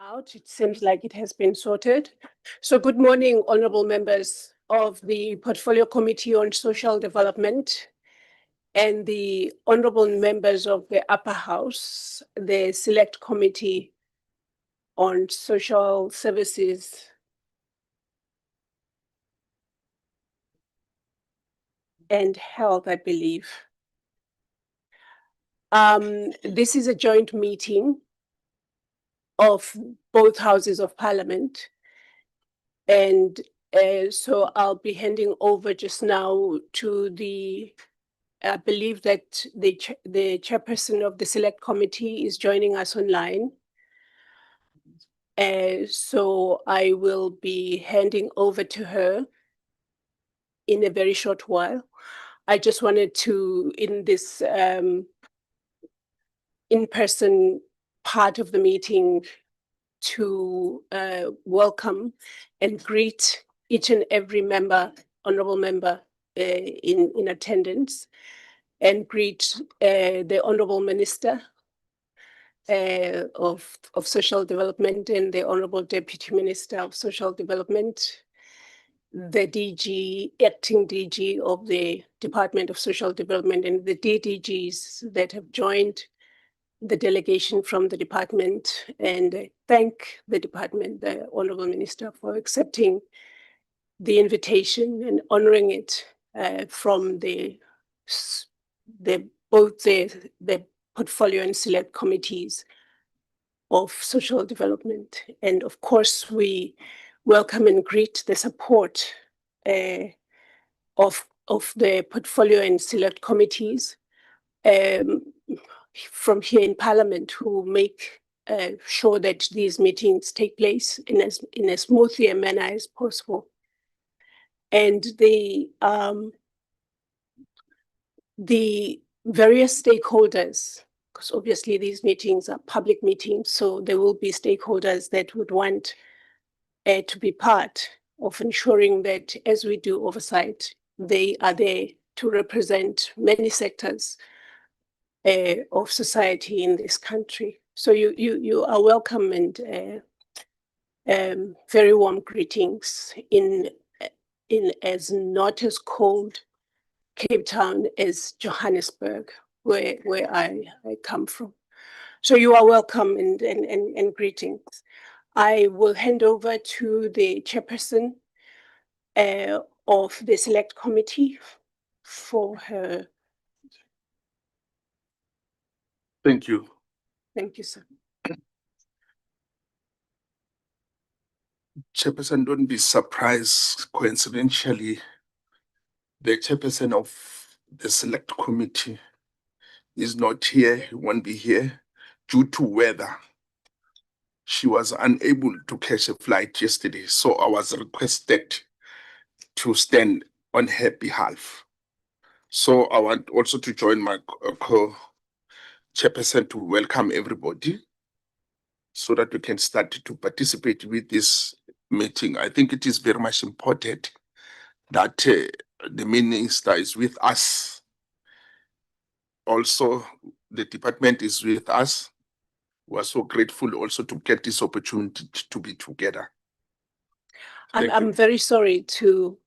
out. It seems like it has been sorted. So good morning, honorable members of the Portfolio Committee on Social Development and the honorable members of the Upper House, the Select Committee on Social Services and Health, I believe. This is a joint meeting of both houses of parliament. And so I'll be handing over just now to I believe that the chairperson of the Select Committee is joining us online. So I will be handing over to her in a very short while. I just wanted to, in this in-person part of the meeting, to welcome and greet each and every member, honorable member in attendance, and greet the Honorable Minister of Social Development and the Honorable Deputy Minister of Social Development, the DG, acting DG of the Department of Social Development, and the DDGs that have joined the delegation from the department, and thank the department, the Honorable Minister, for accepting the invitation and honoring it from both the Portfolio and Select Committees of Social Development. And of course, we welcome and greet the support of the Portfolio and Select Committees from here in Parliament, who make sure that these meetings take place in as smoothly a manner as possible. And the various stakeholders, because obviously these meetings are public meetings, so there will be stakeholders that would want to be part of ensuring that as we do oversight, they are there to represent many sectors of society in this country. So you are welcome, and very warm greetings in as not as cold Cape Town as Johannesburg, where I come from. So you are welcome, and greetings. I will hand over to the chairperson of the Select Committee for her. Thank you. Thank you, sir. Chairperson, don't be surprised. Coincidentally, the chairperson of the Select Committee is not here. He won't be here due to weather. She was unable to catch a flight yesterday, so I was requested to stand on her behalf. So I want also to join my co-chairperson to welcome everybody so that we can start to participate with this meeting. I think it is very much important that the minister is with us. Also, the department is with us. We are so grateful also to get this opportunity to be together. I'm very sorry to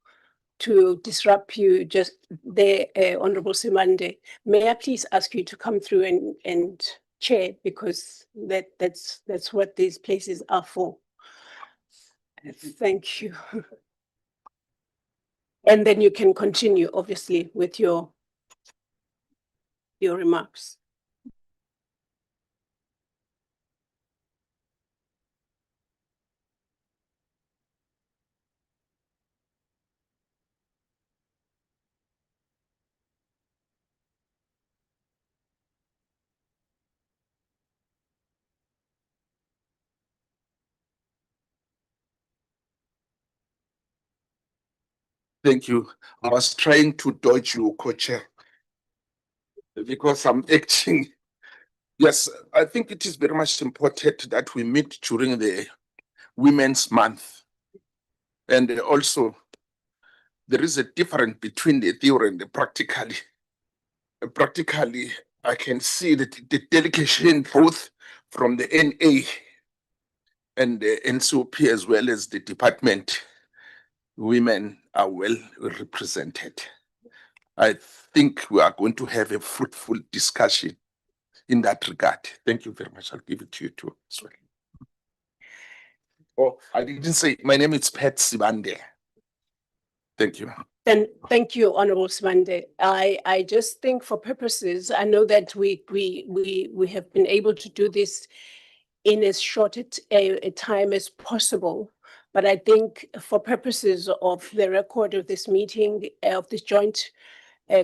disrupt you just there, Honorable Simande. May I please ask you to come through and chair, because that's what these places are for. Thank you. And then you can continue, obviously, with your remarks. Thank you. I was trying to dodge you, co-chair, because I'm acting. Yes, I think it is very much important that we meet during the Women's Month. And also, there is a difference between the theory and the practically. Practically, I can see that the delegation both from the NA and the NCOP as well as the department, women are well represented. I think we are going to have a fruitful discussion in that regard. Thank you very much. I'll give it to you too as well. Oh, I didn't say, my name is Pat Sibande. Thank you. And thank you, Honorable Smande. I just think for purposes, I know that we have been able to do this in as short a time as possible. But I think for purposes of the record of this meeting, of this joint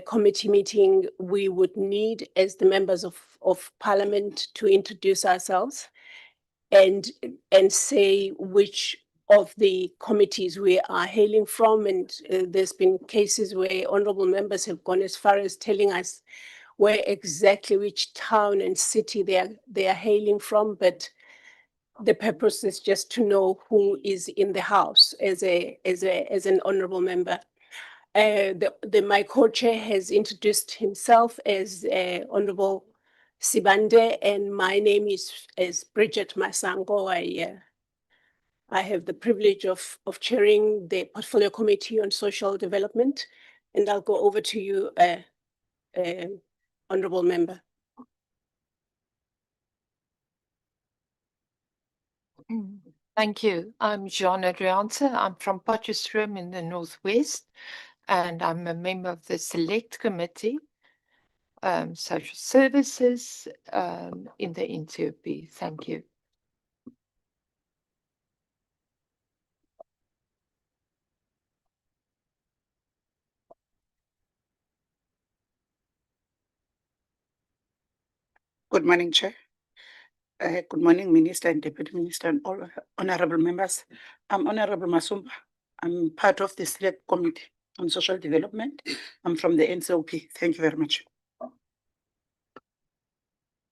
committee meeting, we would need, as the members of Parliament, to introduce ourselves and say which of the committees we are hailing from. And there's been cases where honorable members have gone as far as telling us where exactly which town and city they are hailing from. But the purpose is just to know who is in the house as an honorable member. My co-chair has introduced himself as Honorable Sibande, and my name is Bridget Masango. I have the privilege of chairing the Portfolio Committee on Social Development, and I'll go over to you, Honorable Member. Thank you. I'm Jean Adrianse. I'm from Potchefstroom in the Northwest, and I'm a member of the Select Committee, Social Services, in the NCOP. Thank you. Good morning, Chair. Good morning, Minister and Deputy Minister and all honorable members. I'm Honorable Masumba. I'm part of the Select Committee on Social Development. I'm from the NCOP. Thank you very much.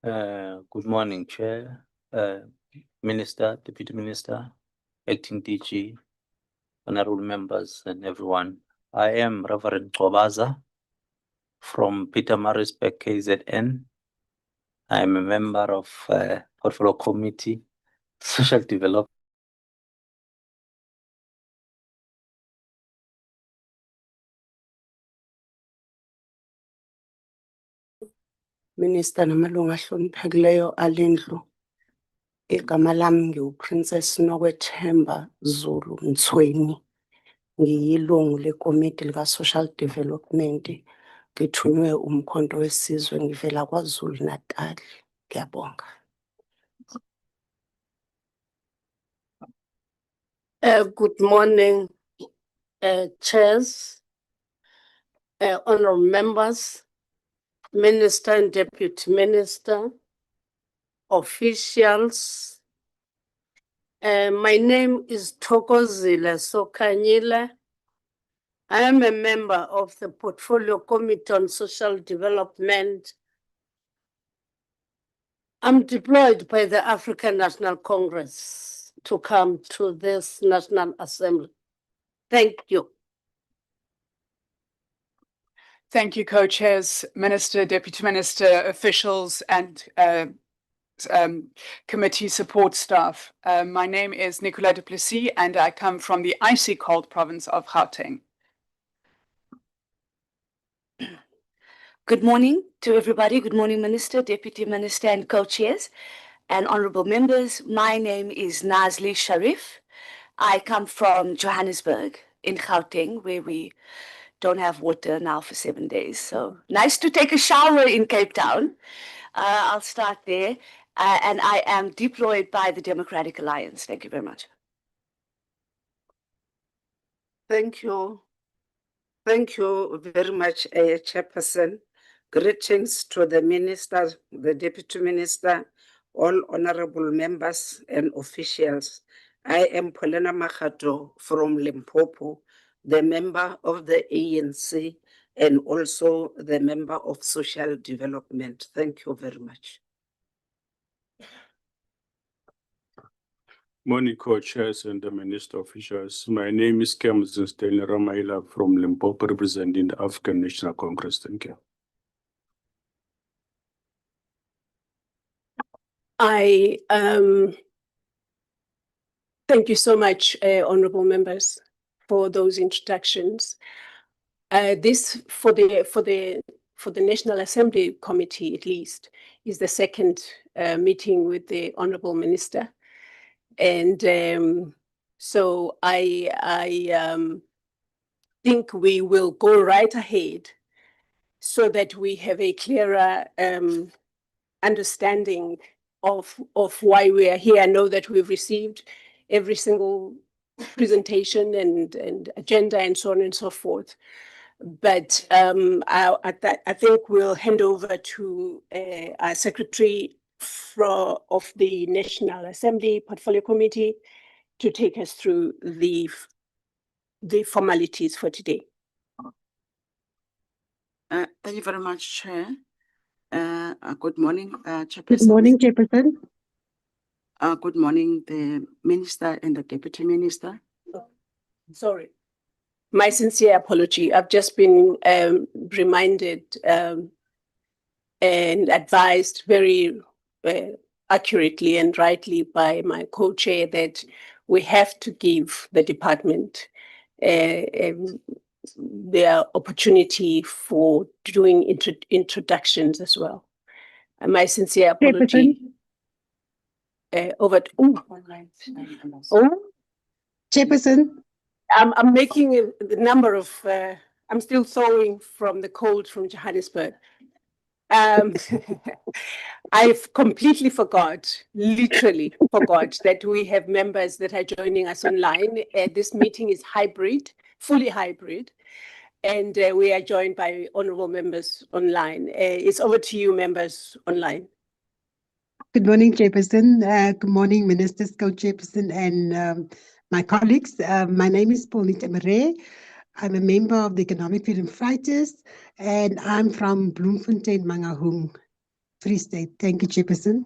Good morning, Chair, Minister, Deputy Minister, Acting DG, honorable members and everyone. I am Reverend Kobaza from Pietermaritzburg, KZN. I am a member of Portfolio Committee, Social Development. Minister namalunga ahloniphekileyo alendlu. Igama lami ngiwu-Princess Nokwethemba Zulu Mthweni. Ngiyilungu lekomiti lika-Social Development. Ngithunywe umkhonto wesizwe ngivela KwaZulu Natal. Ngiyabonga. Good morning, chairs, honorable members, Minister and Deputy Minister, officials. My name is Thokozile Sokanyile. I am a member of the Portfolio Committee on Social Development. I'm deployed by the African National Congress to come to this National Assembly. Thank you. Thank you, co-chairs, Minister, Deputy Minister, officials, and committee support staff. My name is Nicola du Plessis, and I come from the icy cold province of Gauteng. Good morning to everybody. Good morning, Minister, Deputy Minister, and co-chairs and honorable members. My name is Nazli Sharif. I come from Johannesburg in Gauteng, where we don't have water now for 7 days. So nice to take a shower in Cape Town. I'll start there. And I am deployed by the Democratic Alliance. Thank you very much. Thank you. Thank you very much, Chairperson. Greetings to the Minister, the Deputy Minister, all honorable members and officials. I am Polena Makhato from Limpopo, the member of the ANC and also the member of Social Development. Thank you very much. Morning, co-chairs and the minister officials. My name is Kemzin Stanley Ramaila from Limpopo, representing the African National Congress. Thank you. I Thank you so much, honourable members, for those introductions. This for the National Assembly Committee, at least, is the second meeting with the honourable minister, and so I think we will go right ahead so that we have a clearer understanding of why we are here. I know that we've received every single presentation and agenda and so on and so forth. But I think we'll hand over to our secretary of the National Assembly Portfolio Committee to take us through the formalities for today. Thank you very much, Chair. Good morning, Chairperson. Good morning, Chairperson. Good morning, the Minister and the Deputy Minister. Sorry. My sincere apology. I've just been reminded and advised very accurately and rightly by my co-chair that we have to give the department their opportunity for doing introductions as well. And my sincere apology. Chairperson. I'm making the number of, I'm still thawing from the cold from Johannesburg. I've completely literally forgot that we have members that are joining us online. This meeting is hybrid, fully hybrid, and we are joined by honourable members online. It's over to you, members online. Good morning, Chairperson. Good morning, Ministers, Co-Chairperson, and my colleagues. My name is Paulita Mare. I'm a member of the Economic Freedom Fighters, and I'm from Bloemfontein, Mangaung, Free State. Thank you, Chairperson.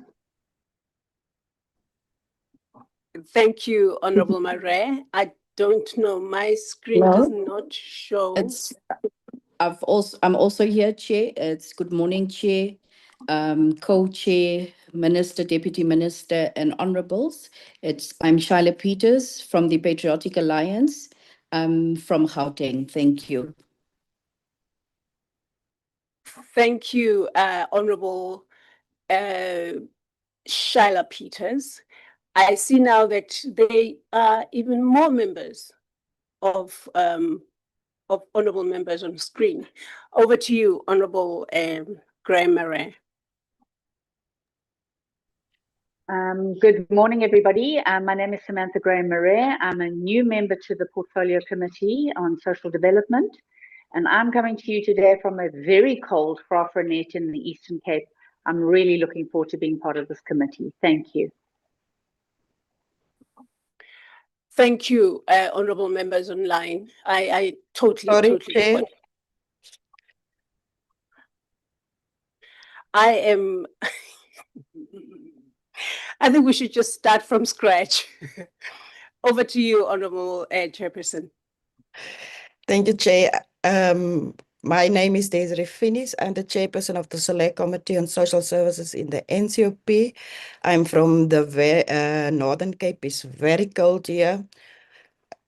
Thank you, Honourable Mare. I don't know, my screen does not show. I'm also here, Chair. It's good morning, Chair, Co-Chair, Minister, Deputy Minister, and Honourables. I'm Shyla Peters from the Patriotic Alliance from Gauteng. Thank you. Thank you, Honourable Shyla Peters. I see now that they are even more members of honourable members on screen. Over to you, Honourable Graham Murray. Good morning, everybody. My name is Samantha Graham Murray. I'm a new member to the Portfolio Committee on Social Development, and I'm coming to you today from a very cold Graaff-Reinet in the Eastern Cape. I'm really looking forward to being part of this committee. Thank you. Thank you, honourable members online. I totally Chair. I am. I think we should just start from scratch. Over to you, Honourable Chairperson. Thank you, Chair. My name is Desiree Finis. I'm the Chairperson of the Select Committee on Social Services in the NCOP. I'm from the Northern Cape. It's very cold here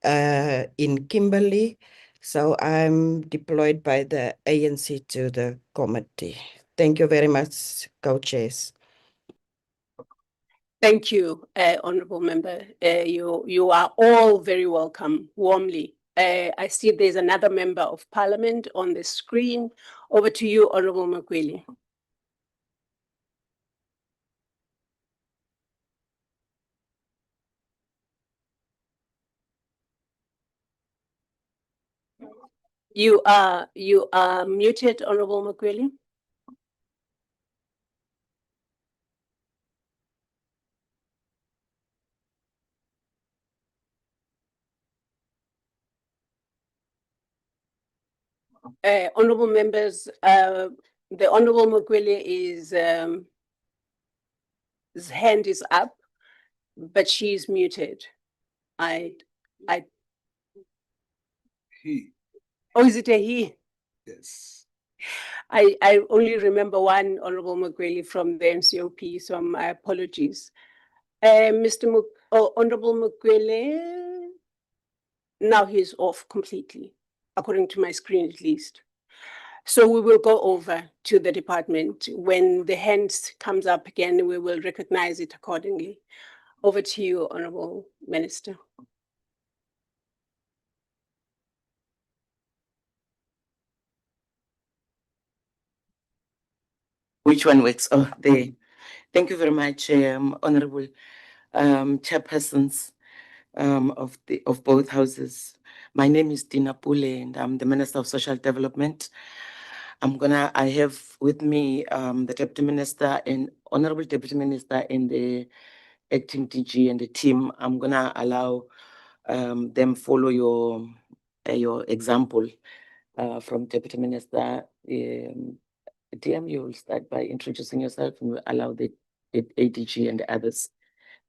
in Kimberley. So I'm deployed by the ANC to the committee. Thank you very much, co-chairs. Thank you, honourable member. You are all very welcome, warmly. I see there's another member of parliament on the screen. Over to you, Honourable Makweli. You are muted, Honourable Makweli. Honourable members, the Honourable Makweli his hand is up, but she is muted. He. Oh, is it a he? Yes. I only remember one Honourable Makweli from the NCOP, so my apologies. Mr. Oh, Honorable Mukwele, now he's off completely, according to my screen at least. So we will go over to the department. When the hands comes up again, we will recognize it accordingly. Over to you, Honorable Minister. Which one works? Oh, there. Thank you very much, Honorable Chairpersons of both houses. My name is Dina Pule, and I'm the Minister of Social Development. I have with me the Deputy Minister and Honorable Deputy Minister and the Acting DG and the team. I'm gonna allow them follow your example from Deputy Minister. DM, you will start by introducing yourself and we'll allow the ADG and the others.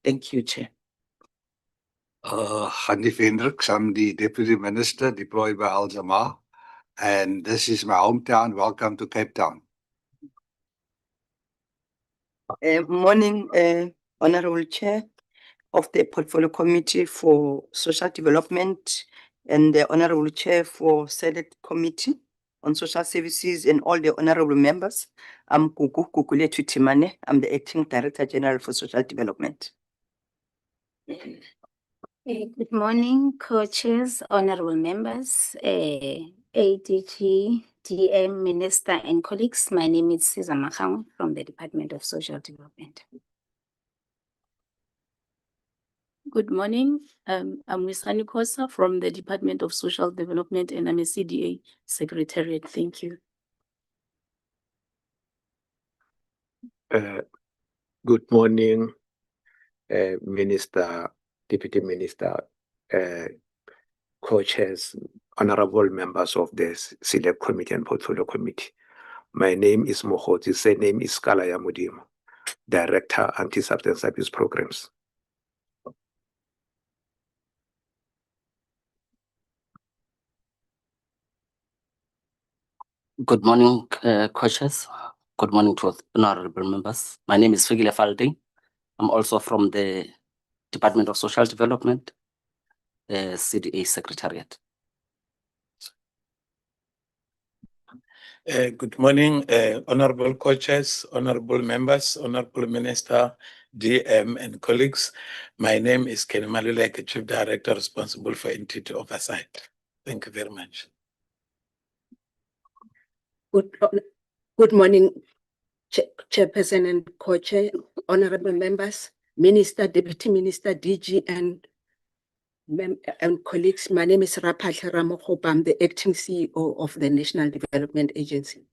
Thank you, Chair. Hanif Hendricks, I'm the Deputy Minister deployed by Al Jamaa, and this is my hometown. Welcome to Cape Town. Morning, Honorable Chair of the Portfolio Committee for Social Development and the Honorable Chair for Select Committee on Social Services and all the honorable members. I'm Kuku Kukuletu Timane. I'm the Acting Director General for Social Development. Good morning, co-chairs, honorable members, ADG, DM, Minister, and colleagues. My name is Cesar Makang from the Department of Social Development. Good morning. I'm Wisani Kosa from the Department of Social Development, and I'm a CDA Secretariat. Thank you. Good morning, Minister, Deputy Minister, co-chairs, honorable members of the Select Committee and Portfolio Committee. My name is Mohoti, surname is Kalaya Mudimo, Director, Anti-Substance Abuse Programs. Good morning, co-chairs. Good morning to honorable members. My name is Figile Faldi. I'm also from the Department of Social Development, CDA Secretariat. Good morning, honorable co-chairs, honorable members, honorable Minister, DM, and colleagues. My name is Kenny Maluleke, Chief Director responsible for entity oversight. Thank you very much. Good morning, Chairperson and Co-Chair, honorable members, Minister, Deputy Minister, DG, and colleagues. My name is Raphael Ramogopa. I'm the Acting CEO of the National Development Agency.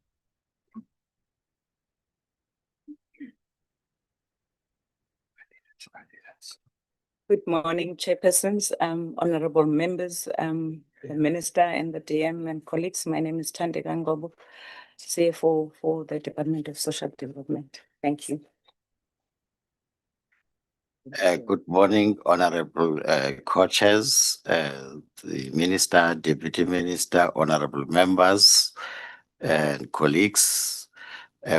Good morning, Chairpersons, honorable members, the Minister and the DM and colleagues. My name is Thandeka Ngobo, CFO for the Department of Social Development. Thank you. Good morning, honorable co-chairs, the Minister, Deputy Minister, honorable members and colleagues.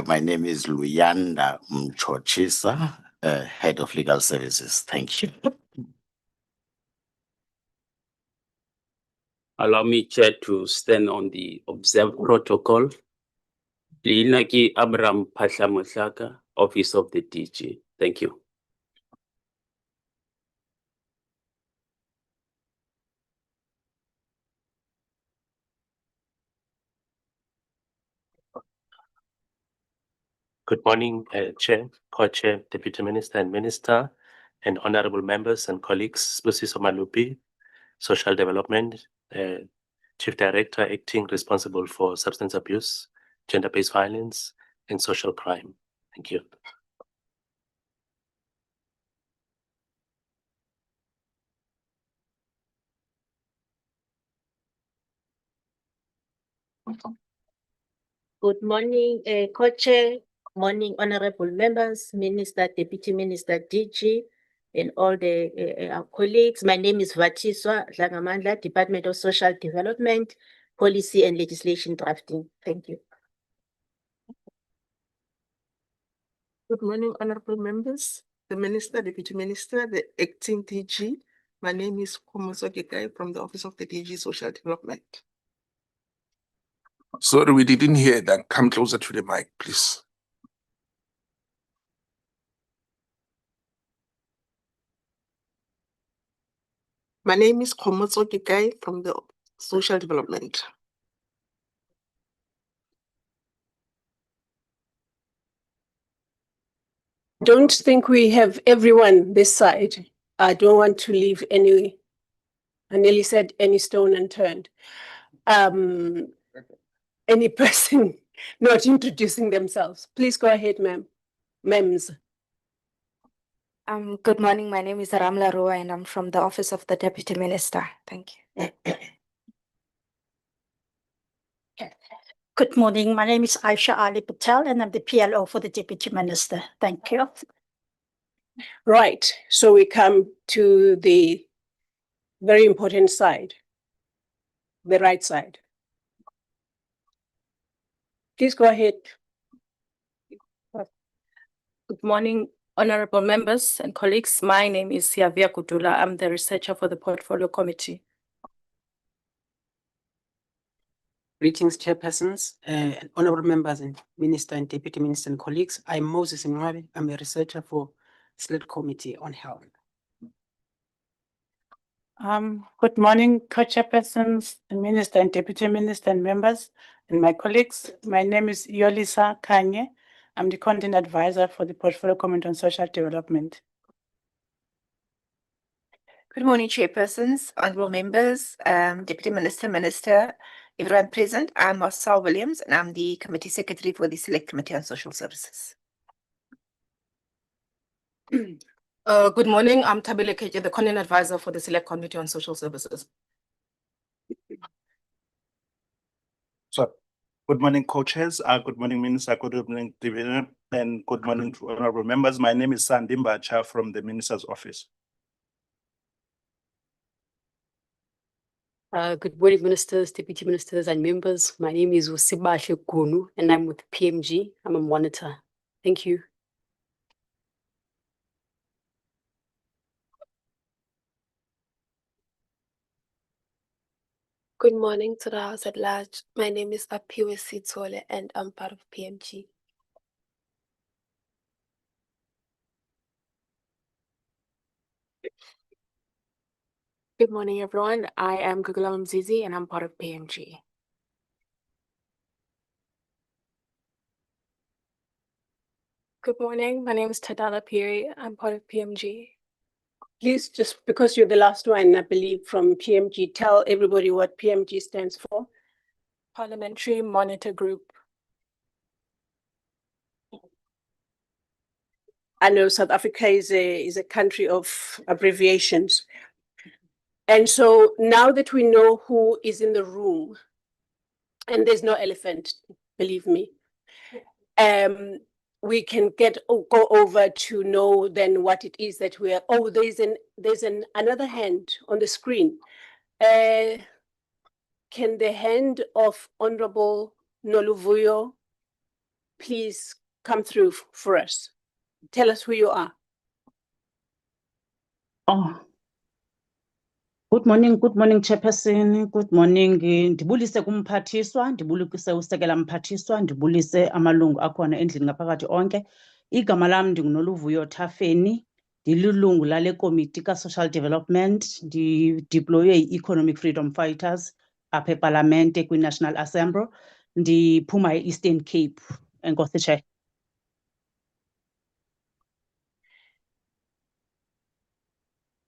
My name is Luyanda Mchochisa, Head of Legal Services. Thank you. Allow me, Chair, to stand on the observed protocol. Linaki Abram Pashamushaka, Office of the DG. Thank you. Good morning, Chair, Co-Chair, Deputy Minister and Minister, and honorable members and colleagues. Sibusiso Malupi, Social Development, Chief Director, acting responsible for substance abuse, gender-based violence, and social crime. Thank you. Good morning, Co-Chair. Morning, honorable members, Minister, Deputy Minister, DG, and all the colleagues. My name is Vatiswa Dlangamandla, Department of Social Development, Policy and Legislation Drafting. Thank you. Good morning, honorable members. the Minister, Deputy Minister, the Acting DG. My name is Komoso Gekai from the Office of the DG Social Development. Sorry, we didn't hear that. Come closer to the mic, please. My name is Komoso Gekai from the Social Development. Don't think we have everyone this side. I don't want to leave any, I nearly said any stone unturned. Any person not introducing themselves. Please go ahead, ma'am. Mems. Good morning. My name is Ramla Roa and I'm from the Office of the Deputy Minister. Thank you. Good morning. My name is Aisha Ali Patel and I'm the PLO for the Deputy Minister. Thank you. Right. So we come to the very important side, the right side. Please go ahead. Good morning, honorable members and colleagues. My name is Siavia Kudula. I'm the researcher for the Portfolio Committee. Greetings, chairpersons, and honorable members and minister and deputy minister and colleagues. I'm Moses Mwabi. I'm a researcher for Select Committee on Health. Good morning, co-chairpersons, and minister and deputy minister and members and my colleagues. My name is Yolisa Kanye. I'm the content advisor for the Portfolio Committee on Social Development. Good morning, chairpersons, honorable members, deputy minister, minister, everyone present. I'm Marcel Williams and I'm the committee secretary for the Select Committee on Social Services. Good morning. I'm Tabile Keje, the content advisor for the Select Committee on Social Services. So, good morning, co-chairs. Good morning, Minister. Good morning, Division, and good morning to honorable members. My name is Sandimba Cha from the Minister's Office. Good morning, ministers, deputy ministers, and members. My name is Usibashe Gunu, and I'm with PMG. I'm a monitor. Thank you. Good morning to the House at large. My name is Apiwe Sitole and I'm part of PMG. Good morning, everyone. I am Gugula Mzizi and I'm part of PMG. Good morning. My name is Tadala Piri. I'm part of PMG. Please, just because you're the last one, I believe, from PMG, tell everybody what PMG stands for. Parliamentary Monitor Group. I know South Africa is a country of abbreviations. And so now that we know who is in the room, and there's no elephant, believe me, we can go over to know then what it is that we are. Oh, there's another hand on the screen. Can the hand of Honorable Noluvuyo please come through for us? Tell us who you are. Oh. Good morning, Chairperson. Good morning. Ndibulise kumphathiswa, ndibulise usekela mphathiswa, ndibulise amalungu akhona endlini ngaphakathi onke. Igama lam ndinguNoluvuyo Thafeni, ndililungu lale komiti ka-Social Development, ndideploye i-Economic Freedom Fighters apha ePalamente kwi-National Assembly, ndiphuma e-Eastern Cape. Enkosi, Chair.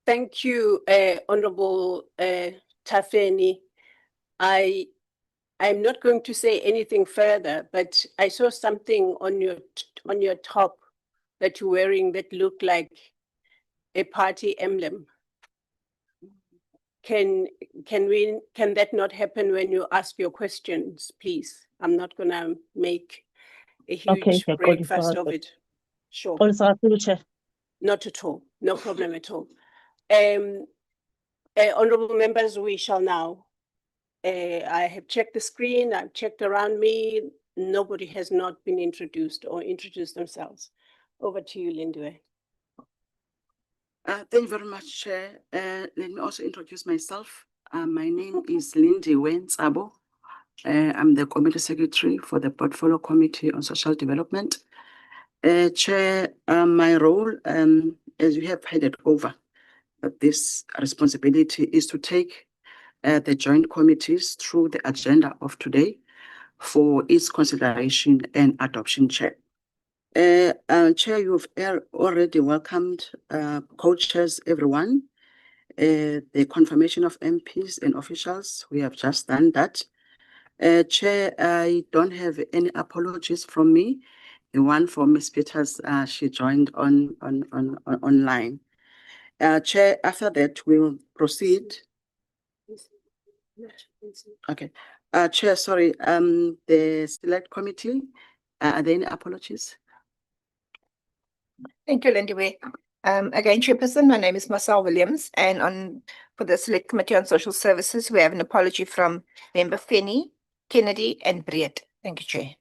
Thank you, Honorable Thafeni. I'm not going to say anything further, but I saw something on your top that you're wearing that looked like a party emblem. Can that not happen when you ask your questions, please? I'm not gonna make a huge breakfast of it. Sure. Not at all. No problem at all. Honorable members, we shall now. I have checked the screen, I've checked around me. Nobody has not been introduced or introduced themselves. Over to you, Lindiwe. Thank you very much, Chair. Let me also introduce myself. My name is Lindy Wensabo. I'm the Committee Secretary for the Portfolio Committee on Social Development. Chair, my role, as you have handed over this responsibility, is to take the joint committees through the agenda of today for its consideration and adoption, Chair. Chair, you've already welcomed co-chairs, everyone. The confirmation of MPs and officials, we have just done that. Chair, I don't have any apologies from me. The one from Ms. Peters, she joined online. Chair, after that, we will proceed. Okay. Chair, sorry, the select committee, are there any apologies? Thank you, Lindiwe. Again, Chairperson, my name is Marcel Williams, and for the Select Committee on Social Services, we have an apology from Member Finney, Kennedy, and Breed. Thank you, Chair.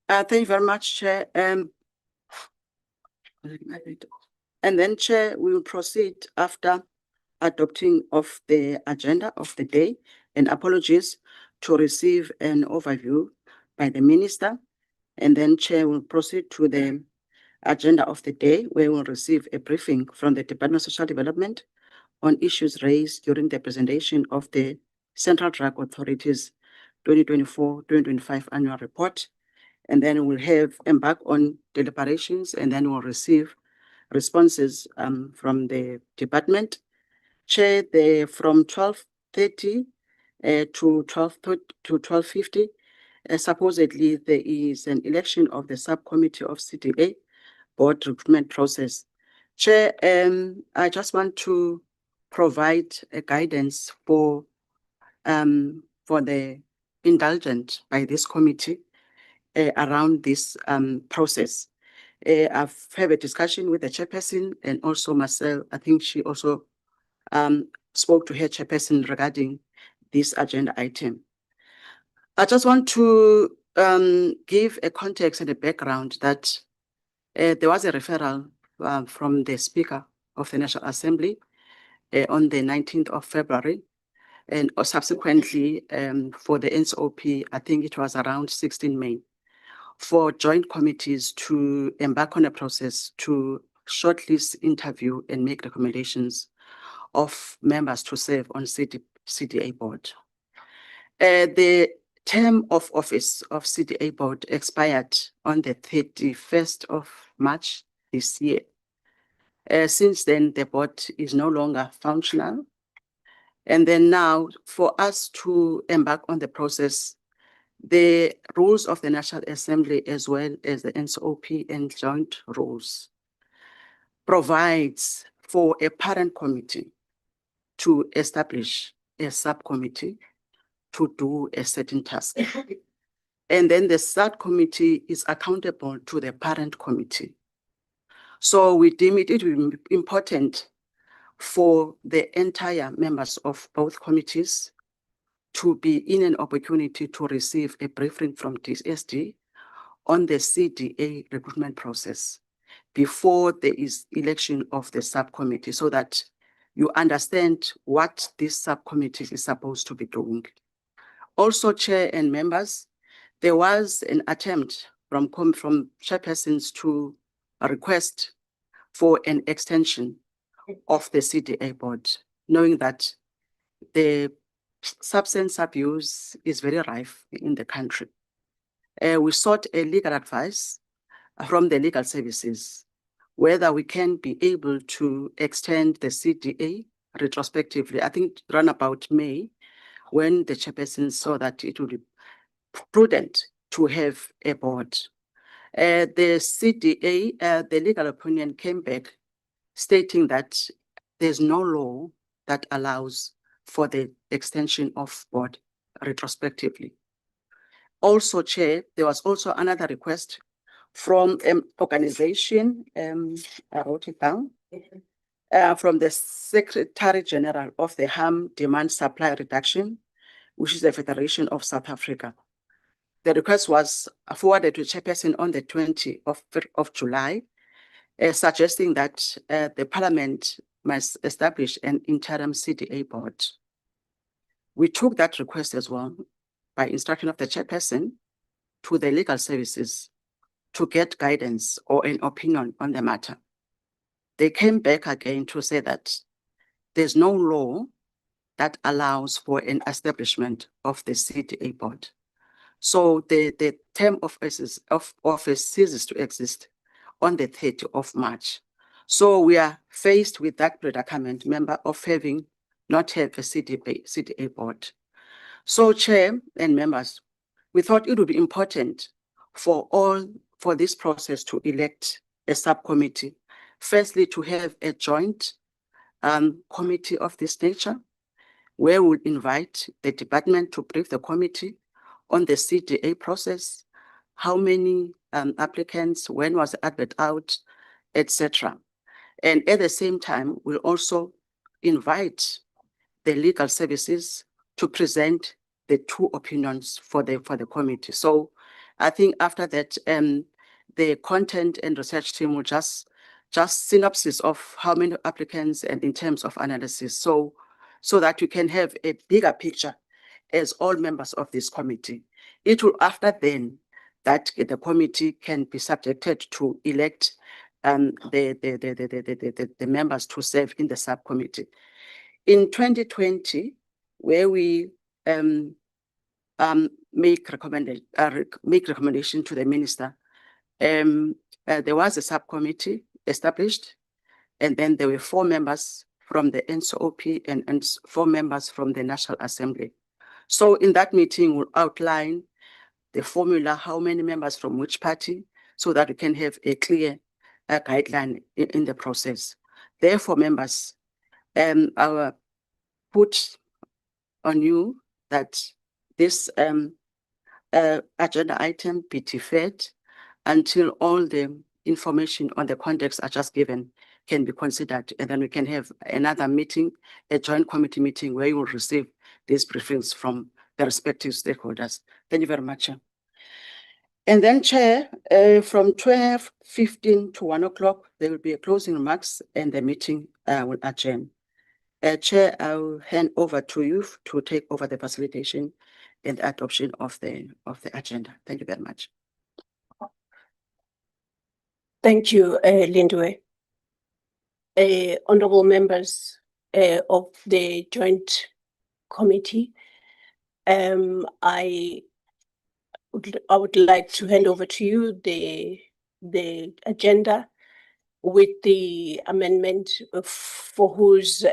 Thank you very much, Chair. And then, Chair, we will proceed after adopting of the agenda of the day, and apologies to receive an overview by the Minister. And then, Chair, will proceed to the agenda of the day, where we'll receive a briefing from the Department of Social Development on issues raised during the presentation of the Central Drug Authority's 2024-2025 annual report. And then we'll embark on deliberations, and then we'll receive responses from the department. Chair, from 12:30 to 12:50, supposedly there is an election of the subcommittee of CDA board recruitment process. Chair, I just want to provide a guidance for the indulgent by this committee around this process. I've had a discussion with the chairperson and also Marcel. I think she also spoke to her chairperson regarding this agenda item. I just want to give a context and a background that there was a referral from the Speaker of the National Assembly on the 19th of February, and subsequently for the NCOP, I think it was around 16 May, for joint committees to embark on a process to shortlist, interview, and make recommendations of members to serve on CDA board. The term of office of CDA board expired on the 31st of March this year. Since then, the board is no longer functional. And then now, for us to embark on the process, the rules of the National Assembly, as well as the NCOP and joint rules, provides for a parent committee to establish a subcommittee to do a certain task. And then the subcommittee is accountable to the parent committee. So we deem it important for the entire members of both committees to be in an opportunity to receive a briefing from DSD on the CDA recruitment process before there is election of the subcommittee, so that you understand what this subcommittee is supposed to be doing. Also, Chair and members, there was an attempt from chairpersons to request for an extension of the CDA board, knowing that the substance abuse is very rife in the country. We sought a legal advice from the legal services, whether we can be able to extend the CDA retrospectively. I think around about May, when the chairperson saw that it would be prudent to have a board. The CDA, the legal opinion came back stating that there's no law that allows for the extension of board retrospectively. Also, Chair, there was also another request from an organization, I wrote it down, from the Secretary General of the Harm Demand Supply Reduction, which is the Federation of South Africa. The request was forwarded to chairperson on the 20th of July, suggesting that the Parliament must establish an interim CDA board. We took that request as well by instruction of the chairperson to the legal services to get guidance or an opinion on the matter. They came back again to say that there's no law that allows for an establishment of the CDA board. So the term of office ceases to exist on the 30th of March. So we are faced with that predicament, member, of having not have a CDA board. So Chair and members, we thought it would be important for this process to elect a subcommittee. Firstly, to have a joint committee of this nature, where we'll invite the department to brief the committee on the CDA process, how many applicants, when was the advert out, etc. And at the same time, we'll also invite the legal services to present the two opinions for the committee. So I think after that, the content and research team will just synopsis of how many applicants and in terms of analysis, so that we can have a bigger picture as all members of this committee. It will after then that the committee can be subjected to elect the members to serve in the subcommittee. In 2020, where we make recommendation to the minister, there was a subcommittee established, and then there were 4 members from the NCOP and 4 members from the National Assembly. So in that meeting, we'll outline the formula, how many members from which party, so that we can have a clear guideline in the process. Therefore, members, I will put on you that this agenda item be deferred until all the information on the context are just given can be considered, and then we can have another meeting, a joint committee meeting, where you will receive these briefings from the respective stakeholders. Thank you very much, Chair. And then, Chair, from 12:15 to 1 o'clock, there will be a closing remarks and the meeting will adjourn. Chair, I will hand over to you to take over the facilitation and adoption of the agenda. Thank you very much. Thank you, Lindwe. Honorable members of the joint committee, I would like to hand over to you the agenda with the amendment for whose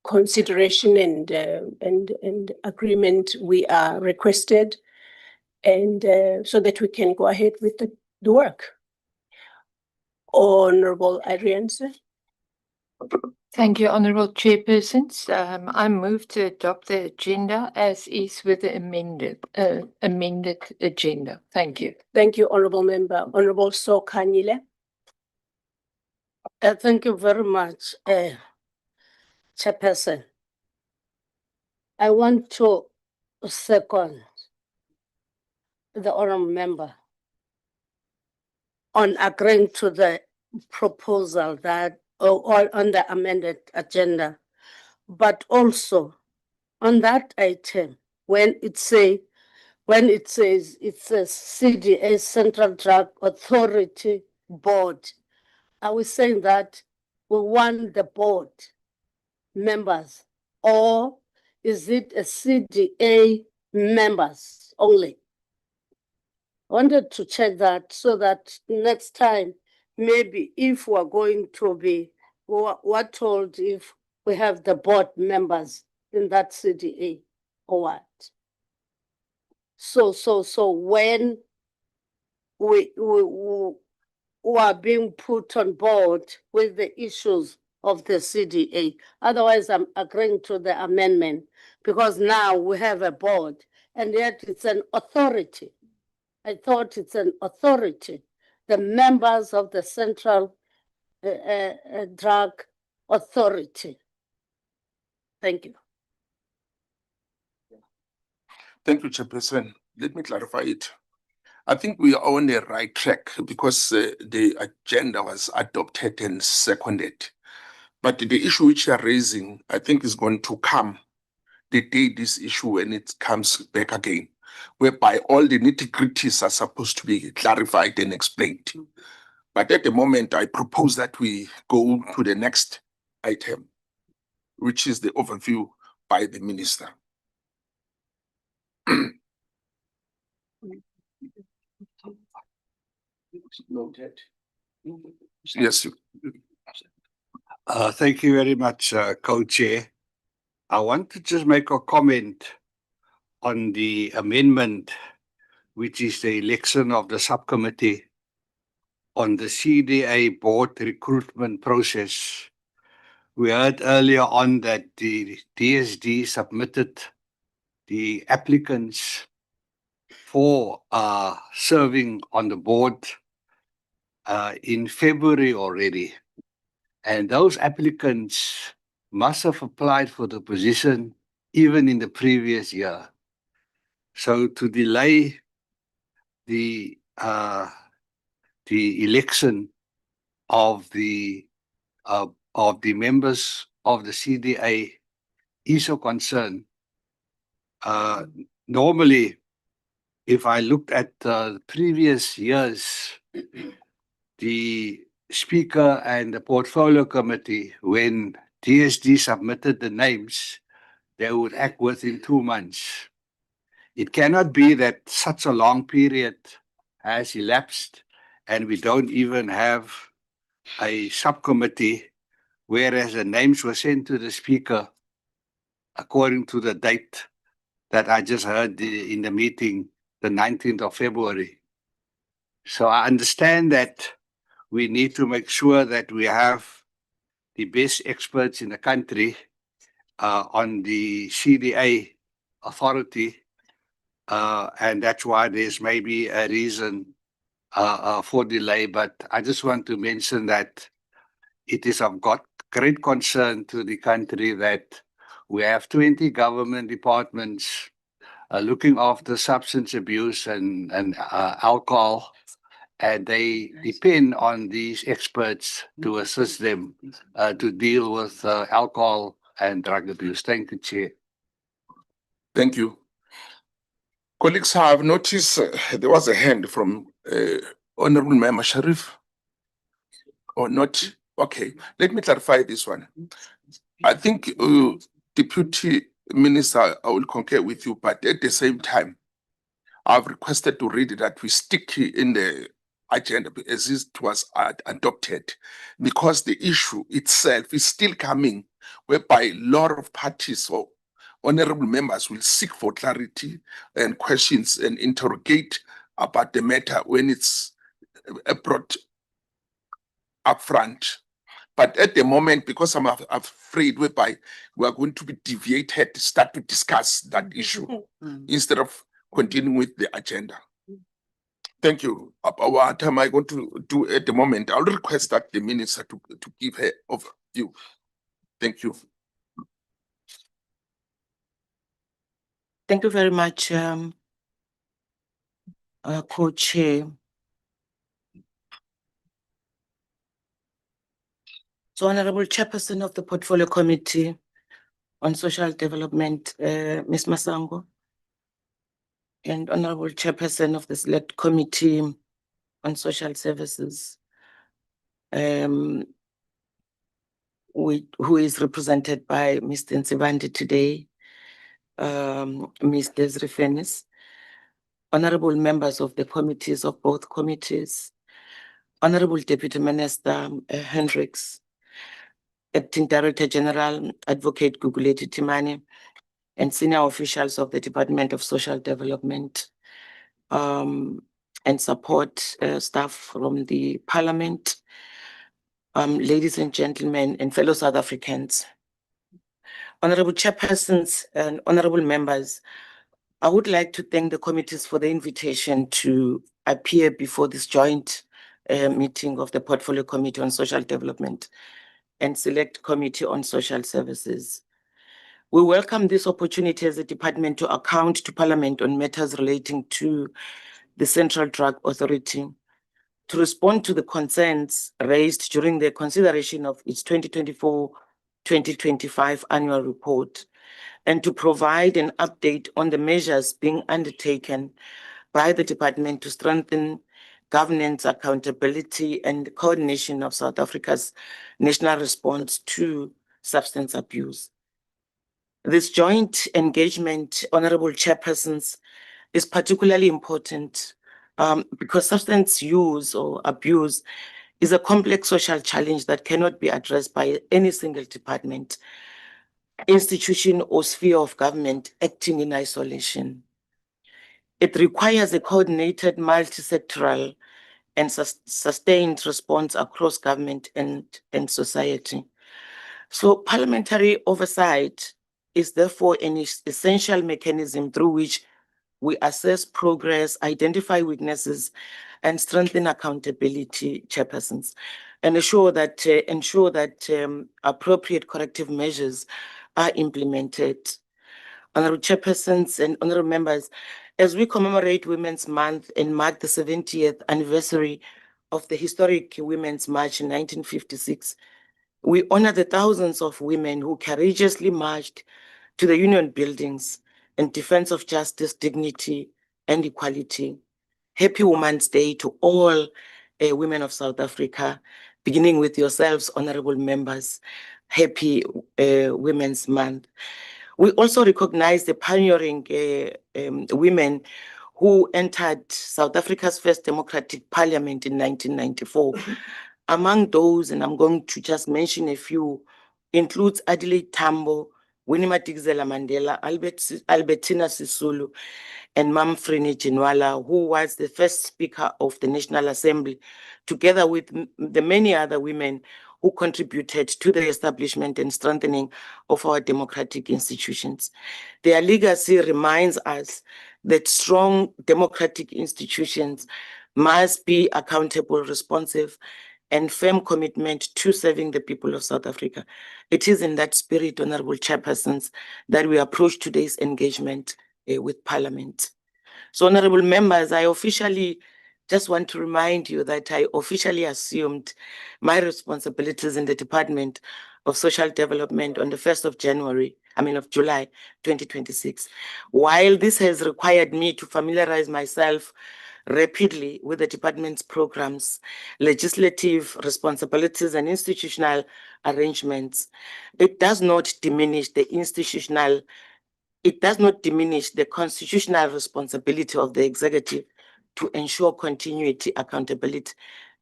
consideration and agreement we are requested, and so that we can go ahead with the work. Honorable Adrianse. Thank you, Honourable Chairpersons. I move to adopt the agenda as is with the amended agenda. Thank you. Thank you, Honorable Member. Honorable Sokanyile. Thank you very much, Chairperson. I want to second the honourable member on agreeing to the proposal that or on the amended agenda, but also on that item when it says it's a CDA Central Drug Authority Board. Are we saying that we want the board members, or is it a CDA members only? I wanted to check that so that next time, maybe if we're going to be, we're told if we have the board members in that CDA or what. So when we are being put on board with the issues of the CDA, otherwise I'm agreeing to the amendment, because now we have a board and yet it's an authority. I thought it's an authority. The members of the Central Drug Authority. Thank you. Thank you, Chairperson. Let me clarify it. I think we are on the right track because the agenda was adopted and seconded. But the issue which you are raising, I think, is going to come the day this issue when it comes back again, whereby all the nitty-gritties are supposed to be clarified and explained. But at the moment, I propose that we go to the next item, which is the overview by the minister. Yes. Thank you very much, Co-Chair. I want to just make a comment on the amendment, which is the election of the subcommittee on the CDA board recruitment process. We heard earlier on that the DSD submitted the applicants for serving on the board in February already. And those applicants must have applied for the position even in the previous year. So to delay the election of the members of the CDA is a concern. Normally, if I looked at previous years, the Speaker and the Portfolio Committee, when DSD submitted the names, they would act within 2 months. It cannot be that such a long period has elapsed and we don't even have a subcommittee, whereas the names were sent to the Speaker according to the date that I just heard in the meeting, the 19th of February. So I understand that we need to make sure that we have the best experts in the country on the CDA authority, and that's why there's maybe a reason for delay. But I just want to mention that it is of great concern to the country that we have 20 government departments looking after substance abuse and alcohol, and they depend on these experts to assist them to deal with alcohol and drug abuse. Thank you, Chair. Thank you. Colleagues, I have noticed there was a hand from Honorable Member Sharif. Or not? Okay, let me clarify this one. I think, Deputy Minister, I will concur with you, but at the same time, I've requested to read that we stick in the agenda as it was adopted, because the issue itself is still coming, whereby a lot of parties or honorable members will seek for clarity and questions and interrogate about the matter when it's brought up front. But at the moment, because I'm afraid whereby we are going to be deviated, start to discuss that issue instead of continuing with the agenda. Thank you. What am I going to do at the moment? I'll request that the minister to give her overview. Thank you. Thank you very much, Co-Chair. So, Honorable Chairperson of the Portfolio Committee on Social Development, Ms. Masango, and Honorable Chairperson of the Select Committee on Social Services, who is represented by Mr. Nsibandi today, Ms. Desiree Fennis, honorable members of the committees of both committees, Honorable Deputy Minister Hendricks, Acting Director General Advocate Guguletu Timani, and senior officials of the Department of Social Development, and support staff from the Parliament, ladies and gentlemen, and fellow South Africans. Honorable Chairpersons and honorable members, I would like to thank the committees for the invitation to appear before this joint meeting of the Portfolio Committee on Social Development and Select Committee on Social Services. We welcome this opportunity as a department to account to Parliament on matters relating to the Central Drug Authority, to respond to the concerns raised during the consideration of its 2024-2025 annual report, and to provide an update on the measures being undertaken by the department to strengthen governance, accountability, and coordination of South Africa's national response to substance abuse. This joint engagement, Honorable Chairpersons, is particularly important because substance use or abuse is a complex social challenge that cannot be addressed by any single department, institution, or sphere of government acting in isolation. It requires a coordinated, multi-sectoral, and sustained response across government and society. So parliamentary oversight is therefore an essential mechanism through which we assess progress, identify weaknesses, and strengthen accountability, chairpersons, and ensure that appropriate corrective measures are implemented. Honorable chairpersons and honorable members, as we commemorate Women's Month and mark the 70th anniversary of the historic Women's March in 1956, we honor the thousands of women who courageously marched to the Union buildings in defense of justice, dignity, and equality. Happy Women's Day to all women of South Africa, beginning with yourselves, honorable members. Happy Women's Month. We also recognize the pioneering women who entered South Africa's first democratic parliament in 1994. Among those, and I'm going to just mention a few, includes Adelaide Tambo, Winnie Madikizela Mandela, Albertina Sisulu, and Mamfrene Jinwala, who was the first Speaker of the National Assembly, together with the many other women who contributed to the establishment and strengthening of our democratic institutions. Their legacy reminds us that strong democratic institutions must be accountable, responsive, and firm commitment to serving the people of South Africa. It is in that spirit, honorable chairpersons, that we approach today's engagement with Parliament. So, honorable members, I officially just want to remind you that I officially assumed my responsibilities in the Department of Social Development on the 1st of July 2026. While this has required me to familiarize myself rapidly with the department's programs, legislative responsibilities, and institutional arrangements, it does not diminish the constitutional responsibility of the executive to ensure continuity, accountability,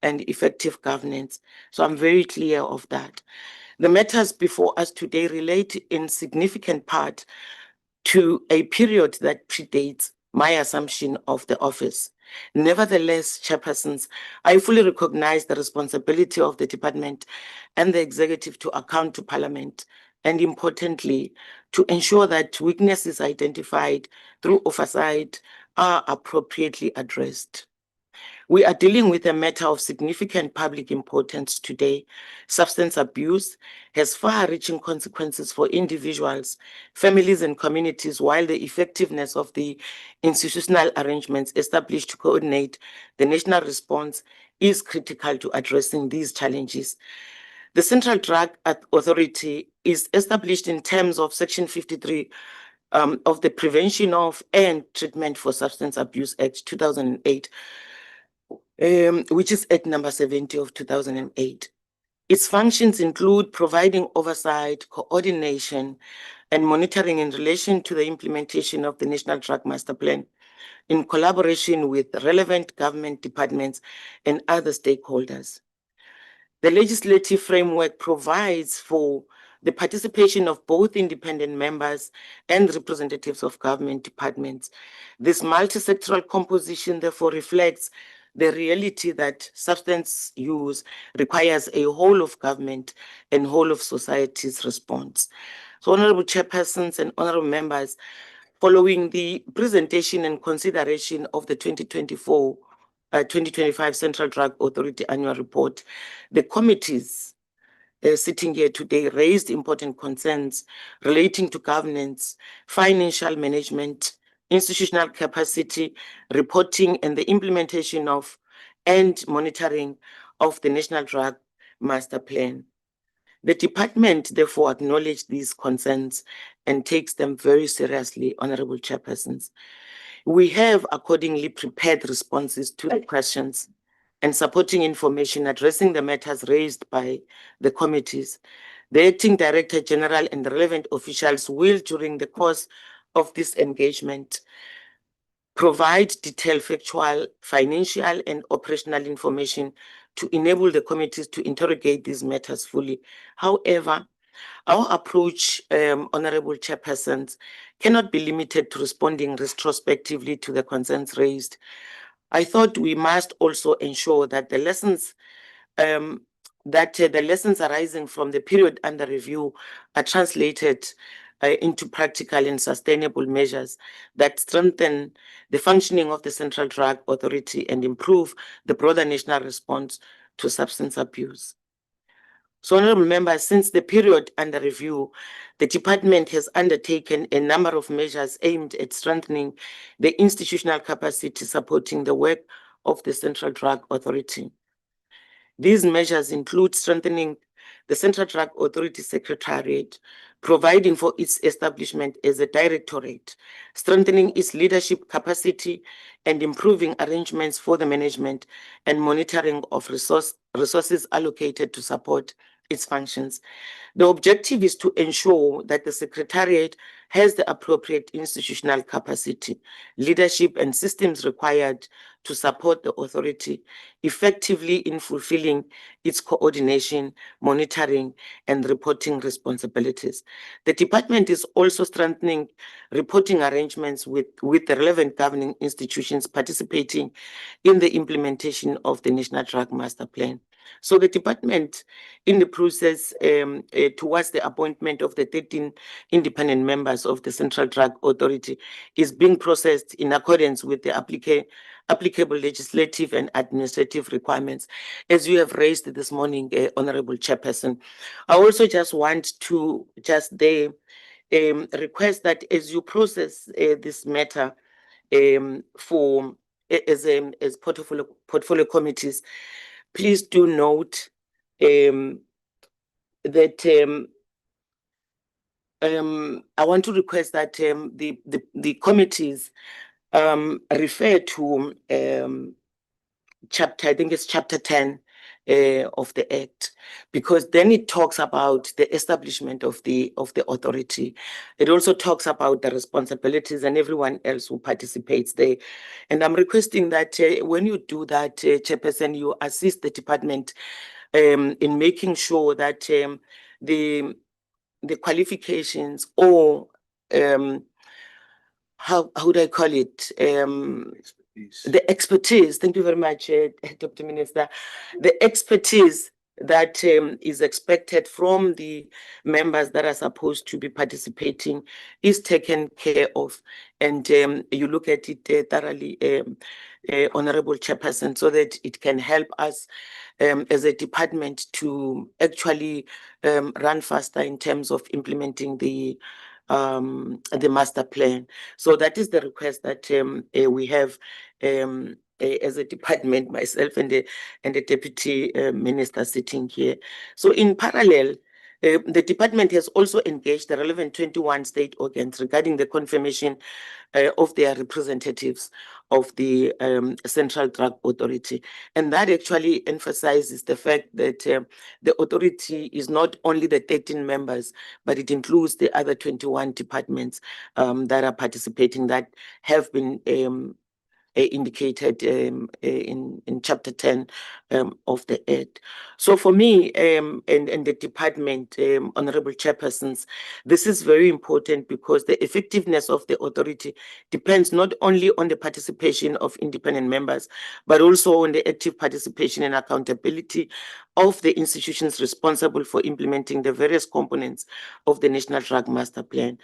and effective governance. So I'm very clear of that. The matters before us today relate in significant part to a period that predates my assumption of the office. Nevertheless, chairpersons, I fully recognize the responsibility of the department and the executive to account to Parliament, and importantly, to ensure that weaknesses identified through oversight are appropriately addressed. We are dealing with a matter of significant public importance today. Substance abuse has far-reaching consequences for individuals, families, and communities, while the effectiveness of the institutional arrangements established to coordinate the national response is critical to addressing these challenges. The Central Drug Authority is established in terms of Section 53 of the Prevention of and Treatment for Substance Abuse Act 2008, which is Act number 70 of 2008. Its functions include providing oversight, coordination, and monitoring in relation to the implementation of the National Drug Master Plan in collaboration with relevant government departments and other stakeholders. The legislative framework provides for the participation of both independent members and representatives of government departments. This multi-sectoral composition therefore reflects the reality that substance use requires a whole of government and whole of society's response. So, honorable chairpersons and honorable members, following the presentation and consideration of the 2024-2025 Central Drug Authority Annual Report, the committees sitting here today raised important concerns relating to governance, financial management, institutional capacity, reporting, and the implementation of and monitoring of the National Drug Master Plan. The department therefore acknowledged these concerns and takes them very seriously, Honorable Chairpersons. We have accordingly prepared responses to the questions and supporting information addressing the matters raised by the committees. The Acting Director General and the relevant officials will, during the course of this engagement, provide detailed factual, financial, and operational information to enable the committees to interrogate these matters fully. However, our approach, Honorable Chairpersons, cannot be limited to responding retrospectively to the concerns raised. I thought we must also ensure that the lessons arising from the period under review are translated into practical and sustainable measures that strengthen the functioning of the Central Drug Authority and improve the broader national response to substance abuse. So, honorable members, since the period under review, the department has undertaken a number of measures aimed at strengthening the institutional capacity supporting the work of the Central Drug Authority. These measures include strengthening the Central Drug Authority Secretariat, providing for its establishment as a directorate, strengthening its leadership capacity, and improving arrangements for the management and monitoring of resources allocated to support its functions. The objective is to ensure that the Secretariat has the appropriate institutional capacity, leadership, and systems required to support the authority effectively in fulfilling its coordination, monitoring, and reporting responsibilities. The department is also strengthening reporting arrangements with the relevant governing institutions participating in the implementation of the National Drug Master Plan. So the department, in the process towards the appointment of the 13 independent members of the Central Drug Authority, is being processed in accordance with the applicable legislative and administrative requirements, as you have raised this morning, Honorable Chairperson. I also just want to request that as you process this matter as portfolio committees, please do note that I want to request that the committees refer to chapter, I think it's chapter 10 of the Act, because then it talks about the establishment of the authority. It also talks about the responsibilities and everyone else who participates there. And I'm requesting that when you do that, Chairperson, you assist the department in making sure that the qualifications or how would I call it? The expertise, thank you very much, Dr. Minister, the expertise that is expected from the members that are supposed to be participating is taken care of, and you look at it thoroughly, Honorable Chairperson, so that it can help us as a department to actually run faster in terms of implementing the master plan. So that is the request that we have as a department, myself and the deputy minister sitting here. So in parallel, the department has also engaged the relevant 21 state organs regarding the confirmation of their representatives of the Central Drug Authority. And that actually emphasizes the fact that the authority is not only the 13 members, but it includes the other 21 departments that are participating that have been indicated in chapter 10 of the Act. So for me and the department, Honorable Chairpersons, this is very important because the effectiveness of the authority depends not only on the participation of independent members, but also on the active participation and accountability of the institutions responsible for implementing the various components of the National Drug Master Plan.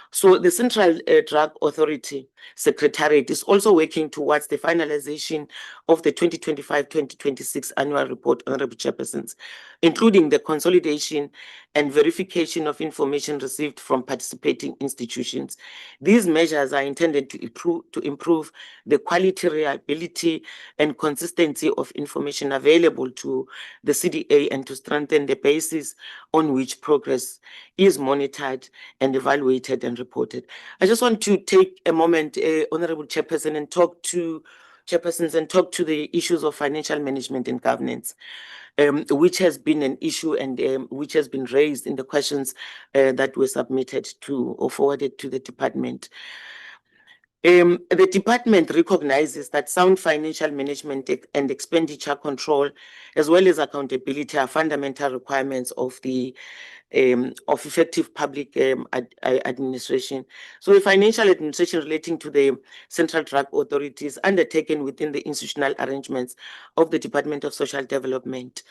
So the Central Drug Authority Secretariat is also working towards the finalization of the 2025-2026 annual report, Honorable Chairpersons, including the consolidation and verification of information received from participating institutions. These measures are intended to improve the quality, reliability, and consistency of information available to the CDA and to strengthen the basis on which progress is monitored and evaluated and reported. I just want to take a moment, Honorable Chairperson, and talk to chairpersons and talk to the issues of financial management and governance, which has been an issue and which has been raised in the questions that were submitted to or forwarded to the department. The department recognizes that sound financial management and expenditure control, as well as accountability, are fundamental requirements of the of effective public administration. So the financial administration relating to the central drug authorities undertaken within the institutional arrangements of the Department of Social Development.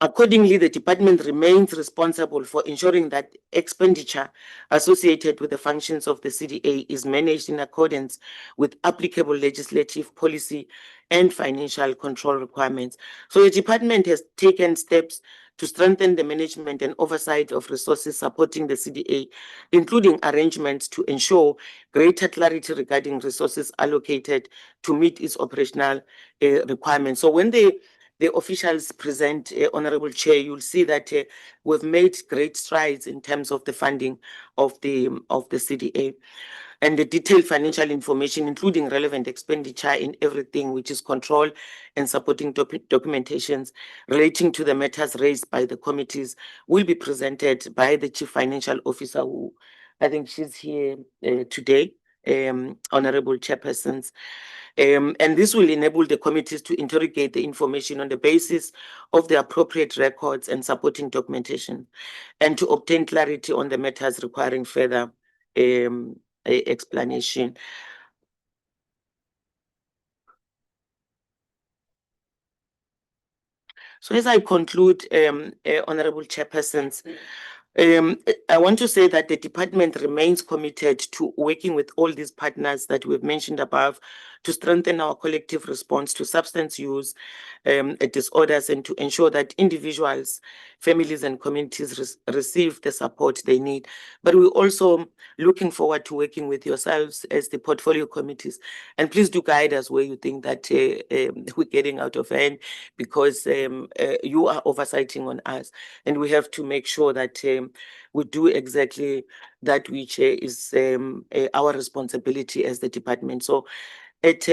Accordingly, the department remains responsible for ensuring that expenditure associated with the functions of the CDA is managed in accordance with applicable legislative, policy, and financial control requirements. So the department has taken steps to strengthen the management and oversight of resources supporting the CDA, including arrangements to ensure greater clarity regarding resources allocated to meet its operational requirements. So when the officials present, Honorable Chair, you'll see that we've made great strides in terms of the funding of the CDA. And the detailed financial information, including relevant expenditure in everything which is control and supporting documentations relating to the matters raised by the committees, will be presented by the Chief Financial Officer, who I think she's here today, Honorable Chairpersons. And this will enable the committees to interrogate the information on the basis of the appropriate records and supporting documentation, and to obtain clarity on the matters requiring further explanation. So as I conclude, Honorable Chairpersons, I want to say that the department remains committed to working with all these partners that we've mentioned above to strengthen our collective response to substance use disorders and to ensure that individuals, families, and communities receive the support they need. But we're also looking forward to working with yourselves as the portfolio committees. And please do guide us where you think that we're getting out of hand, because you are oversighting on us, and we have to make sure that we do exactly that which is our responsibility as the department. So at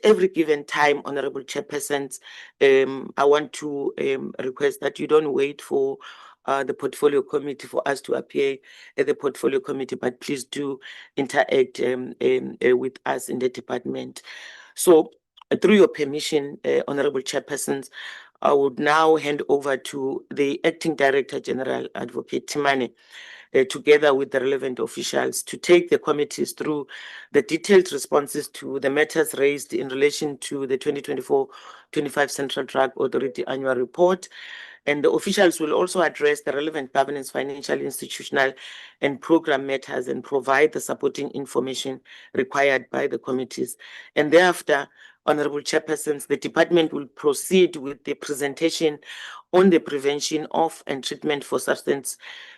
every given time, Honorable Chairpersons, I want to request that you don't wait for the portfolio committee for us to appear at the portfolio committee, but please do interact with us in the department. So through your permission, Honorable Chairpersons, I would now hand over to the Acting Director General, Advocate Timane, together with the relevant officials, to take the committees through the detailed responses to the matters raised in relation to the 2024-25 Central Drug Authority Annual Report. And the officials will also address the relevant governance, financial, institutional, and program matters and provide the supporting information required by the committees. And thereafter, Honorable Chairpersons, the department will proceed with the presentation on the prevention of and treatment for substance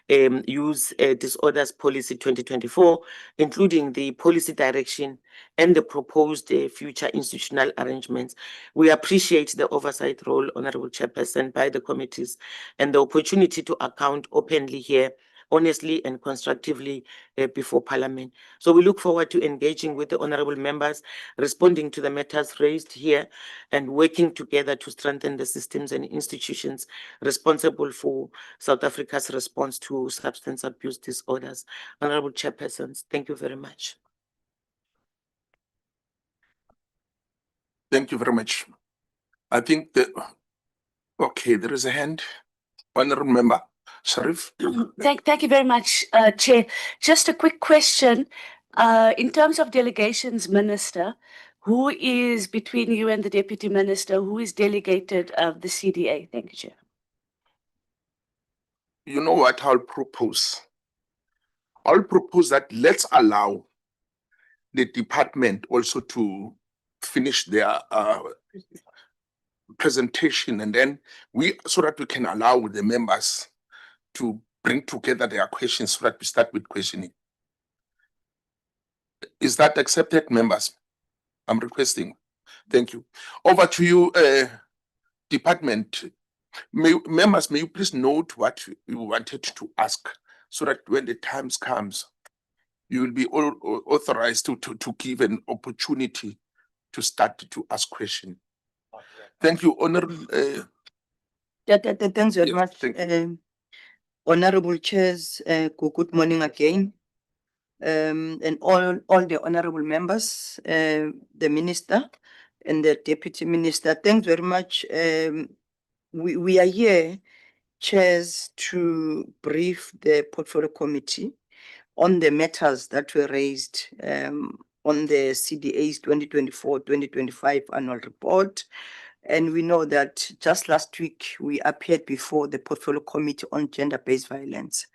use disorders policy 2024, including the policy direction and the proposed future institutional arrangements. We appreciate the oversight role, Honorable Chairperson, by the committees and the opportunity to account openly here, honestly and constructively before Parliament. So we look forward to engaging with the honorable members, responding to the matters raised here, and working together to strengthen the systems and institutions responsible for South Africa's response to substance abuse disorders. Honorable Chairpersons, thank you very much. Thank you very much. I think that, okay, there is a hand. Honorable Member Sharif. Thank you very much, Chair. Just a quick question. In terms of delegations, Minister, who is between you and the Deputy Minister, who is delegated of the CDA? Thank you, Chair. You know what I'll propose? I'll propose that let's allow the department also to finish their presentation, and then so that we can allow the members to bring together their questions so that we start with questioning. Is that accepted, members? I'm requesting. Thank you. Over to you, department. Members, may you please note what you wanted to ask so that when the time comes, you will be authorized to give an opportunity to start to ask questions. Thank you, Honorable. Thanks very Yes, much. thank you. Honorable chairs, good morning again. And all the honorable members, the minister and the deputy minister, thanks very much. We are here, chairs, to brief the portfolio committee on the matters that were raised on the CDA's 2024-2025 annual report. And we know that just last week we appeared before the portfolio committee on gender-based violence.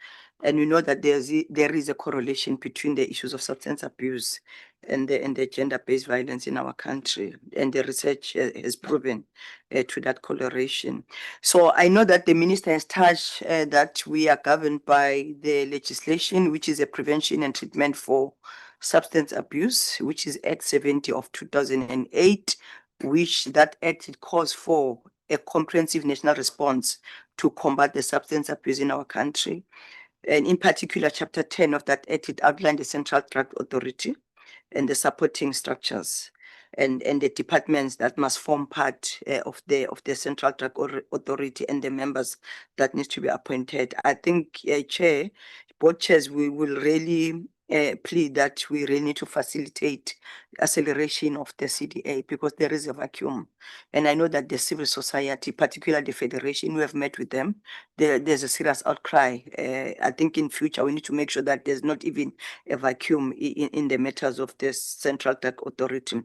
And we know that there is a correlation between the issues of substance abuse and the gender-based violence in our country. And the research has proven to that correlation. So I know that the minister has touched that we are governed by the legislation, which is a prevention and treatment for substance abuse, which is Act 70 of 2008, which that act calls for a comprehensive national response to combat the substance abuse in our country. And in particular, Chapter 10 of that act, it outlined the Central Drug Authority and the supporting structures and the departments that must form part of the Central Drug Authority and the members that needs to be appointed. I think, Chair, board chairs, we will really plead that we really need to facilitate acceleration of the CDA because there is a vacuum. And I know that the civil society, particularly the Federation, we have met with them. There's a serious outcry. I think in future, we need to make sure that there's not even a vacuum in the matters of the Central Drug Authority.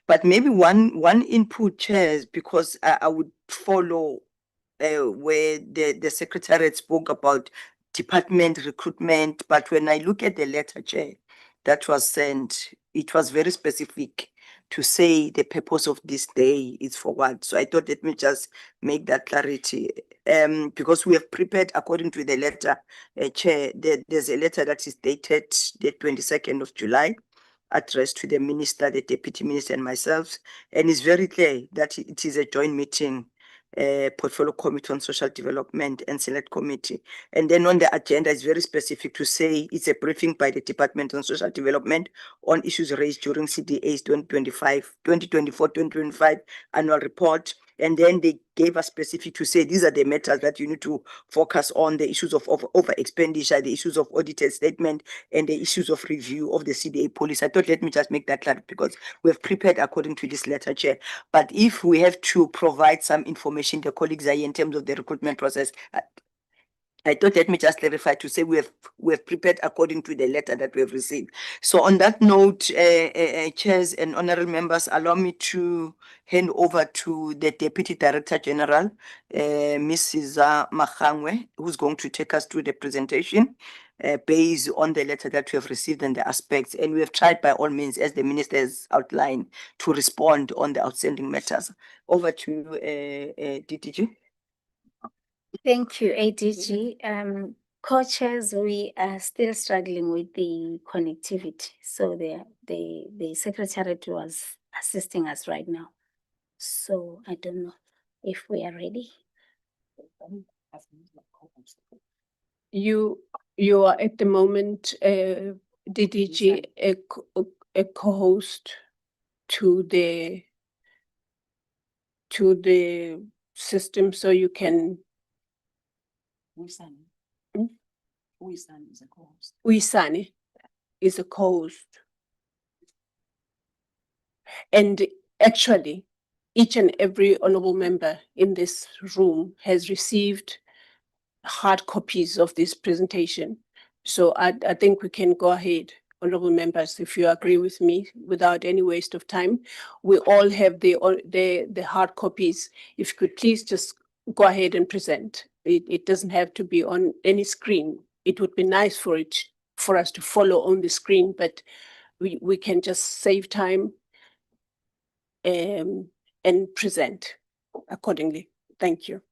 But maybe one input, chairs, because I would follow where the secretariat spoke about department recruitment, but when I look at the letter, Chair, that was sent, it was very specific to say the purpose of this day is for what. So I thought let me just make that clarity. Because we have prepared according to the letter, Chair, there's a letter that is dated the 22nd of July, addressed to the minister, the deputy minister, and myself, and it's very clear that it is a joint meeting. Portfolio Committee on Social Development and Select Committee. And then on the agenda is very specific to say it's a briefing by the Department on Social Development on issues raised during CDA's 2024-2025 annual report. And then they gave us specific to say these are the matters that you need to focus on, the issues of over expenditure, the issues of audited statement, and the issues of review of the CDA policy. I thought let me just make that clear because we have prepared according to this letter, Chair. But if we have to provide some information, the colleagues are here in terms of the recruitment process. I thought let me just clarify to say we have prepared according to the letter that we have received. So on that note, chairs and honorable members, allow me to hand over to the Deputy Director General, Mrs. Mahangwe, who's going to take us through the presentation based on the letter that we have received and the aspects. And we have tried by all means, as the minister has outlined, to respond on the outstanding matters. Over to you, DTG. Thank you, ADG. Co-chairs, we are still struggling with the connectivity. So the secretariat was assisting us right now. So I don't know if we are ready. You are at the moment, DDG, a co-host to the system, so you can. Uyisani is a co-host. Uyisani is a co-host. And actually, each and every honorable member in this room has received hard copies of this presentation. So I think we can go ahead, honorable members, if you agree with me, without any waste of time. We all have the hard copies. If you could please just go ahead and present. It doesn't have to be on any screen. It would be nice for us to follow on the screen, but we can just save time and present accordingly. Thank you.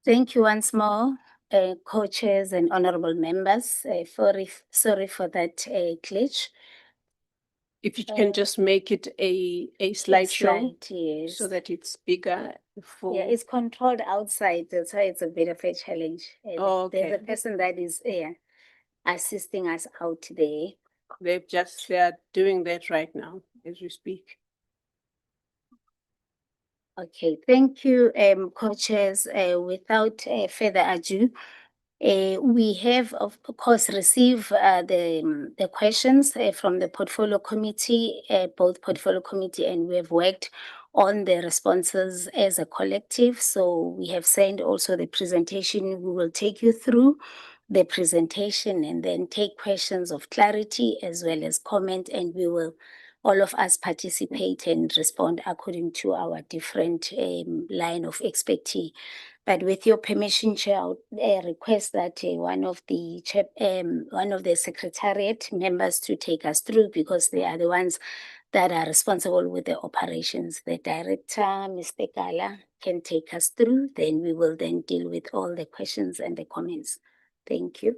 Thank you once more, co-chairs and honorable members. Sorry for that glitch. If you can just make it a slideshow Slide, yes. so that it's bigger for. Yeah, it's controlled outside, that's why it's a bit of a challenge. Oh, There's a okay. person that is assisting us out there. They're doing that right now as we speak. Okay, thank you, co-chairs. Without further ado, we have, of course, received the questions from the portfolio committee, both portfolio committee, and we have worked on the responses as a collective. So we have sent also the presentation. We will take you through the presentation and then take questions of clarity as well as comment, and we will all of us participate and respond according to our different line of expertise. But with your permission, Chair, I would request that one of the secretariat members to take us through, because they are the ones that are responsible with the operations. The director, Mr. Gala, can take us through. Then we will then deal with all the questions and the comments. Thank you.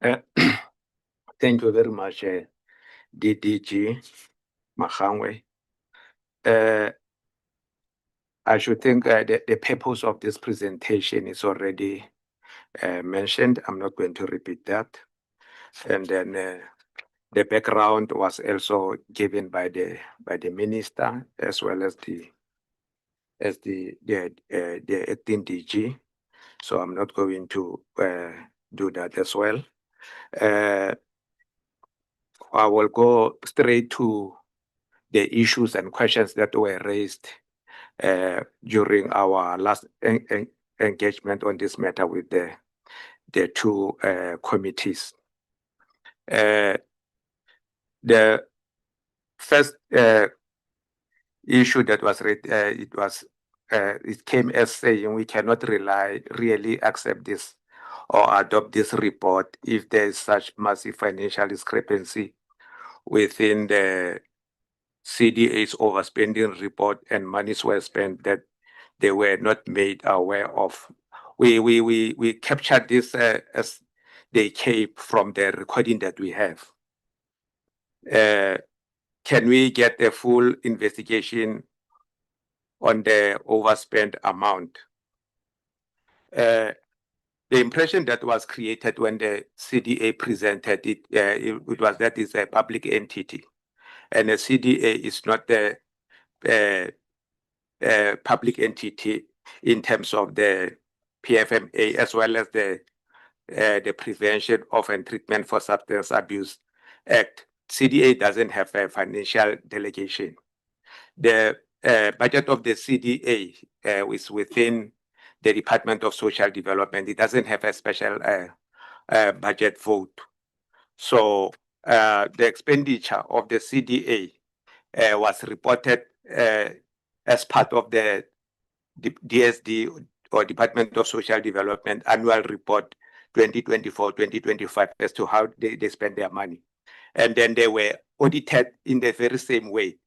Thank you very much, DDG Mahangwe. I should think the purpose of this presentation is already mentioned. I'm not going to repeat that. And then the background was also given by the minister as well as the acting DG. So I'm not going to do that as well. I will go straight to the issues and questions that were raised during our last engagement on this matter with the two committees. The first issue that was raised, it came as saying we cannot really accept this or adopt this report if there is such massive financial discrepancy within the CDA's overspending report and monies were spent that they were not made aware of. We captured this as they came from the recording that we have. Can we get a full investigation on the overspent amount? The impression that was created when the CDA presented it, it was that it's a public entity. And the CDA is not the public entity in terms of the PFMA as well as the Prevention of and Treatment for Substance Abuse Act. CDA doesn't have a financial delegation. The budget of the CDA is within the Department of Social Development. It doesn't have a special budget vote. So the expenditure of the CDA was reported as part of the DSD or Department of Social Development annual report 2024-2025 as to how they spend their money. And then they were audited in the very same way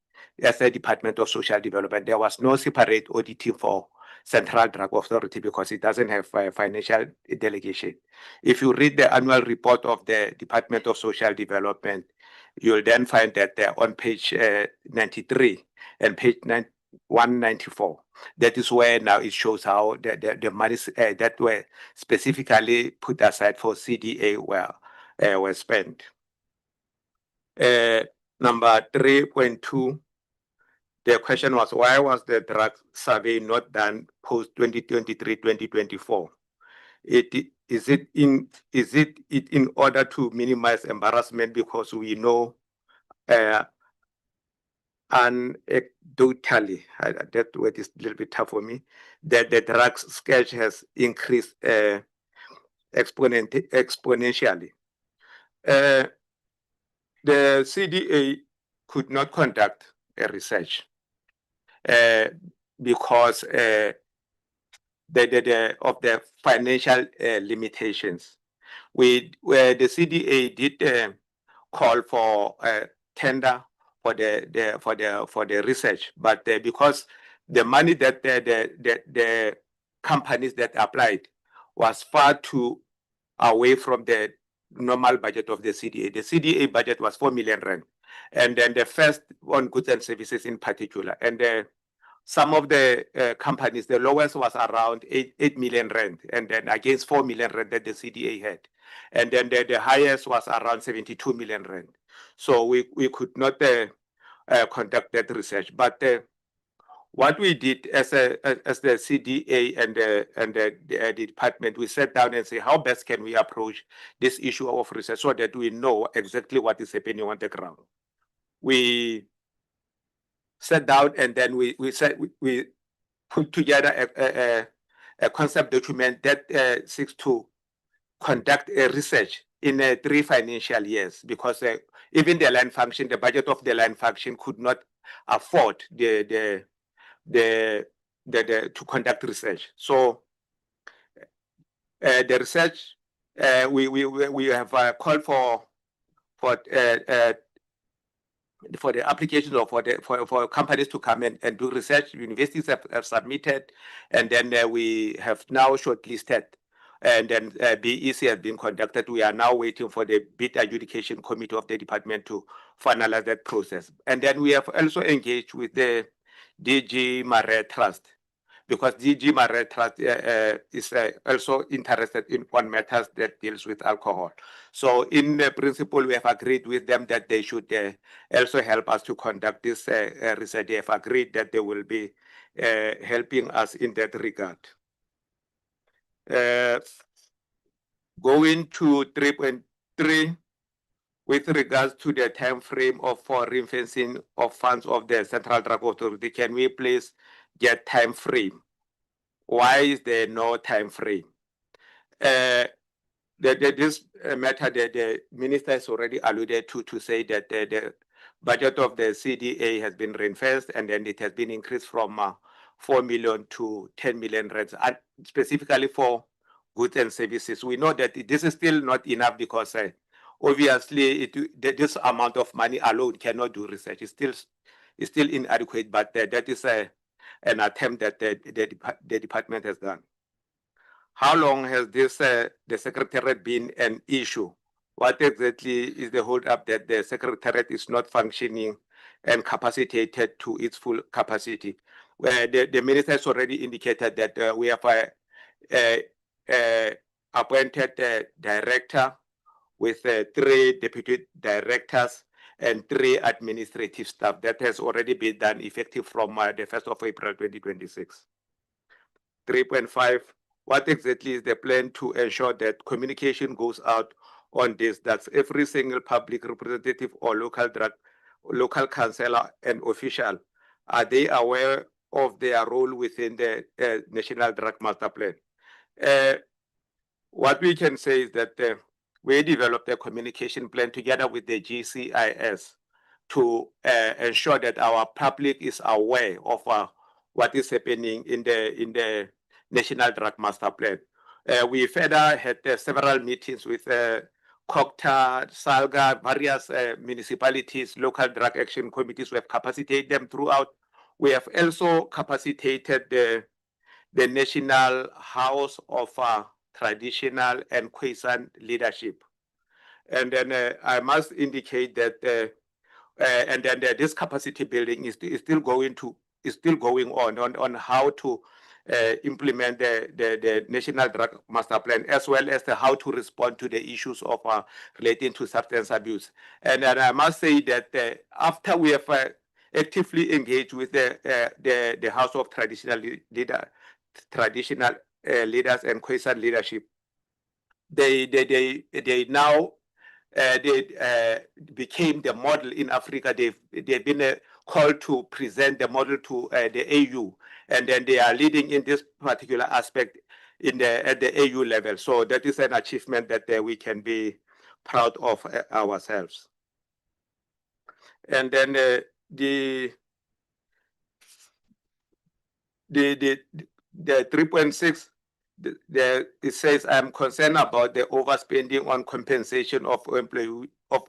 as the Department of Social Development. There was no separate auditing for Central Drug Authority because it doesn't have a financial delegation. If you read the annual report of the Department of Social Development, you'll then find that they're on page 93 and page 194. That is where now it shows how the monies that were specifically put aside for CDA were spent. Number 3.2. The question was, why was the drug survey not done post 2023-2024? Is it in order to minimize embarrassment because we know anecdotally, that word is a little bit tough for me, that the drug scourge has increased exponentially. The CDA could not conduct a research because of the financial limitations. The CDA did call for a tender for the research, but because the money that the companies that applied was far too away from the normal budget of the CDA. The CDA budget was 4 million rand, and then the first on goods and services in particular. And some of the companies, the lowest was around 8 million rand, and then against 4 million rand that the CDA had. And then the highest was around 72 million rand. So we could not conduct that research. But what we did as the CDA and the department, we sat down and say, how best can we approach this issue of research so that we know exactly what is happening on the ground. We sat down and then we put together a concept document that seeks to conduct a research in 3 financial years, because even the line function, the budget of the line function could not afford to conduct research. So the research we have called for the applications or for companies to come in and do research. Universities have submitted, and then we have now shortlisted, and then BEC has been conducted. We are now waiting for the bid adjudication committee of the department to finalize that process. And then we have also engaged with the DG Maré Trust, because DG Maré Trust is also interested on matters that deals with alcohol. So in principle, we have agreed with them that they should also help us to conduct this research. They have agreed that they will be helping us in that regard. Going to 3.3, with regards to the time frame for ring-fencing of funds of the Central Drug Authority, can we please get time frame? Why is there no time frame? This matter that the minister has already alluded to say that the budget of the CDA has been ring-fenced, and then it has been increased from 4 million to 10 million rands, specifically for goods and services. We know that this is still not enough, because obviously this amount of money alone cannot do research. It's still inadequate, but that is an attempt that the department has done. How long has this the secretariat been an issue? What exactly is the hold up that the secretariat is not functioning and capacitated to its full capacity? Where the minister has already indicated that we have appointed a director with 3 deputy directors and 3 administrative staff. That has already been done effective from the 1st of April 2026. 3.5, what exactly is the plan to ensure that communication goes out on this, that every single public representative or local councillor and official, are they aware of their role within the National Drug Master Plan? What we can say is that we developed a communication plan together with the GCIS to ensure that our public is aware of what is happening in the National Drug Master Plan. We further had several meetings with COGTA, SALGA, various municipalities, local drug action committees. We have capacitated them throughout. We have also capacitated the National House of Traditional and Khoisan Leadership. And then I must indicate that this capacity building is still going on how to implement the National Drug Master Plan, as well as how to respond to the issues of relating to substance abuse. And I must say that after we have actively engaged with the House of Traditional Leaders and Khoisan Leadership, they now became the model in Africa. They've been called to present the model to the AU, and then they are leading in this particular aspect at the AU level. So that is an achievement that we can be proud of ourselves. And then the 3.6, it says I'm concerned about the overspending on compensation of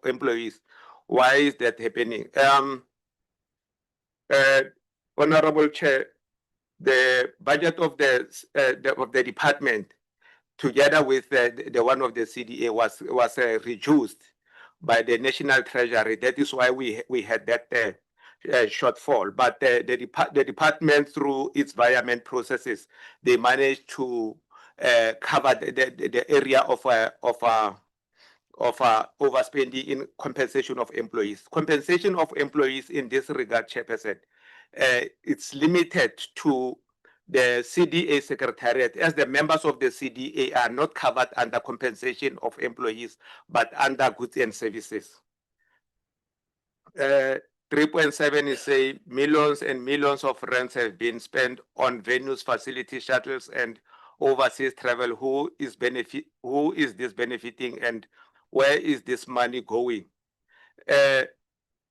employees. Why is that happening? Honorable Chair, the budget of the department, together with the one of the CDA, was reduced by the National Treasury. That is why we had that shortfall. But the department, through its various processes, they managed to cover the area of overspending in compensation of employees. Compensation of employees in this regard, Chairperson, it's limited to the CDA Secretariat, as the members of the CDA are not covered under compensation of employees, but under goods and services. 3.7 is say millions and millions of rands have been spent on venues, facilities, shuttles, and overseas travel. Who is this benefiting, and where is this money going?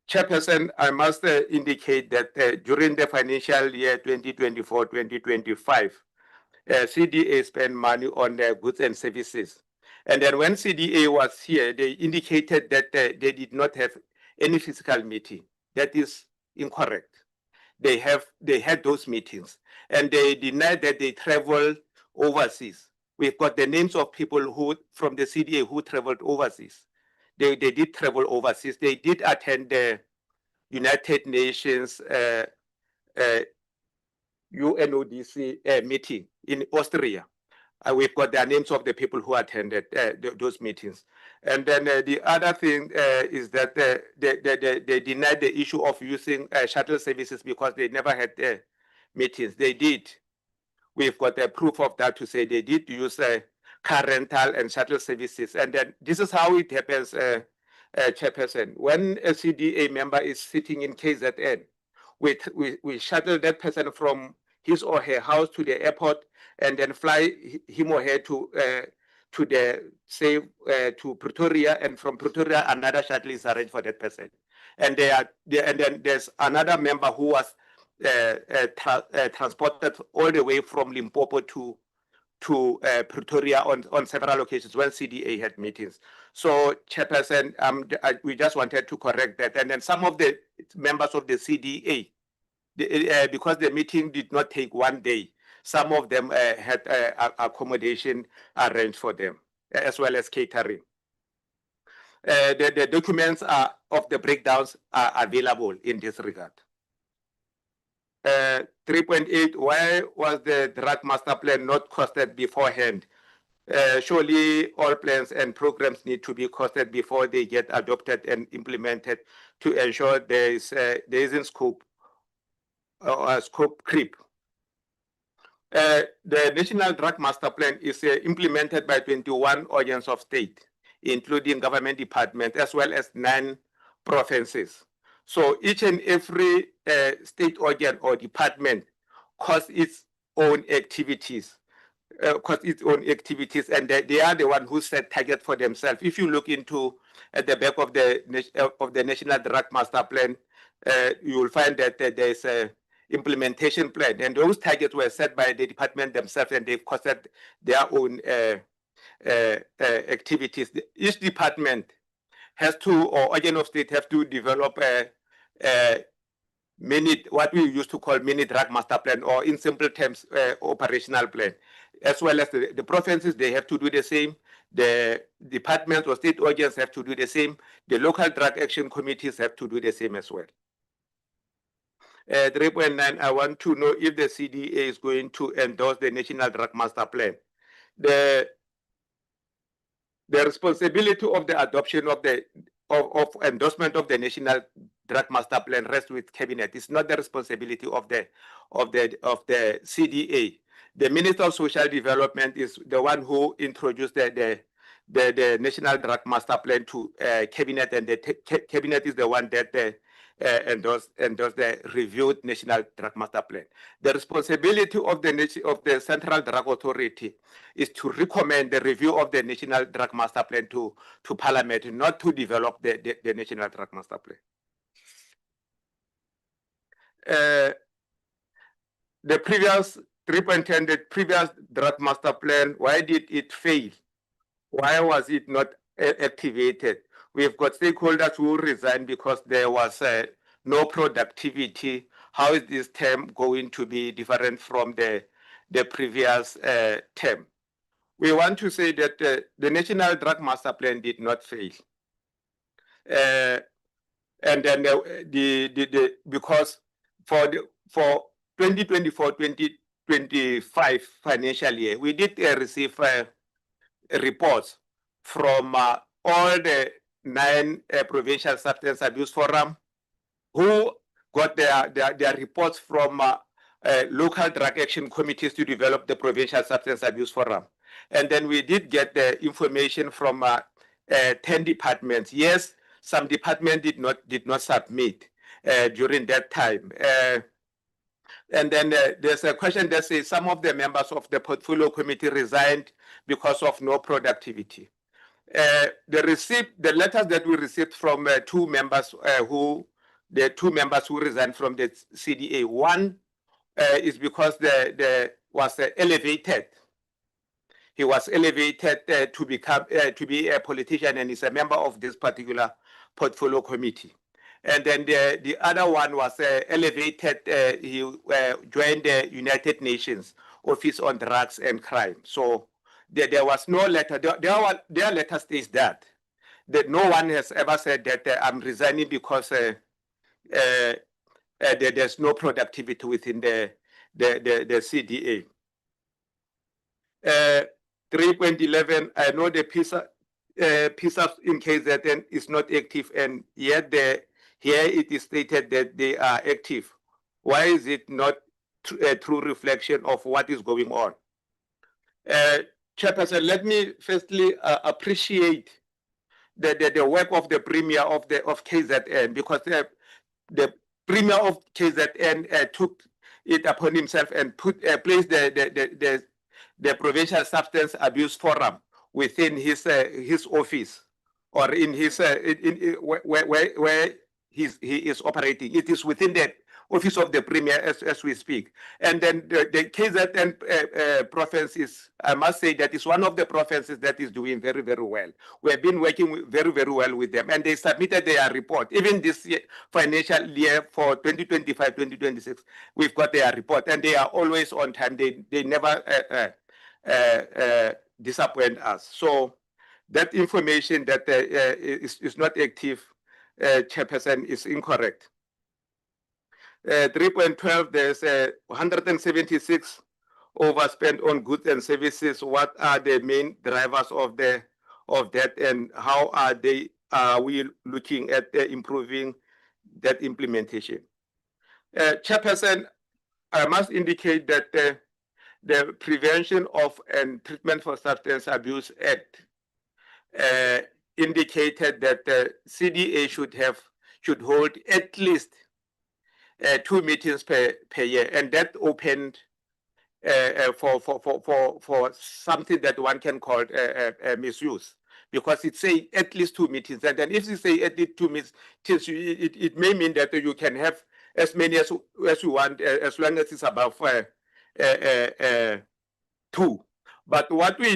Chairperson, I must indicate that during the financial year 2024-2025, CDA spent money on their goods and services. And then when CDA was here, they indicated that they did not have any physical meeting. That is incorrect. They had those meetings, and they denied that they traveled overseas. We've got the names of people who from the CDA who traveled overseas. They did travel overseas. They did attend the United Nations UNODC meeting in Austria. We've got the names of the people who attended those meetings. And then the other thing is that they denied the issue of using shuttle services because they never had meetings. They did. We've got the proof of that to say they did use car rental and shuttle services. And then this is how it happens, Chairperson. When a CDA member is sitting in KZN, we shuttle that person from his or her house to the airport and then fly him or her to Pretoria, and from Pretoria another shuttle is arranged for that person. And then there's another member who was transported all the way from Limpopo to Pretoria on several occasions when CDA had meetings. So, Chairperson, we just wanted to correct that. And then some of the members of the CDA, because the meeting did not take one day, some of them had accommodation arranged for them, as well as catering. The documents of the breakdowns are available in this regard. 3.8, why was the drug master plan not costed beforehand? Surely all plans and programs need to be costed before they get adopted and implemented to ensure there isn't scope creep. The National Drug Master Plan is implemented by 21 organs of state, including government departments, as well as 9 provinces. So each and every state organ or department costs its own activities, and they are the one who set target for themselves. If you look into at the back of the National Drug Master Plan, you will find that there is a implementation plan, and those targets were set by the department themselves, and they've costed their own activities. Each department has to, or organ of state have to develop what we used to call mini drug master plan, or in simple terms, operational plan, as well as the provinces. They have to do the same. The departments or state organs have to do the same. The local drug action committees have to do the same as well. 3.9, I want to know if the CDA is going to endorse the National Drug Master Plan. The responsibility of the adoption of endorsement of the National Drug Master Plan rests with Cabinet. It's not the responsibility of the CDA. The Minister of Social Development is the one who introduced the National Drug Master Plan to Cabinet, and the Cabinet is the one that endorse the reviewed National Drug Master Plan. The responsibility of the Central Drug Authority is to recommend the review of the National Drug Master Plan to Parliament, not to develop the National Drug Master Plan. The previous 3.10, the previous Drug Master Plan, why did it fail? Why was it not activated? We've got stakeholders who resigned because there was no productivity. How is this term going to be different from the previous term? We want to say that the National Drug Master Plan did not fail. And then because for 2024-2025 financial year, we did receive reports from all the 9 provincial substance abuse forum who got their reports from local drug action committees to develop the provincial substance abuse forum. And then we did get the information from 10 departments. Yes, some departments did not submit during that time. And then there's a question that says some of the members of the portfolio committee resigned because of no productivity. The letters that we received from the two members who resigned from the CDA. One is because the was elevated. He was elevated to be a politician and is a member of this particular portfolio committee. And then the other one was elevated. He joined the United Nations Office on Drugs and Crime. So there was no letter. Their letter states that no one has ever said that I'm resigning because there's no productivity within the CDA. 3.11, I know the PISA in KZN is not active, and yet here it is stated that they are active. Why is it not a true reflection of what is going on? Chairperson, let me firstly appreciate the work of the Premier of KZN, because the Premier of KZN took it upon himself and placed the Provincial Substance Abuse Forum within his office, or in his where he is operating. It is within the office of the Premier as we speak. And then the KZN province is, I must say, that is one of the provinces that is doing very, very well. We have been working very, very well with them, and they submitted their report. Even this financial year for 2025-2026, we've got their report, and they are always on time. They never disappoint us. So that information that is not active, Chairperson, is incorrect. 3.12, there's 176 overspent on goods and services. What are the main drivers of that, and how are we looking at improving that implementation? Chairperson, I must indicate that the Prevention of and Treatment for Substance Abuse Act indicated that the CDA should hold at least 2 meetings per year, and that opened for something that one can call misuse, because it says at least 2 meetings, and then if you say at least 2 meetings, it may mean that you can have as many as you want, as long as it's above 2. But what we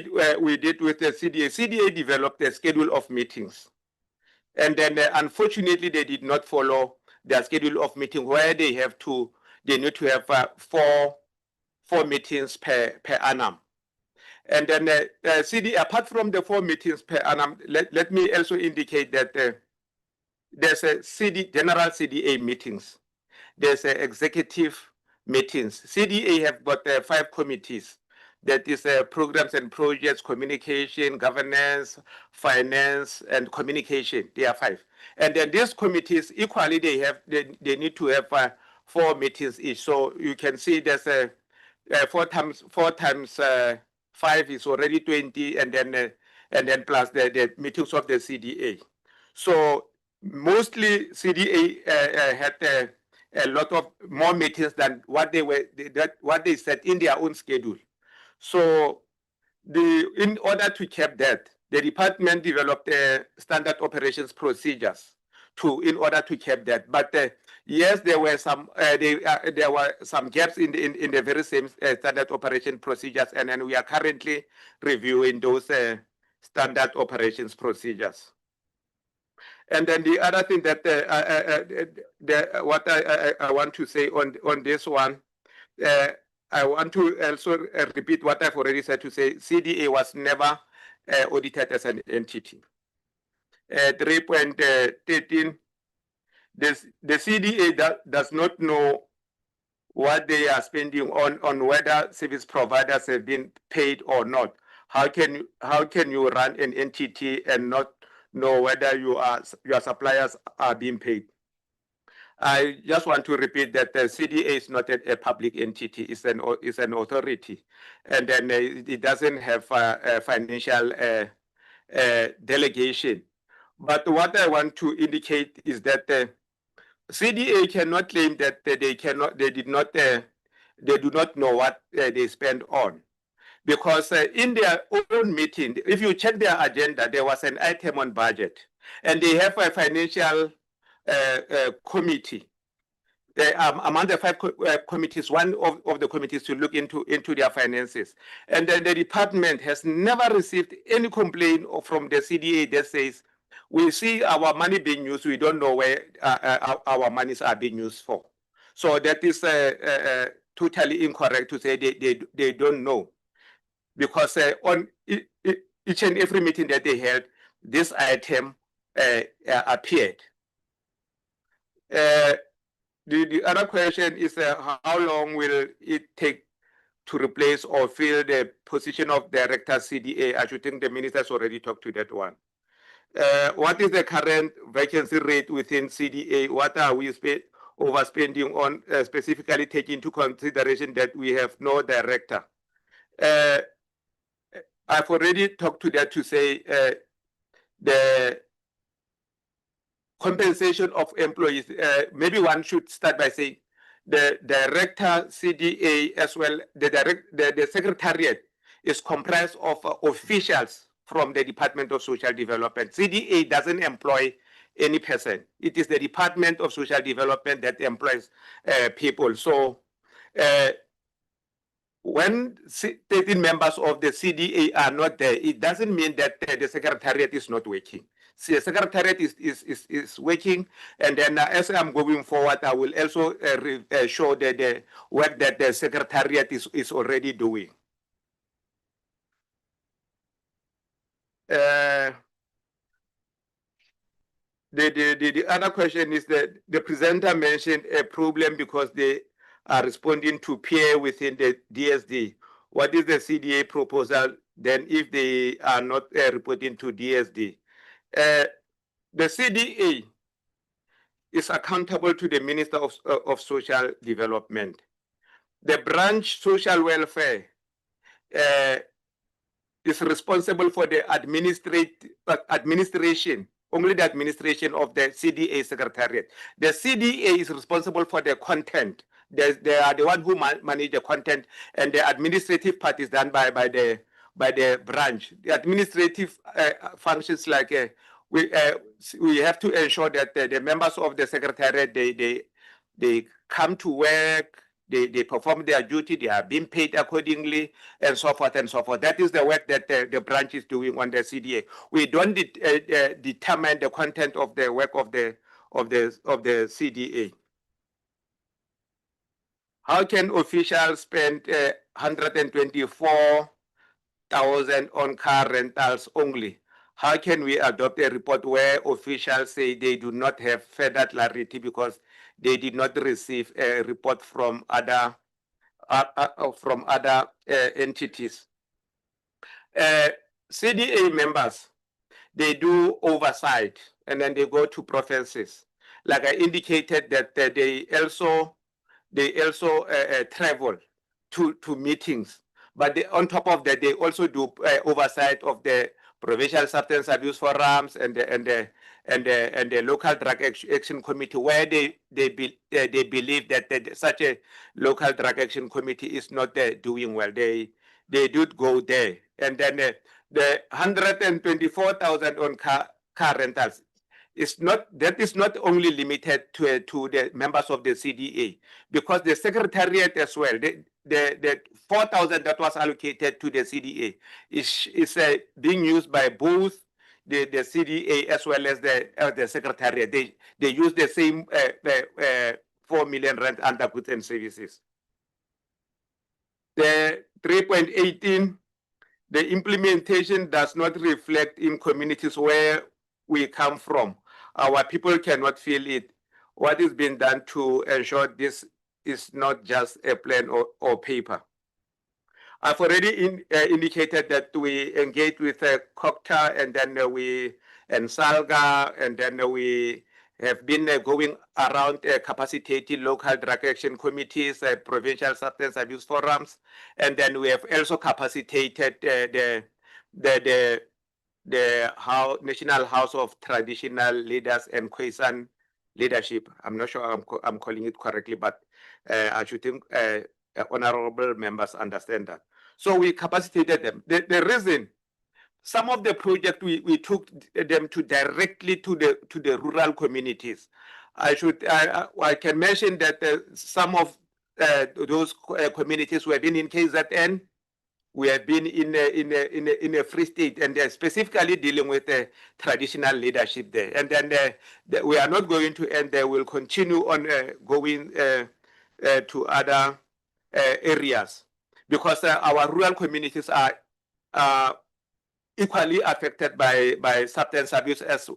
did with the CDA developed a schedule of meetings, and then unfortunately they did not follow their schedule of meeting, where they need to have 4 meetings per annum. And then CDA, apart from the 4 meetings per annum, let me also indicate that there's a general CDA meetings. There's executive meetings. CDA have got 5 committees. That is programs and projects, communication, governance, finance, and communication. There are 5. And then these committees, equally, they need to have 4 meetings each. So you can see there's 4 times 5 is already 20, and then plus the meetings of the CDA. So mostly CDA had a lot of more meetings than what they set in their own schedule. So in order to keep that, the department developed standard operations procedures in order to keep that. But yes, there were some gaps in the very same standard operation procedures, and then we are currently reviewing those standard operations procedures. And then the other thing that what I want to say on this one, I want to also repeat what I've already said to say CDA was never audited as an entity. 3.13, the CDA does not know what they are spending on whether service providers have been paid or not. How can you run an entity and not know whether your suppliers are being paid? I just want to repeat that the CDA is not a public entity; it's an authority, and then it doesn't have a financial delegation. But what I want to indicate is that CDA cannot claim that they do not know what they spend on, because in their own meeting, if you check their agenda, there was an item on budget, and they have a financial committee. Among the 5 committees, one of the committees to look into their finances, and then the department has never received any complaint from the CDA that says, we see our money being used, we don't know where our monies are being used for. So that is totally incorrect to say they don't know, because on each and every meeting that they held, this item appeared. The other question is how long will it take to replace or fill the position of director CDA? I should think the minister's already talked to that one. What is the current vacancy rate within CDA? What are we overspending on, specifically taking into consideration that we have no director? I've already talked to that to say the compensation of employees. Maybe one should start by saying the director CDA as well, the secretariat is comprised of officials from the Department of Social Development. CDA doesn't employ any person. It is the Department of Social Development that employs people. So when 13 members of the CDA are not there, it doesn't mean that the secretariat is not working. See, the secretariat is working, and then as I'm going forward, I will also show the work that the secretariat is already doing. The other question is that the presenter mentioned a problem because they are responding to peer within the DSD. What is the CDA proposal then if they are not reporting to DSD? The CDA is accountable to the Minister of Social Development. The branch social welfare is responsible for the administration, only the administration of the CDA secretariat. The CDA is responsible for the content. They are the one who manage the content, and the administrative part is done by the branch. The administrative functions like we have to ensure that the members of the secretariat they come to work, they perform their duty, they are being paid accordingly, and so forth and so forth. That is the work that the branch is doing on the CDA. We don't determine the content of the work of the CDA. How can officials spend 124,000 on car rentals only? How can we adopt a report where officials say they do not have further clarity because they did not receive a report from other entities? CDA members, they do oversight and then they go to provinces. Like I indicated that they also travel to meetings, but on top of that, they also do oversight of the provincial substance abuse forums and the and the local drug action committee, where they believe that such a local drug action committee is not doing well. They did go there, and then the 124,000 on car rentals is not only limited to the members of the CDA, because the secretariat as well, the 4,000 that was allocated to the CDA is being used by both the CDA as well as the secretariat. They use the same 4 million rand under goods and services. The 3.18, the implementation does not reflect in communities where we come from. Our people cannot feel it. What is being done to ensure this is not just a plan or paper? I've already indicated that we engage with COCTA, and then and SALGA, and then we have been going around capacitating local drug action committees, provincial substance abuse forums, and then we have also capacitated the National House of Traditional Leaders and Khoisan Leadership. I'm not sure I'm calling it correctly, but I should think honorable members understand that. So we capacitated them. The reason, some of the projects we took them to directly to the rural communities. I can mention that some of those communities who have been in KZN, we have been in a Free State, and they're specifically dealing with the traditional leadership there. And then we are not going to end there. We'll continue on going to other areas, because our rural communities are equally affected by substance abuse as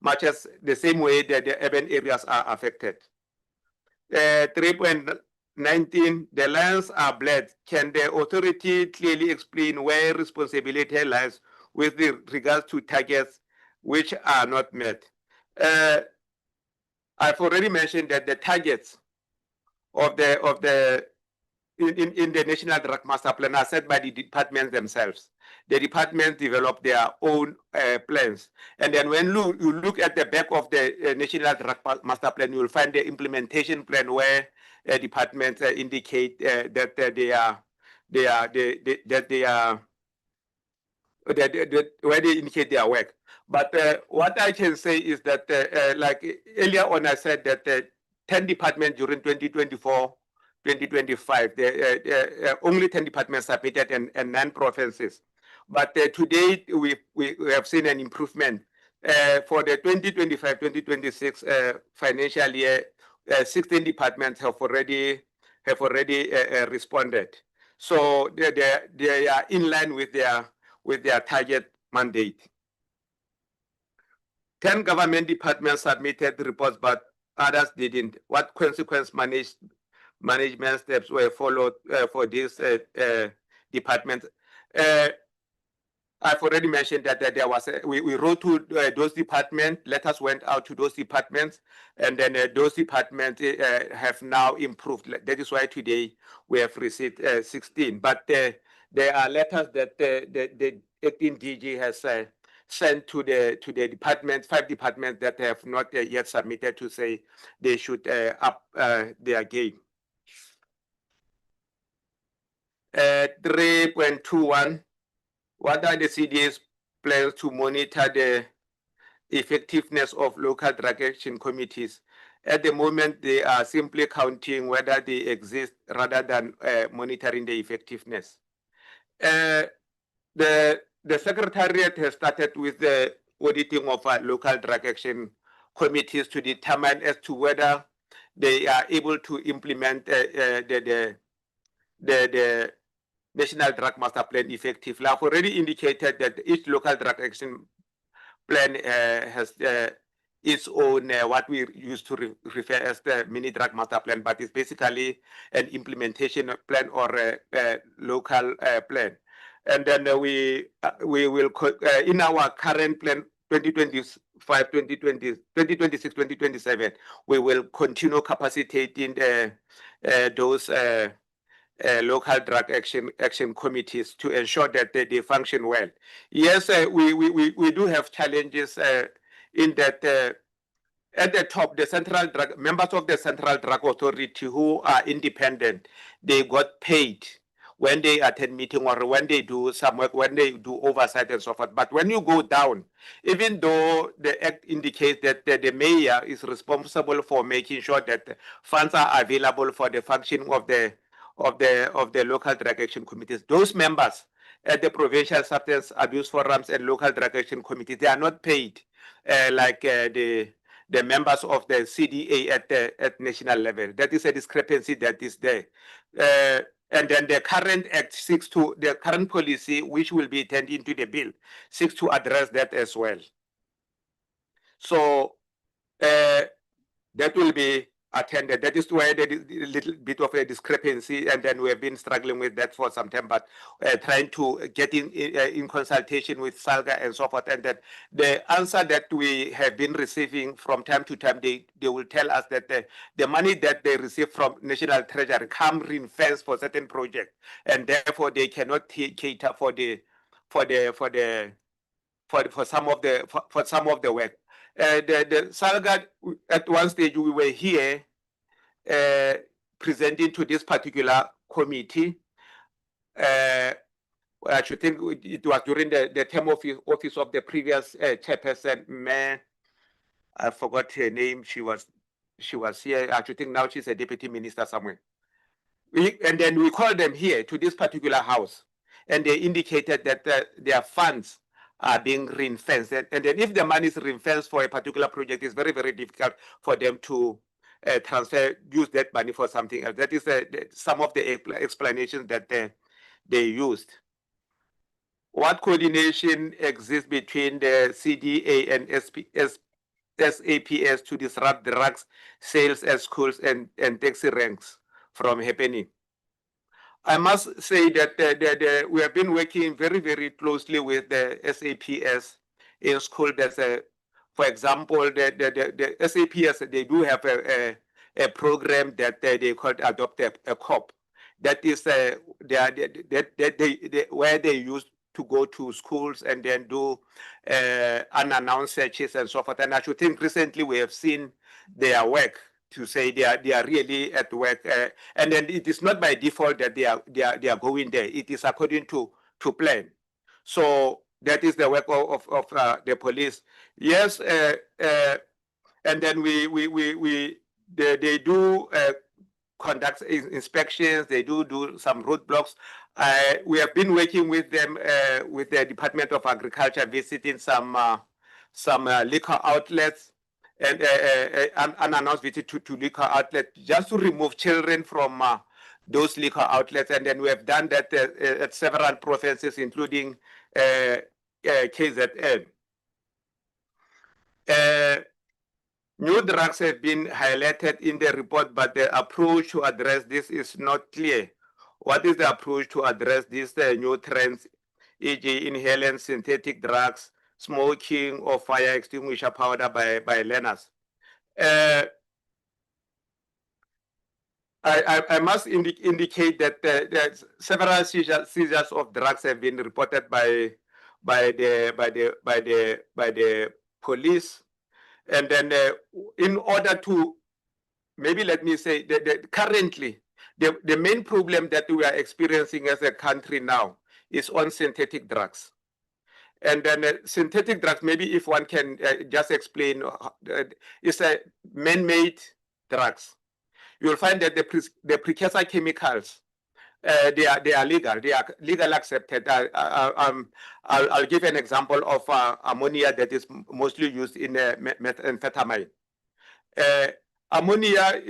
much as the same way that the urban areas are affected. 3.19, the lines are blurred. Can the authority clearly explain where responsibility lies with regards to targets which are not met? I've already mentioned that the targets in the National Drug Master Plan are set by the departments themselves. The departments develop their own plans. And then when you look at the back of the National Drug Master Plan, you will find the implementation plan where departments indicate that where they indicate their work. But what I can say is that, like earlier on, I said that 10 departments during 2024-2025, only 10 departments submitted and 9 provinces. But today we have seen an improvement. For the 2025-2026 financial year, 16 departments have already responded. So they are in line with their target mandate. 10 government departments submitted reports, but others didn't. What consequence management steps were followed for these departments? I've already mentioned that there was we wrote to those departments. Letters went out to those departments, and then those departments have now improved. That is why today we have received 16. But there are letters that the acting DG has sent to the departments, 5 departments that have not yet submitted, to say they should up their game. 3.21. What are the CDA's plans to monitor the effectiveness of local drug action committees? At the moment, they are simply counting whether they exist rather than monitoring the effectiveness. The Secretariat has started with the auditing of local drug action committees to determine as to whether they are able to implement the National Drug Master Plan effectively. I've already indicated that each local drug action plan has its own, what we used to refer as the mini drug master plan, but it's basically an implementation plan or a local plan. And then we will, in our current plan, 2026-2027, we will continue capacitating those local drug action committees to ensure that they function well. Yes, we do have challenges in that at the top, the central drug members of the Central Drug Authority who are independent, they got paid when they attend meeting or when they do some work, when they do oversight and so forth. But when you go down, even though the act indicates that the mayor is responsible for making sure that the funds are available for the functioning of the local drug action committees, those members at the provincial substance abuse forums and local drug action committees, they are not paid like the members of the CDA at national level. That is a discrepancy that is there. And then the current act seeks to, the current policy, which will be turned into the bill, seeks to address that as well. So that will be attended. That is why there is a little bit of a discrepancy, and then we have been struggling with that for some time, but trying to get in consultation with SALGA and so forth. And that the answer that we have been receiving from time to time, they will tell us that the money that they receive from National Treasury come ring-fenced for certain projects, and therefore they cannot cater for some of the work. The SALGA, at one stage, we were here presenting to this particular committee. I should think it was during the term of office of the previous chairperson, Mayor. I forgot her name. She was here. I should think now she's a deputy minister somewhere. And then we called them here to this particular house, and they indicated that their funds are being ring-fenced. And then if the money is ring-fenced for a particular project, it's very, very difficult for them to use that money for something else. That is some of the explanations that they used. What coordination exists between the CDA and SAPS to disrupt drugs sales at schools and taxi ranks from happening? I must say that we have been working very, very closely with the SAPS in school. There's for example, the SAPS, they do have a program that they call Adopt a Cop. That is where they used to go to schools and then do unannounced searches and so forth. And I should think recently we have seen their work to say they are really at work, and then it is not by default that they are going there. It is according to plan. So that is the work of the police. Yes, and then they do conduct inspections. They do some roadblocks. We have been working with them with the Department of Agriculture, visiting some liquor outlets and unannounced visit to liquor outlets just to remove children from those liquor outlets. And then we have done that at several provinces, including KZN. New drugs have been highlighted in the report, but the approach to address this is not clear. What is the approach to address these new trends, e.g. inhalant synthetic drugs, smoking or fire extinguisher powder by learners? I must indicate that several seizures of drugs have been reported by the police, and then in order to, maybe let me say that currently the main problem that we are experiencing as a country now is on synthetic drugs. And then synthetic drugs, maybe if one can just explain, it's a man-made drugs. You'll find that the precursor chemicals, they are legal. They are legal accepted. I'll give an example of ammonia that is mostly used in methamphetamine. Ammonia,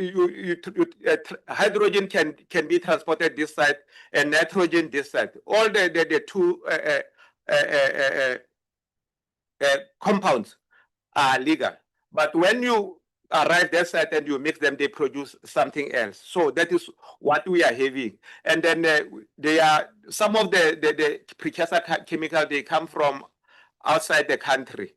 hydrogen can be transported this side and nitrogen this side. All the two compounds are legal, but when you arrive that side and you mix them, they produce something else. So that is what we are having. And then they are some of the precursor chemicals, they come from outside the country.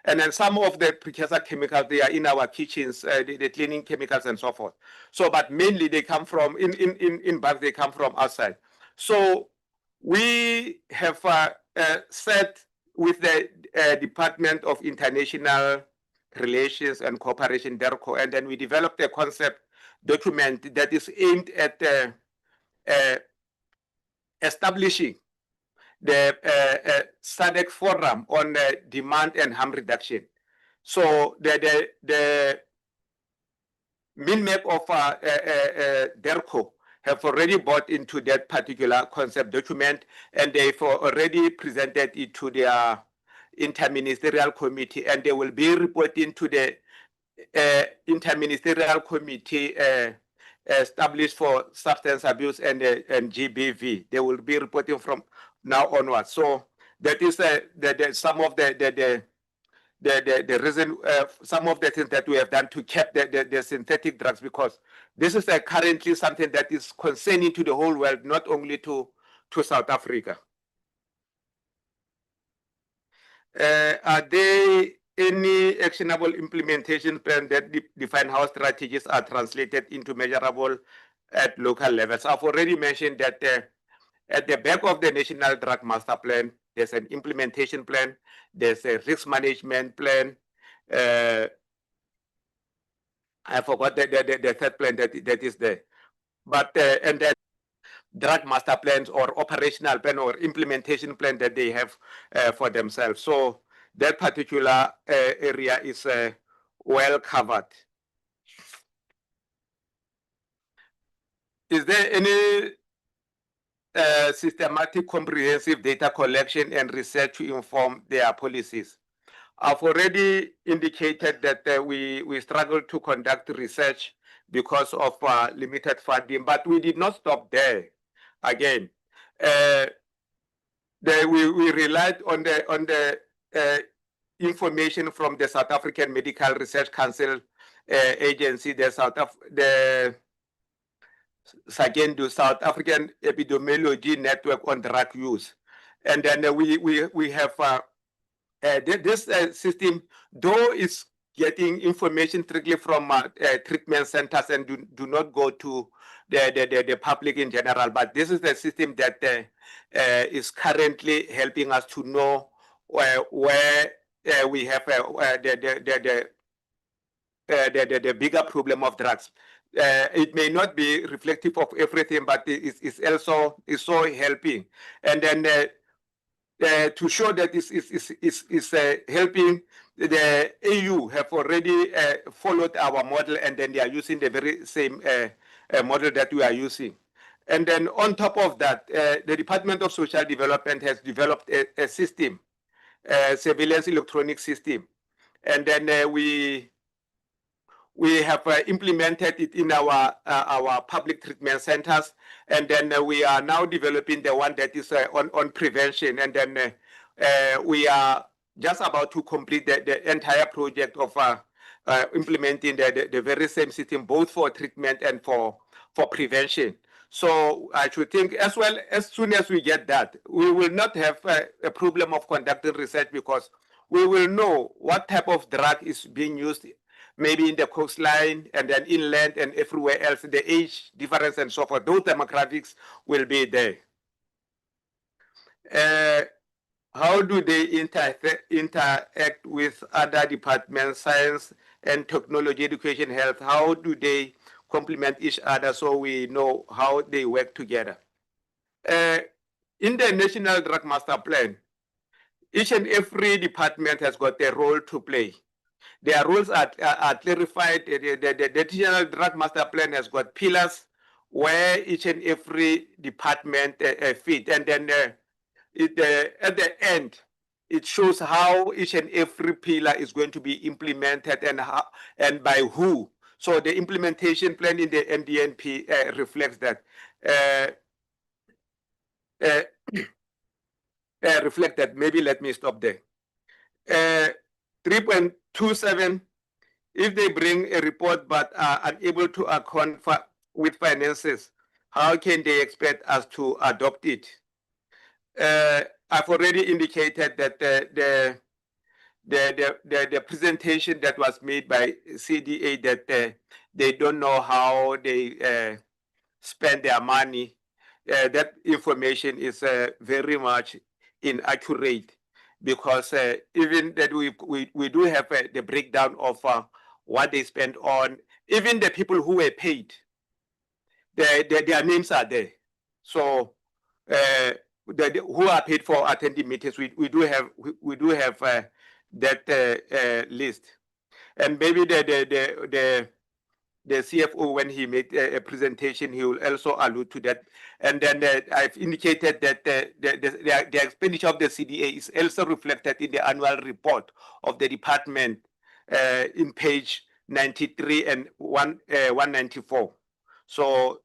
And then some of the precursor chemicals, they are in our kitchens, the cleaning chemicals and so forth. So, but mainly they come from, in bulk, they come from outside. So we have said with the Department of International Relations and Cooperation, DERCO, and then we developed a concept document that is aimed at establishing the SADC Forum on Demand and Harm Reduction. So the MINMAP of DERCO have already bought into that particular concept document, and they've already presented it to their interministerial committee, and they will be reporting to the interministerial committee established for substance abuse and GBV. They will be reporting from now onwards. So that is some of the reason, some of the things that we have done to keep the synthetic drugs, because this is currently something that is concerning to the whole world, not only to South Africa. Are there any actionable implementation plan that define how strategies are translated into measurable at local levels? I've already mentioned that at the back of the National Drug Master Plan, there's an implementation plan, there's a risk management plan. I forgot the third plan that is there. But and then drug master plans or operational plan or implementation plan that they have for themselves. So that particular area is well covered. Is there any systematic comprehensive data collection and research to inform their policies? I've already indicated that we struggle to conduct research because of limited funding, but we did not stop there. Again, we relied on the information from the South African Medical Research Council agency, the South African Epidemiology Network on Drug Use, and then we have this system, though it's getting information strictly from treatment centers and do not go to the public in general, but this is the system that is currently helping us to know where we have the bigger problem of drugs. It may not be reflective of everything, but it's also helping. And then to show that this is helping, the AU have already followed our model, and then they are using the very same model that we are using. And then on top of that, the Department of Social Development has developed a system, surveillance electronic system. And then we have implemented it in our public treatment centers, and then we are now developing the one that is on prevention, and then we are just about to complete the entire project of implementing the very same system, both for treatment and for prevention. So I should think as soon as we get that, we will not have a problem of conducting research, because we will know what type of drug is being used, maybe in the coastline and then inland and everywhere else, the age difference and so forth. Those demographics will be there. How do they interact with other departments, science and technology, education, health? How do they complement each other so we know how they work together? In the National Drug Master Plan, each and every department has got a role to play. Their roles are clarified. The National Drug Master Plan has got pillars where each and every department fit, and then at the end, it shows how each and every pillar is going to be implemented and by who. So the implementation plan in the NDNP reflects that. Maybe let me stop there. 3.27, if they bring a report but are unable to account with finances, how can they expect us to adopt it? I've already indicated that the presentation that was made by CDA, that they don't know how they spend their money. That information is very much inaccurate. because even that we do have the breakdown of what they spend on. Even the people who were paid, their names are there. So who are paid for attending meetings, we do have that list. And maybe the CFO, when he made a presentation, he will also allude to that. And then I've indicated that the expenditure of the CDA is also reflected in the annual report of the department in page 93 and 194. So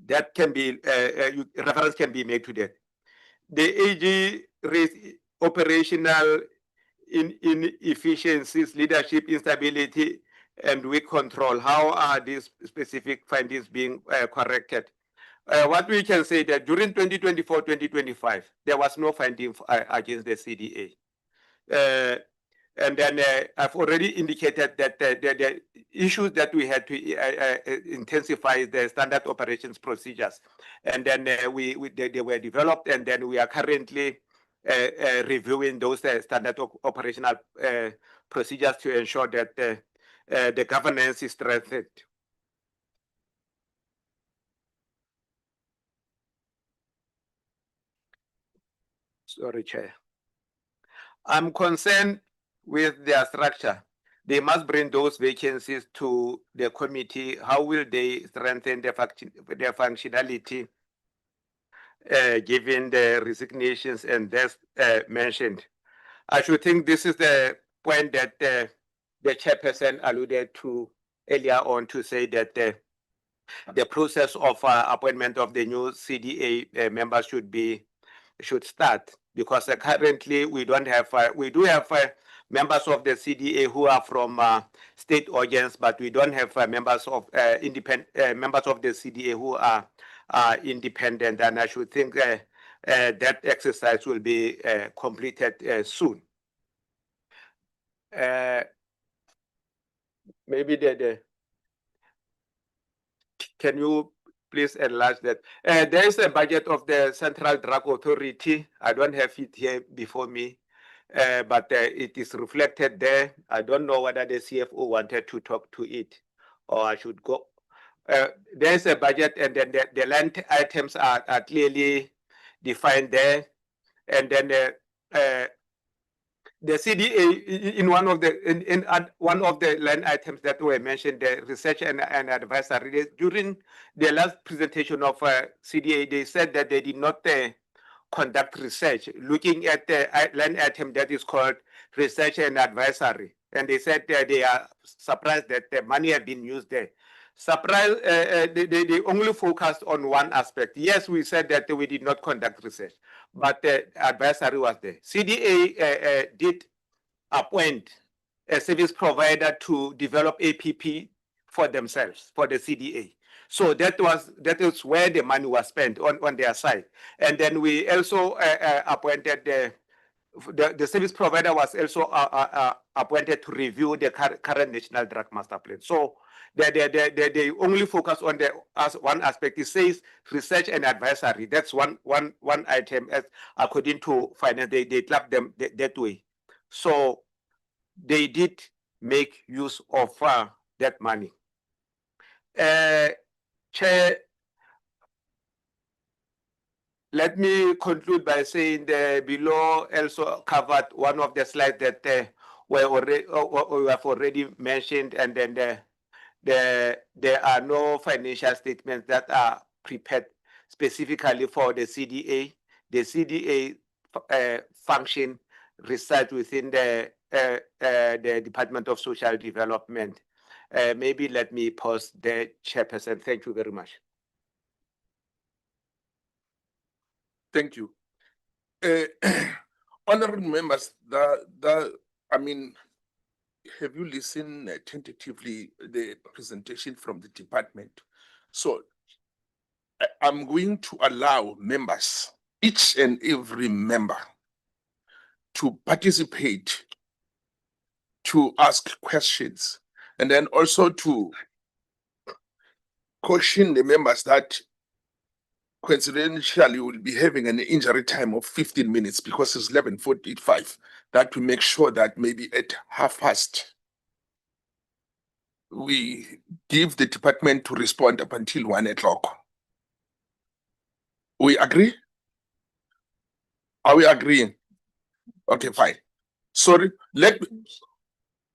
that can be reference can be made to that. The AG raised operational inefficiencies, leadership instability, and weak control. How are these specific findings being corrected? What we can say that during 2024-2025, there was no finding against the CDA. And then I've already indicated that the issues that we had to intensify the standard operations procedures. And then they were developed, and then we are currently reviewing those standard operational procedures to ensure that the governance is strengthened. Sorry, Chair. I'm concerned with their structure. They must bring those vacancies to the committee. How will they strengthen their functionality given the resignations and deaths mentioned? I should think this is the point that the chairperson alluded to earlier on, to say that the process of appointment of the new CDA members should start, because currently we don't have we do have members of the CDA who are from state organs, but we don't have members of members of the CDA who are independent. And I should think that exercise will be completed soon. Maybe can you please enlarge that? There is a budget of the Central Drug Authority. I don't have it here before me, but it is reflected there. I don't know whether the CFO wanted to talk to it, or I should go. There is a budget, and then the line items are clearly defined there. And then the CDA in one of the line items that were mentioned, the research and advisory. During the last presentation of CDA, they said that they did not conduct research. Looking at the line item that is called research and advisory, and they said that they are surprised that the money had been used there. Surprised, they only focused on one aspect. Yes, we said that we did not conduct research, but the advisory was there. CDA did appoint a service provider to develop APP for themselves, for the CDA. So that is where the money was spent on their side. And then we also appointed the service provider was also appointed to review the current National Drug Master Plan. So they only focus on one aspect. It says research and advisory. That's one item, as according to finance. They clap them that way. So they did make use of that money. Chair, let me conclude by saying the below also covered one of the slides that we have already mentioned, and then there are no financial statements that are prepared specifically for the CDA. The CDA function resides within the Department of Social Development. Maybe let me pause there, Chairperson. Thank you very much. Thank you. Honorable members, I mean, have you listened attentively the presentation from the department? So I'm going to allow members, each and every member, to participate, to ask questions, and then also to caution the members that coincidentally, we'll be having an injury time of 15 minutes because it's 11:45. That we make sure that maybe at past, we give the department to respond up until 1 o'clock. We agree? Are we agreeing? Okay, fine. Sorry,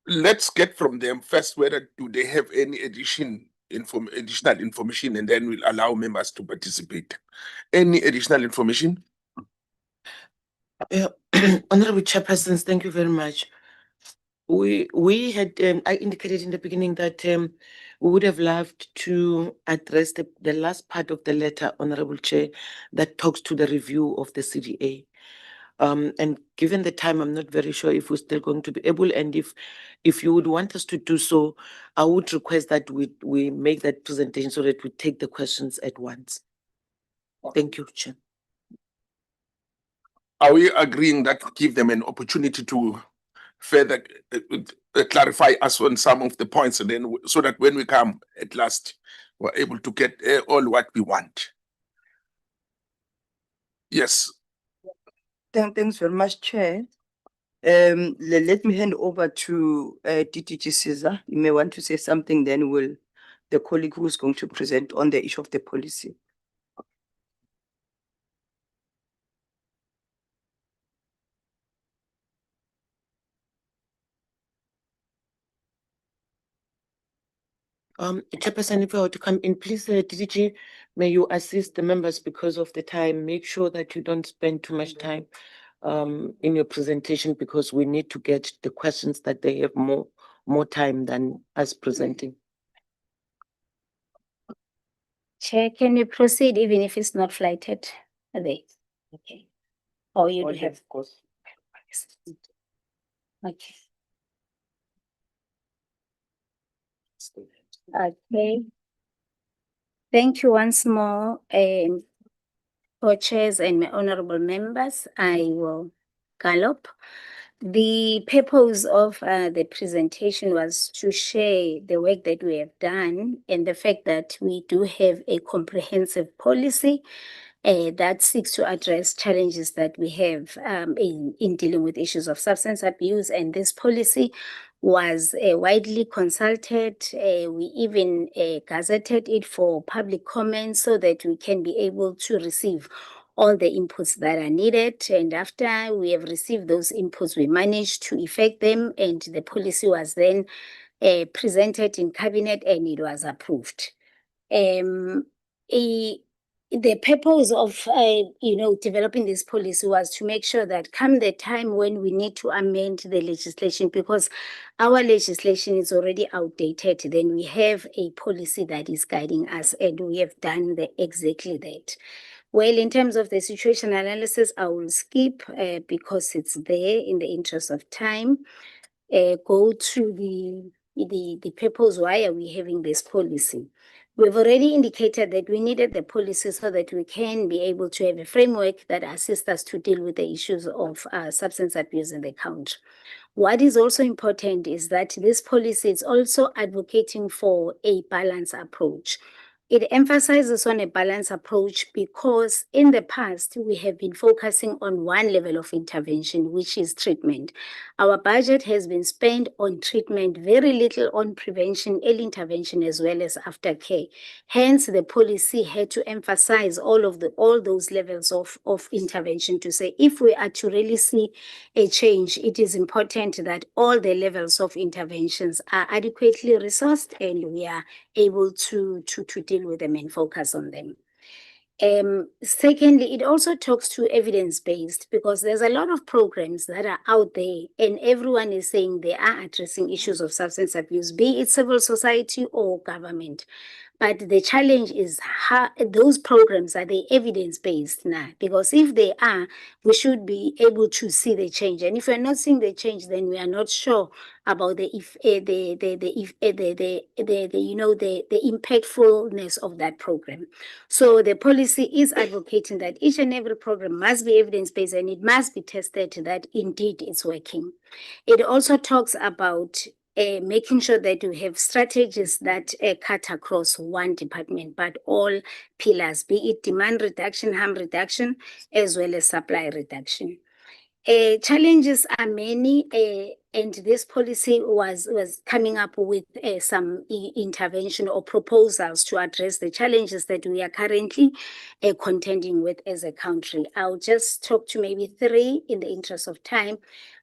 let's get from them first whether do they have any additional information, and then we'll allow members to participate. Any additional information? Honorable Chairpersons, thank you very much. We had, I indicated in the beginning that we would have loved to address the last part of the letter, Honorable Chair, that talks to the review of the CDA. And given the time, I'm not very sure if we're still going to be able, and if you would want us to do so, I would request that we make that presentation so that we take the questions at once. Thank you, Chair. Are we agreeing that give them an opportunity to further clarify us on some of the points, and then so that when we come at last, we're able to get all what we want? Yes. Thanks very much, Chair. Let me hand over to DTG Caesar. You may want to say something, then the colleague who is going to present on the issue of the policy. Chairperson, if I were to come in, please, DDG, may you assist the members because of the time. Make sure that you don't spend too much time in your presentation, because we need to get the questions that they have more time than us presenting. Chair, can we proceed even if it's not flighted? Are they? Okay. Or you do have. Of course. Okay. Okay. Thank you once more, co-chairs and my honorable members. I will gallop. The purpose of the presentation was to share the work that we have done and the fact that we do have a comprehensive policy that seeks to address challenges that we have in dealing with issues of substance abuse. And this policy was widely consulted. We even gazetted it for public comment so that we can be able to receive all the inputs that are needed. And after we have received those inputs, we managed to effect them, and the policy was then presented in cabinet and it was approved. The purpose of developing this policy was to make sure that come the time when we need to amend the legislation, because our legislation is already outdated, then we have a policy that is guiding us, and we have done exactly that. Well, in terms of the situation analysis, I will skip because it's there in the interest of time. Go to the purpose. Why are we having this policy? We've already indicated that we needed the policy so that we can be able to have a framework that assists us to deal with the issues of substance abuse in the country. What is also important is that this policy is also advocating for a balanced approach. It emphasizes on a balanced approach because in the past, we have been focusing on one level of intervention, which is treatment. Our budget has been spent on treatment, very little on prevention, early intervention, as well as aftercare. Hence, the policy had to emphasize all those levels of intervention to say, if we are to really see a change, it is important that all the levels of interventions are adequately resourced and we are able to deal with them and focus on them. Secondly, it also talks to evidence-based, because there's a lot of programs that are out there and everyone is saying they are addressing issues of substance abuse, be it civil society or government. But the challenge is how those programs, are they evidence-based now? Because if they are, we should be able to see the change. And if we're not seeing the change, then we are not sure about the impactfulness of that program. So the policy is advocating that each and every program must be evidence-based and it must be tested that indeed it's working. It also talks about making sure that we have strategies that cut across one department, but all pillars, be it demand reduction, harm reduction, as well as supply reduction. Challenges are many, and this policy was coming up with some intervention or proposals to address the challenges that we are currently contending with as a country. I'll just talk to maybe three in the interest of time.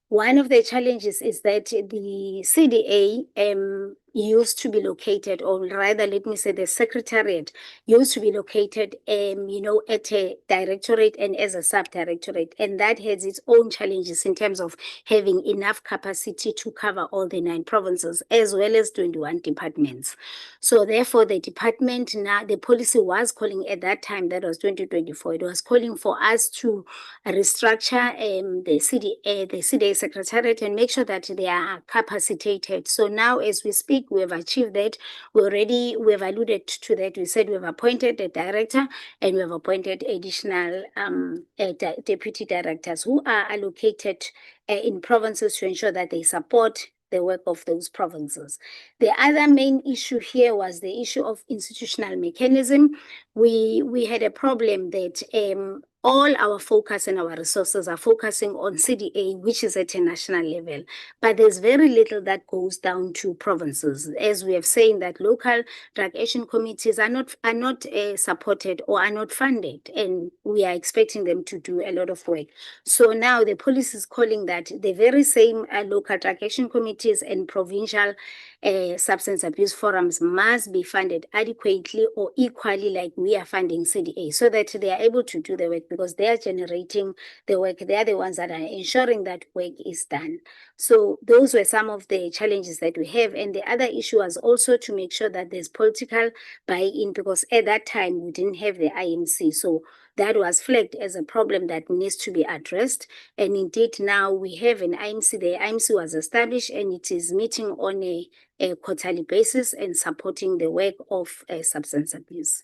One of the challenges is that the CDA used to be located, or rather, let me say the secretariat used to be located, at a directorate and as a sub-directorate, and that has its own challenges in terms of having enough capacity to cover all the 9 provinces, as well as 21 departments. So therefore, the department now, the policy was calling at that time, that was 2024, it was calling for us to restructure the CDA secretariat and make sure that they are capacitated. So now, as we speak, we have achieved that. We have alluded to that. We said we have appointed a director and we have appointed additional deputy directors who are allocated in provinces to ensure that they support the work of those provinces. The other main issue here was the issue of institutional mechanism. We had a problem that all our focus and our resources are focusing on CDA, which is at a national level, but there's very little that goes down to provinces. As we have seen, that local drug action committees are not supported or are not funded, and we are expecting them to do a lot of work. So now the policy is calling that the very same local drug action committees and provincial substance abuse forums must be funded adequately or equally like we are funding CDA, so that they are able to do the work, because they are generating the work. They are the ones that are ensuring that work is done. So those were some of the challenges that we have. And the other issue was also to make sure that there's political buy-in, because at that time we didn't have the IMC. So that was flagged as a problem that needs to be addressed. And indeed, now we have an IMC. The IMC was established and it is meeting on a quarterly basis and supporting the work of substance abuse.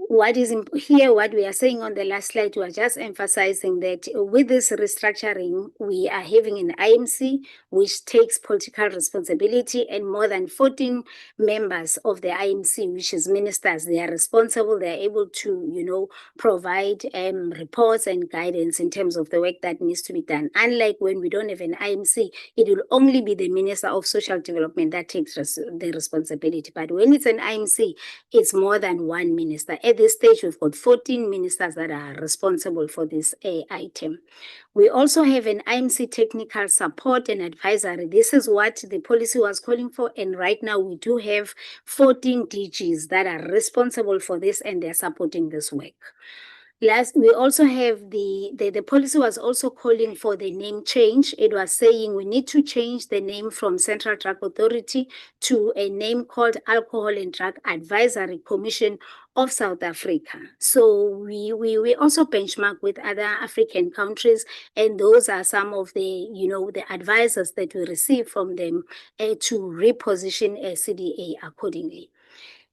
What we are saying on the last slide, we are just emphasizing that with this restructuring, we are having an IMC which takes political responsibility, and more than 14 members of the IMC, which is ministers, they are responsible, they are able to, provide reports and guidance in terms of the work that needs to be done. Unlike when we don't have an IMC, it will only be the Minister of Social Development that takes the responsibility. But when it's an IMC, it's more than one minister. At this stage, we've got 14 ministers that are responsible for this item. We also have an IMC technical support and advisory. This is what the policy was calling for. And right now we do have 14 DGs that are responsible for this, and they're supporting this work. Last, we also have the policy was also calling for the name change. It was saying we need to change the name from Central Drug Authority to a name called Alcohol and Drug Advisory Commission of South Africa. So we also benchmark with other African countries, and those are some of the, the advisors that we receive from them to reposition a CDA accordingly.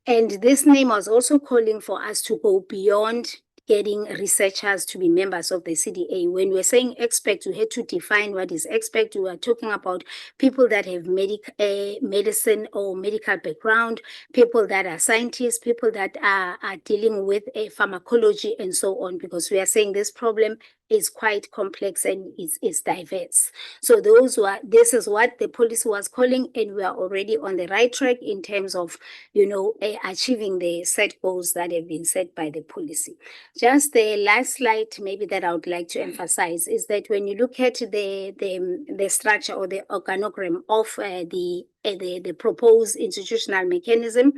And this name was also calling for us to go beyond getting researchers to be members of the CDA. When we're saying expert, we had to define what is expert. We are talking about people that have medicine or medical background, people that are scientists, people that are dealing with pharmacology and so on, because we are saying this problem is quite complex and is diverse. So this is what the policy was calling, and we are already on the right track in terms of, achieving the set goals that have been set by the policy. Just the last slide maybe that I would like to emphasize is that when you look at the structure or the organogram of the proposed institutional mechanism,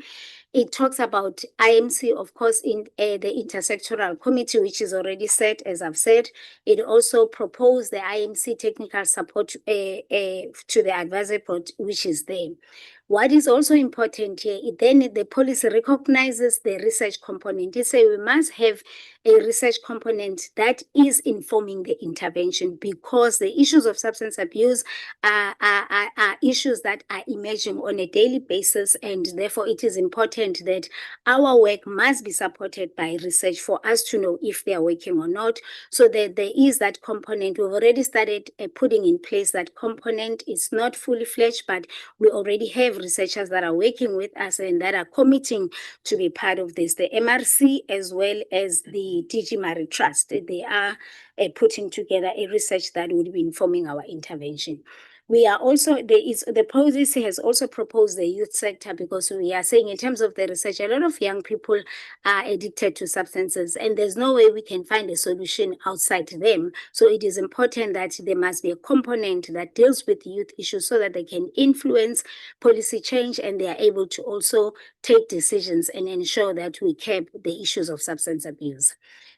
it talks about IMC, of course, in the intersectoral committee, which is already set, as I've said. It also proposed the IMC technical support to the advisory board, which is there. What is also important here, then the policy recognizes the research component. It says we must have a research component that is informing the intervention, because the issues of substance abuse are issues that are emerging on a daily basis, and therefore it is important that our work must be supported by research for us to know if they are working or not. So that there is that component. We've already started putting in place that component. It's not fully fledged, but we already have researchers that are working with us and that are committing to be part of this. The MRC as well as the DG Marie Trust, they are putting together a research that would be informing our intervention. We are also, the policy has also proposed the youth sector, because we are saying in terms of the research, a lot of young people are addicted to substances, and there's no way we can find a solution outside them. So it is important that there must be a component that deals with youth issues so that they can influence policy change, and they are able to also take decisions and ensure that we curb the issues of substance abuse.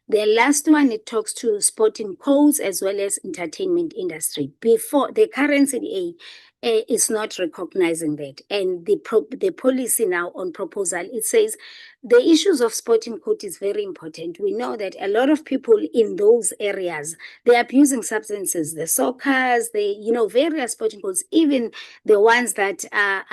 The last one, it talks to sporting codes as well as entertainment industry. Before, the current CDA is not recognizing that. And the policy now on proposal, it says the issues of sporting code is very important. We know that a lot of people in those areas, they're abusing substances, the soccers, various sporting codes, even the ones that are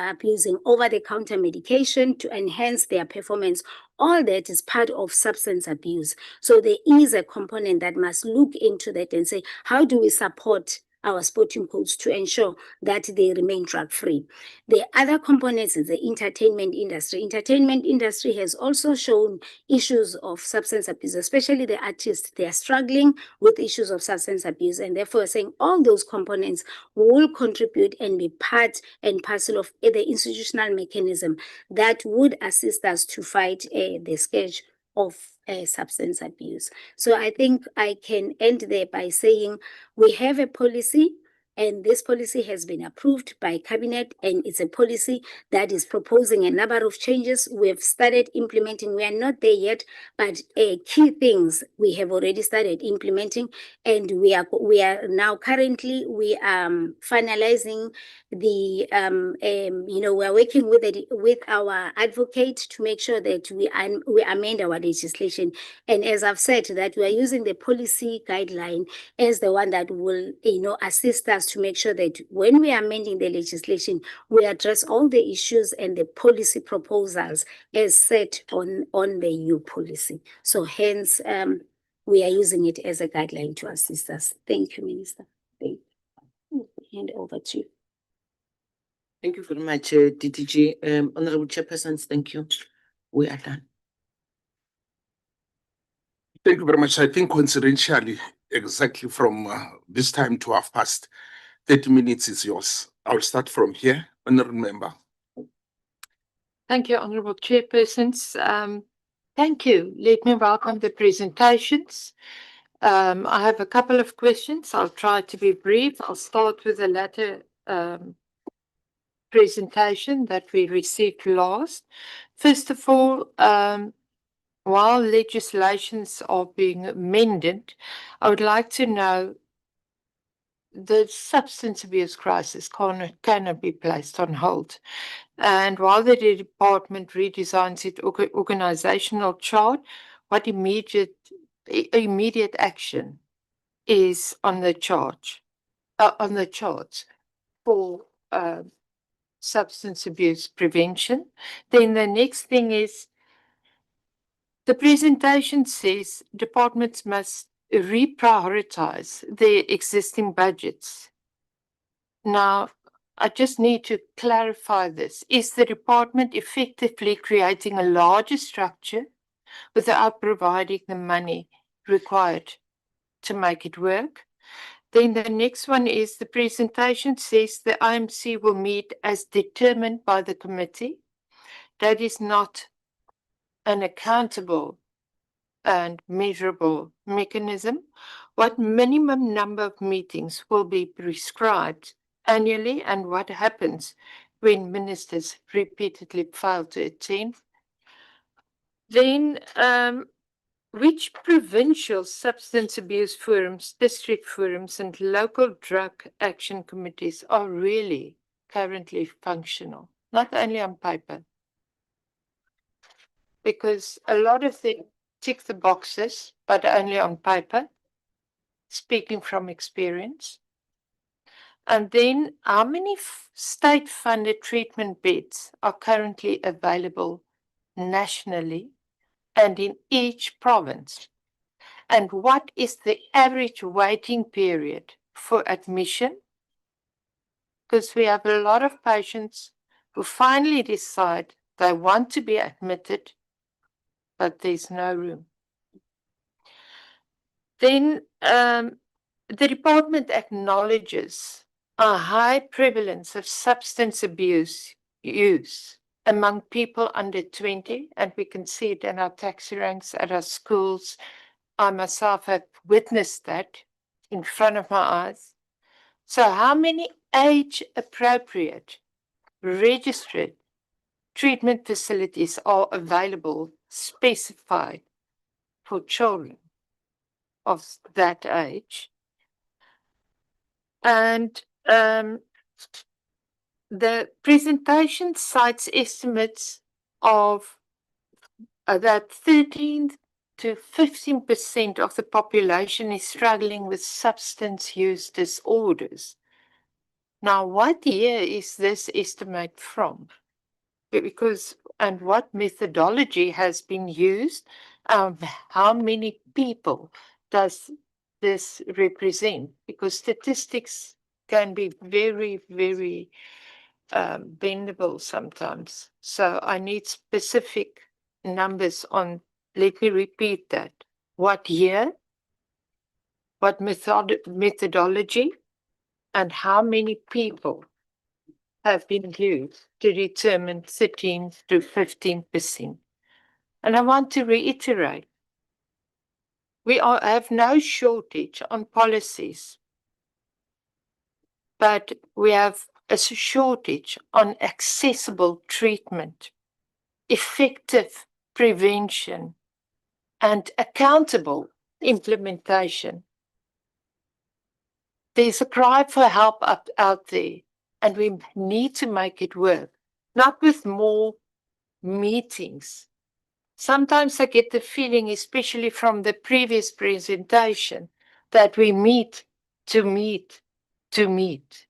abusing over-the-counter medication to enhance their performance. All that is part of substance abuse. So there is a component that must look into that and say, how do we support our sporting codes to ensure that they remain drug-free? The other components is the entertainment industry. Entertainment industry has also shown issues of substance abuse, especially the artists. They are struggling with issues of substance abuse, and therefore saying all those components will contribute and be part and parcel of the institutional mechanism that would assist us to fight the scourge of substance abuse. So I think I can end there by saying we have a policy, and this policy has been approved by Cabinet, and it's a policy that is proposing a number of changes. We've started implementing. We are not there yet, but key things we have already started implementing, and we are now currently finalizing the we are working with our advocate to make sure that we amend our legislation. And as I've said, that we are using the policy guideline as the one that will assist us to make sure that when we are amending the legislation, we address all the issues and the policy proposals as set on the EU policy. So hence, we are using it as a guideline to assist us. Thank you, Minister. Thank you. Hand over to you. Thank you very much, DTG. Honorable Chairpersons, thank you. We are done. Thank you very much. I think coincidentally, exactly from this time to 30 minutes is yours. I'll start from here. Honorable Member. Thank you, Honorable Chairpersons. Thank you. Let me welcome the presentations. I have a couple of questions. I'll try to be brief. I'll start with the latter presentation that we received last. First of all, while legislations are being amended, I would like to know the substance abuse crisis cannot be placed on hold. And while the department redesigns its organizational chart, what immediate action is on the charts for substance abuse prevention? Then the next thing is, the presentation says departments must reprioritize their existing budgets. Now, I just need to clarify this. Is the department effectively creating a larger structure without providing the money required to make it work? Then the next one is, the presentation says the IMC will meet as determined by the committee. That is not an accountable and measurable mechanism. What minimum number of meetings will be prescribed annually, and what happens when ministers repeatedly fail to attend? Then, which provincial substance abuse forums, district forums, and local drug action committees are really currently functional, not only on paper. Because a lot of them tick the boxes, but only on paper, speaking from experience. And then how many state-funded treatment beds are currently available nationally and in each province? And what is the average waiting period for admission? Because we have a lot of patients who finally decide they want to be admitted, but there's no room. Then the department acknowledges a high prevalence of substance abuse use among people under 20, and we can see it in our taxi ranks at our schools. I myself have witnessed that in front of my eyes. So how many age-appropriate registered treatment facilities are available specified for children of that age? And the presentation cites estimates of that 13 to 15% of the population is struggling with substance use disorders. Now, what year is this estimate from? Because, and what methodology has been used? How many people does this represent? Because statistics can be very, very bendable sometimes. So I need specific numbers on, let me repeat that. What year, what methodology, and how many people have been used to determine 13 to 15%. And I want to reiterate, we have no shortage on policies, but we have a shortage on accessible treatment, effective prevention, and accountable implementation. There's a cry for help out there, and we need to make it work, not with more meetings. Sometimes I get the feeling, especially from the previous presentation, that we meet to meet to meet.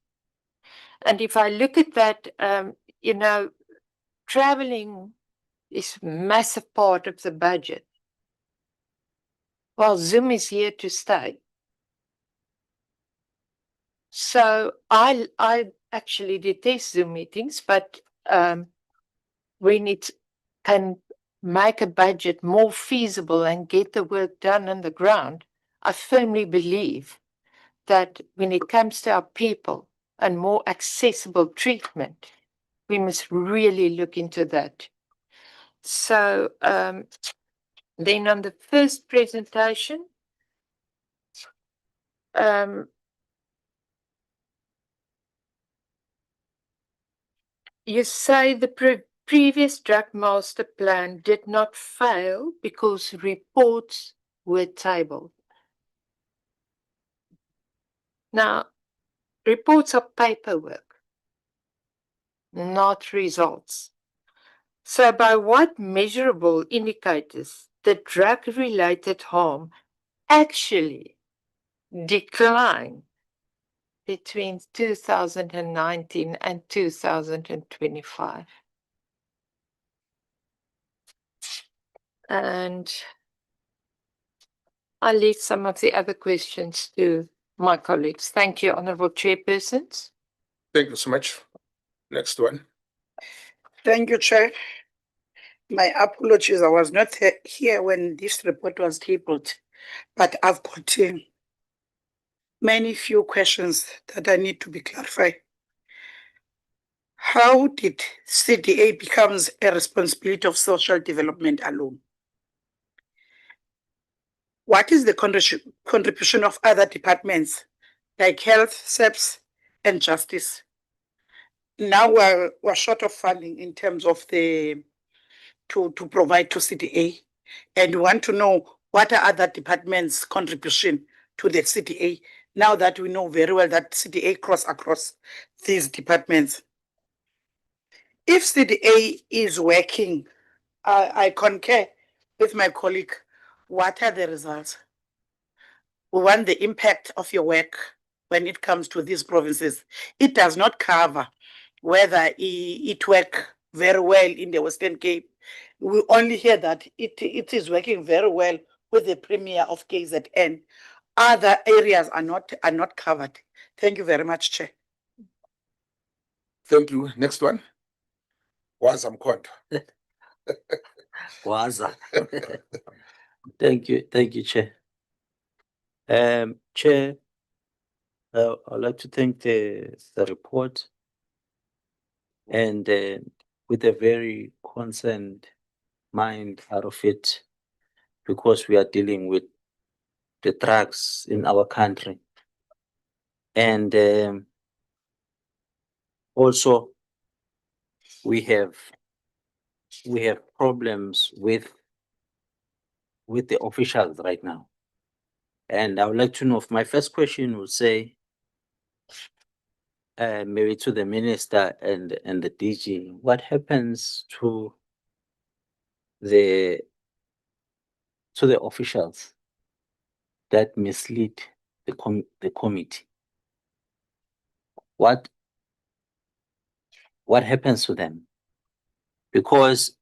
And if I look at that, you know, traveling is a massive part of the budget. Well, Zoom is here to stay. So I actually detest Zoom meetings, but when it can make a budget more feasible and get the work done on the ground, I firmly believe that when it comes to our people and more accessible treatment, we must really look into that. So then on the first presentation, you say the previous drug master plan did not fail because reports were tabled. Now, reports are paperwork, not results. So by what measurable indicators did drug-related harm actually decline between 2019 and 2025? And I'll leave some of the other questions to my colleagues. Thank you, Honorable Chairpersons. Thank you so much. Next one. Thank you, Chair. My apologies, I was not here when this report was tabled, but I've got many few questions that I need to be clarified. How did CDA becomes a responsibility of social development alone? What is the contribution of other departments like health, SEPS, and justice? Now we're short of funding in terms of the to provide to CDA, and we want to know what are other departments' contribution to the CDA now that we know very well that CDA cross across these departments. If CDA is working, I concur with my colleague. What are the results? We want the impact of your work when it comes to these provinces. It does not cover whether it work very well in the Western Cape. We only hear that it is working very well with the Premier of KZN. Other areas are not covered. Thank you very much, Chair. Thank you. Next one. Waza Mkhonto. Waza. Thank you, Chair. Chair, I'd like to thank the report and with a very concerned mind out of it, because we are dealing with the drugs in our country. And also we have problems with the officials right now. And I would like to know, if my first question would say, maybe to the minister and the DG, what happens to the officials that mislead the committee? What happens to them? Because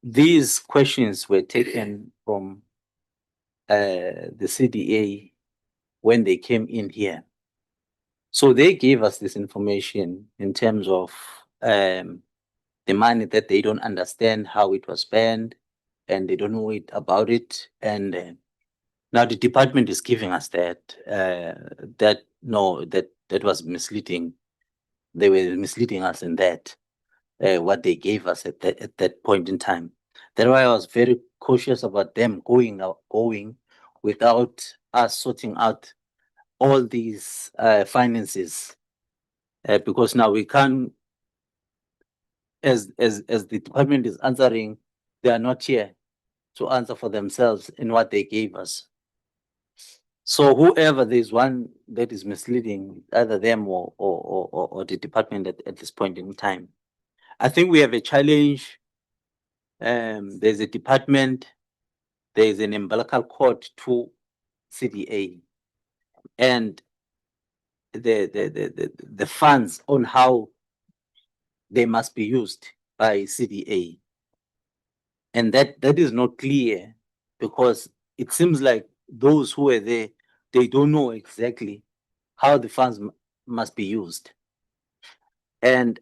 these questions were taken from the CDA when they came in here. So they gave us this information in terms of the money that they don't understand how it was spent, and they don't know about it. And now the department is giving us that was misleading. They were misleading us in that what they gave us at that point in time. That's why I was very cautious about them going without us sorting out all these finances, because now we can't, as the department is answering, they are not here to answer for themselves in what they gave us. So whoever there's one that is misleading, either them or the department at this point in time, I think we have a challenge. There's a department, there's an umbilical cord to CDA, and the funds on how they must be used by CDA. And that is not clear, because it seems like those who are there, they don't know exactly how the funds must be used. And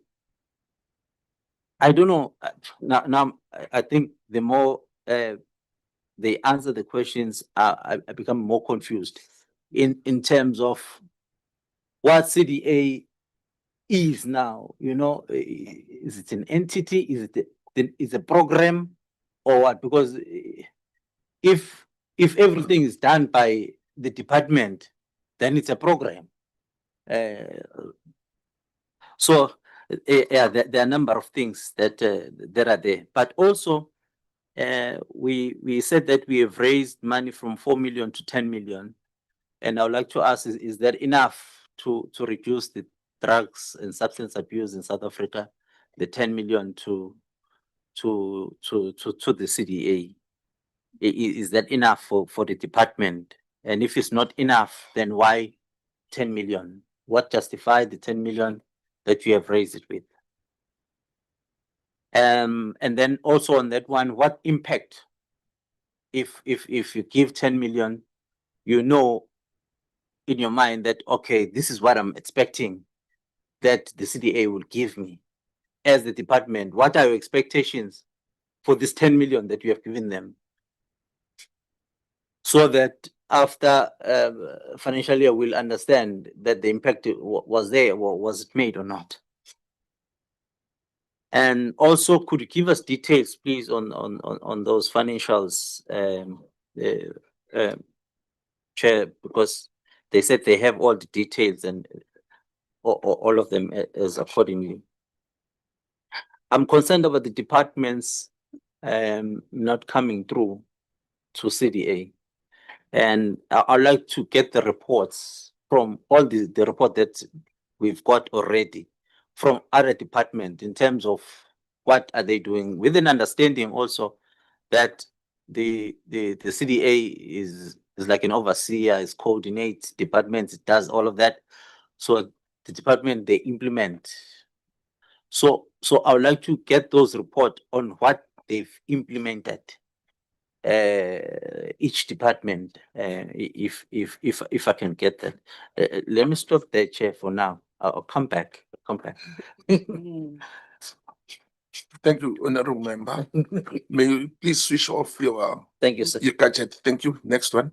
I don't know, now I think the more they answer the questions, I become more confused in terms of what CDA is now. You know, is it an entity? Is it a program, or what? Because if everything is done by the department, then it's a program. So yeah, there are a number of things that are there, but also we said that we have raised money from 4 million to 10 million, and I would like to ask: is that enough to reduce the drugs and substance abuse in South Africa? The 10 million to the CDA, is that enough for the department? And if it's not enough, then why 10 million? What justified the 10 million that you have raised it with? And then also on that one, what impact if you give 10 million, you know in your mind that, okay, this is what I'm expecting that the CDA will give me as the department. What are your expectations for this 10 million that you have given them? So that after financial year, we'll understand that the impact was there, or was it made or not? And also, could you give us details, please, on those financials, Chair, because they said they have all the details and all of them as accordingly. I'm concerned about the departments not coming through to CDA, and I'd like to get the reports from all the report that we've got already from other departments in terms of what are they doing, with an understanding also that the CDA is like an overseer, it coordinates departments, it does all of that. So the department, they implement. So I would like to get those report on what they've implemented. Each department, if I can get that. Let me stop there, Chair, for now. I'll come back. Thank you, Honorable Member. May you please switch off your Thank you, sir. your gadget. Thank you. Next one.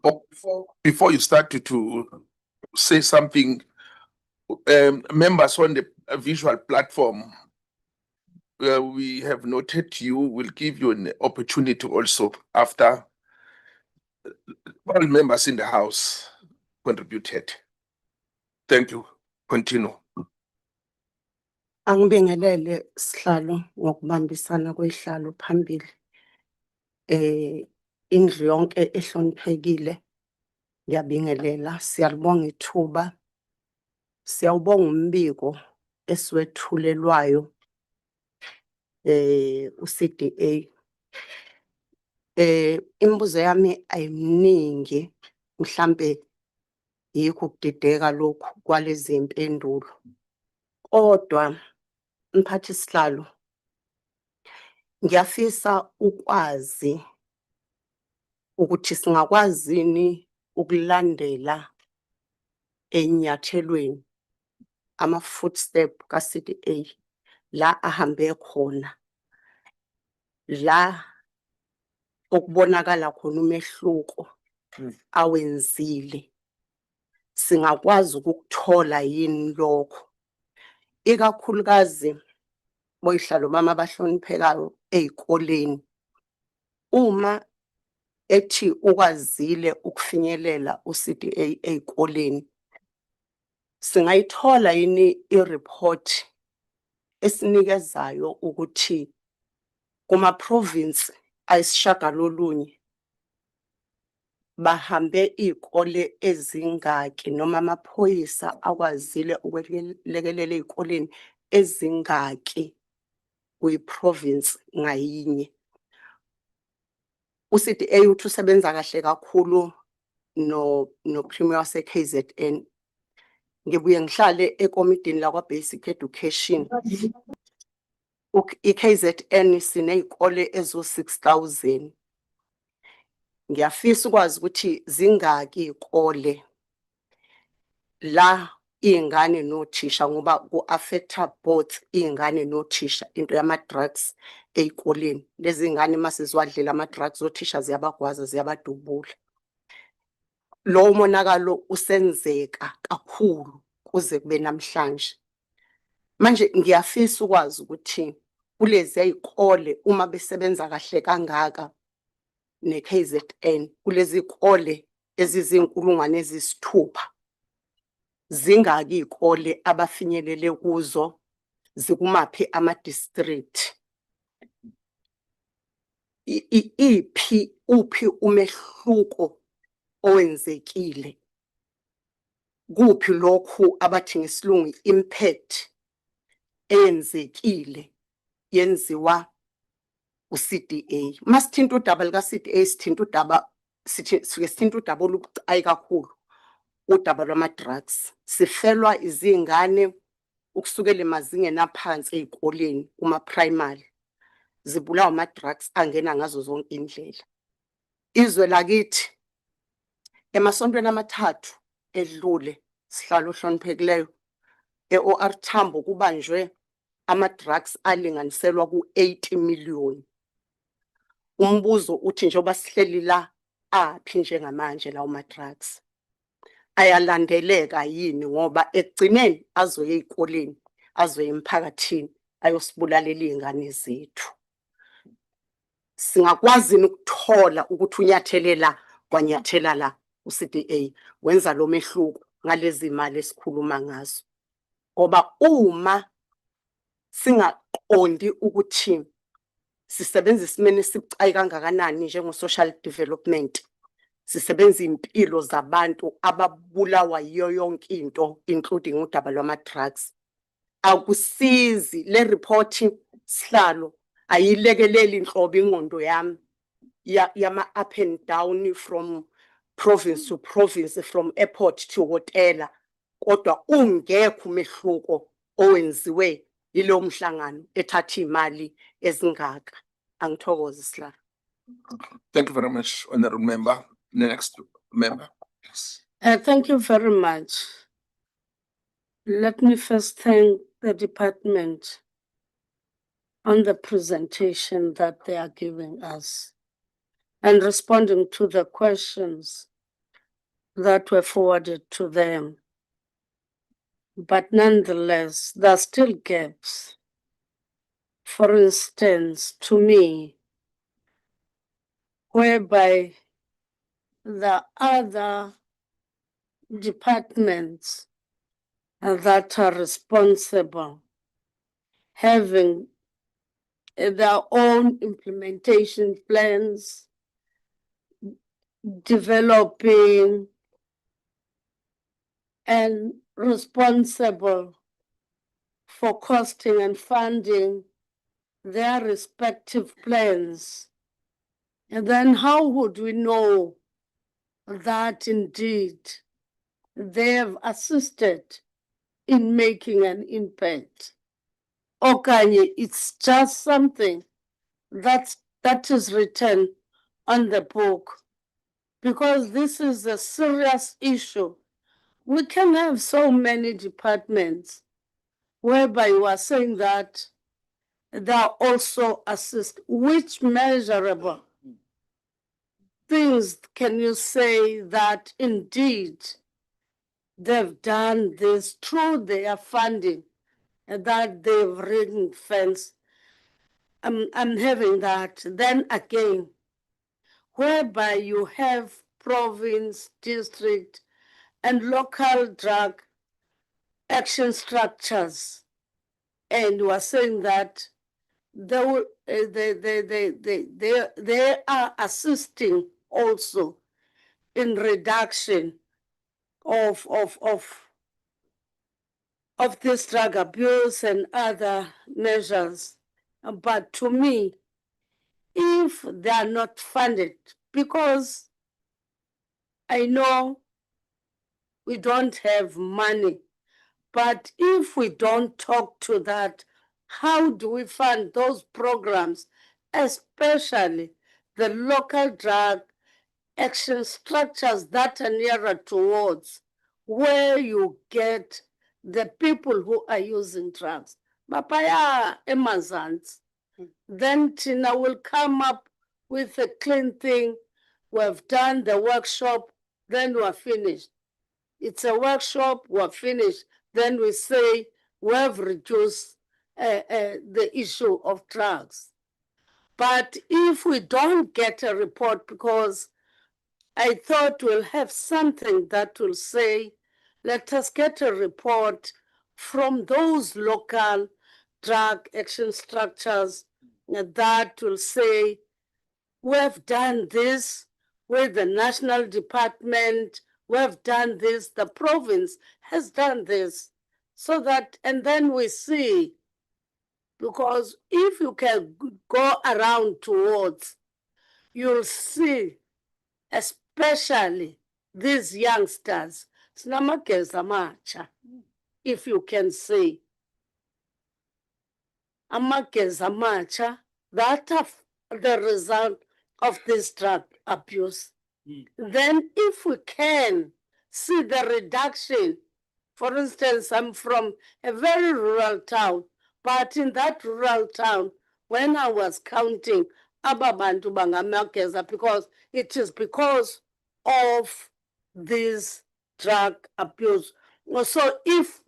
Oh, before you start to say something, members on the visual platform, we have noted you. Will give you an opportunity also after all members in the House contributed. Thank you. Continue. Angibingelele sihlalo ngokubambisana kwehlalo phambili. Indlu yonke ehloniphekile ngiyabingelela, siyalibonga ithuba. Siyawubonga umbiko esiwethulelwayo uCDA. Imibuzo yami ayiminingi, mhlambe yikho ukudideka lokhu kwalezi impendulo. Kodwa mphathi sihlalo, ngiyafisa ukwazi ukuthi singakwazini ukulandela enyathelweni ama-footstep ka-CDA la ahambe khona, la okubonakala khona umehluko awenzile. Singakwazi ukukuthola yini lokho, ikakhulukazi boyihlalo mama abahloniphekayo ezikoleni. Uma ethi ukwazile ukufinyelela uCDA ezikoleni, singayithola yini i-report esinikezayo ukuthi kuma province ayisishagalolunye bahambe izikole ezingaki, noma amaphoyisa akwazile ukwelekelela ezikoleni ezingaki kwi-province ngayinye. uCDA uthi usebenza kahle kakhulu no Premier wase KZN. Ngibuye ngihlale ekomidini lakwa Basic Education. I-KZN sinezikole ezo 6,000. Ngiyafisa ukwazi ukuthi zingaki izikole la izingane nothisha, ngoba ku-affecta both izingane nothisha into yama-drugs ezikoleni. Lezi ngane mase ziwadlela ama-drugs, othisha ziyabagwaza, ziyabadubula. Lo monakalo usenzeka kakhulu kuze kube namhlanje. Manje ngiyafisa ukwazi ukuthi kulezi izikole uma besebenza kahle kangaka ne-KZN, kulezi izikole ezizinkulungwane ezisithupha, zingaki izikole abafinyelele kuzo, zikumaphi ama-district. Uphi umehluko owenzekile, kuphi lokhu abathi ngesilungu impact eyenzekile yenziwa uCDA. Masithinta udaba lika-CDA, sithinta udaba olubucayi kakhulu, udaba lwama-drugs. Sifelwa izingane ukusukela emazingeni aphansi ezikoleni kuma-primary, zibulawa ama-drugs angena ngazo zonke indlela. Izwe lakithi emasontweni amathathu edlule, sihlalo ohloniphekileyo, e-OR Tambo kubanjwe ama-drugs alinganiselwa ku-80 million. Umbuzo uthi njengoba sihleli la, aphi njengamanje lawo ma-drugs? Ayalandeleka yini, ngoba ekugcineni azoya ezikoleni, azoya emphakathini, ayosibulalela izingane zethu. Singakwazi ukuthola ukuthi unyathelela kwanyathela la uCDA wenza lo mehluko ngalezi imali esikhuluma ngazo. Ngoba uma singaqondi ukuthi sisebenza isimene sibucayi kangakanani njengo-social development, sisebenza impilo zabantu ababulawa yiyo yonke into, including udaba lwama-drugs, akusizi le report sihlalo ayilekeleli inhlobo ingqondo yami yama up and down from province to province, from airport to hotela, kodwa ungekho umehluko owenziwe yilo mhlangano ethatha imali ezingaka. Angithokoze Sihlalo. Thank you very much, Honorable Member. Next member, please. Thank you very much. Let me first thank the department on the presentation that they are giving us and responding to the questions that were forwarded to them. But nonetheless, there are still gaps. For instance, to me, whereby the other departments that are responsible having their own implementation plans, developing and responsible for costing and funding their respective plans. And then how would we know that indeed they have assisted in making an impact? Okay, it's just something that is written on the book, because this is a serious issue. We can have so many departments whereby you are saying that they are also assist. Which measurable things can you say that indeed they've done this through their funding and that they've ring fence? I'm having that. Then again, whereby you have province, district, and local drug action structures, and we are saying that they are assisting also in reduction of this drug abuse and other measures. But to me, if they are not funded, because I know we don't have money, but if we don't talk to that, how do we fund those programs, especially the local drug action structures that are nearer towards where you get the people who are using drugs? Mapaya Emazans. Then Tina will come up with a clean thing. We've done the workshop, then we're finished. It's a workshop, we're finished. Then we say we have reduced the issue of drugs. But if we don't get a report, because I thought we'll have something that will say, let us get a report from those local drug action structures that will say, we've done this with the national department, we've done this, the province has done this, so that, and then we see, because if you can go around towards, you'll see, especially these youngsters, sinamageza amatsha, if you can see, amageza amatsha that are the result of this drug abuse. Then if we can see the reduction, for instance, I'm from a very rural town, but in that rural town, when I was counting ababantu bangamageza, because it is because of this drug abuse. So if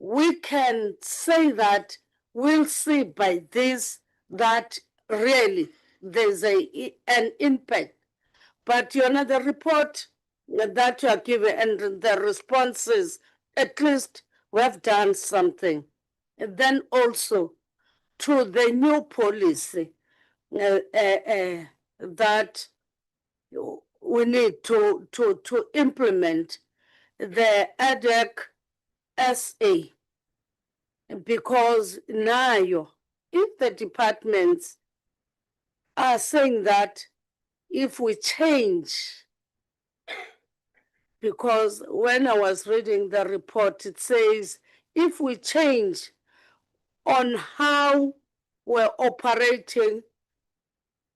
we can say that, we'll see by this that really there's an impact. But you know, the report that you are giving and the responses, at least we have done something. And then also to the new policy that we need to implement, the ADEC SA, Because now, if the departments are saying that if we change, because when I was reading the report, it says if we change on how we're operating,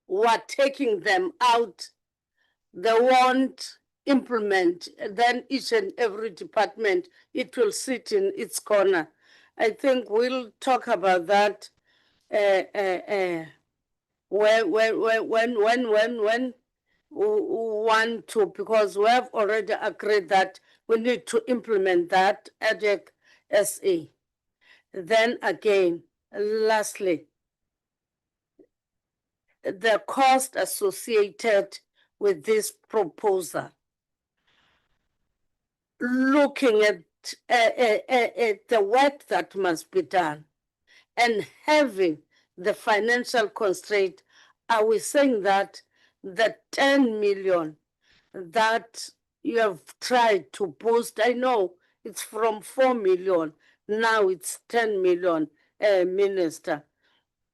we're taking them out, they won't implement, then each and every department, it will sit in its corner. I think we'll talk about that when we want to, because we have already agreed that we need to implement that ADEC SA. Then again, lastly, the cost associated with this proposal. Looking at the work that must be done and having the financial constraint, are we saying that the 10 million that you have tried to boost, I know it's from 4 million, now it's 10 million, Minister.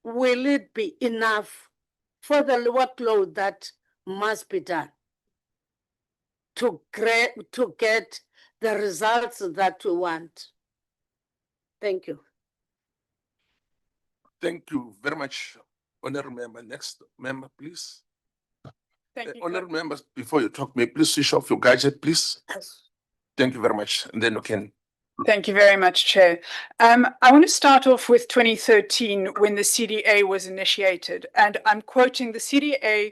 Will it be enough for the workload that must be done to get the results that we want? Thank you. Thank you very much, honorable member. Next member, please. Thank you. Honorable members, before you talk, may you please switch off your gadget, please. Thank you very much. And then you can. Thank you very much, Chair. I want to start off with 2013 when the CDA was initiated, and I'm quoting the CDA's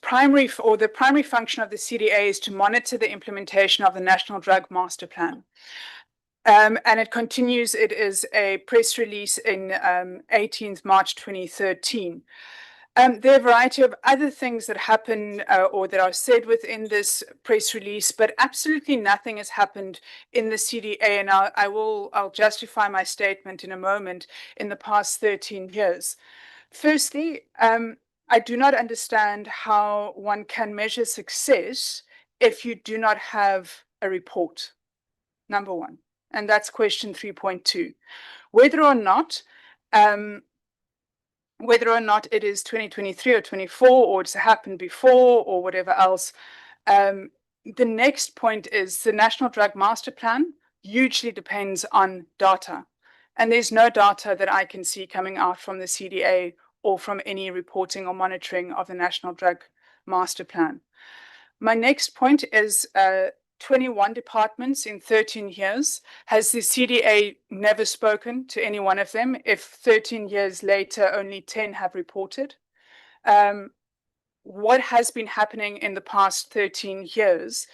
primary function of the CDA is to monitor the implementation of the National Drug Master Plan. And it continues, it is a press release in 18th March 2013. There are a variety of other things that happen or that are said within this press release, but absolutely nothing has happened in the CDA, and I'll justify my statement in a moment, in the past 13 years. Firstly, I do not understand how one can measure success if you do not have a report, number one, and that's question 3.2. Whether or not it is 2023 or 24, or it's happened before, or whatever else. The next point is the National Drug Master Plan hugely depends on data. And there's no data that I can see coming out from the CDA or from any reporting or monitoring of the National Drug Master Plan. My next point is 21 departments in 13 years. Has the CDA never spoken to any one of them if 13 years later only 10 have reported? What has been happening in the past 13 years?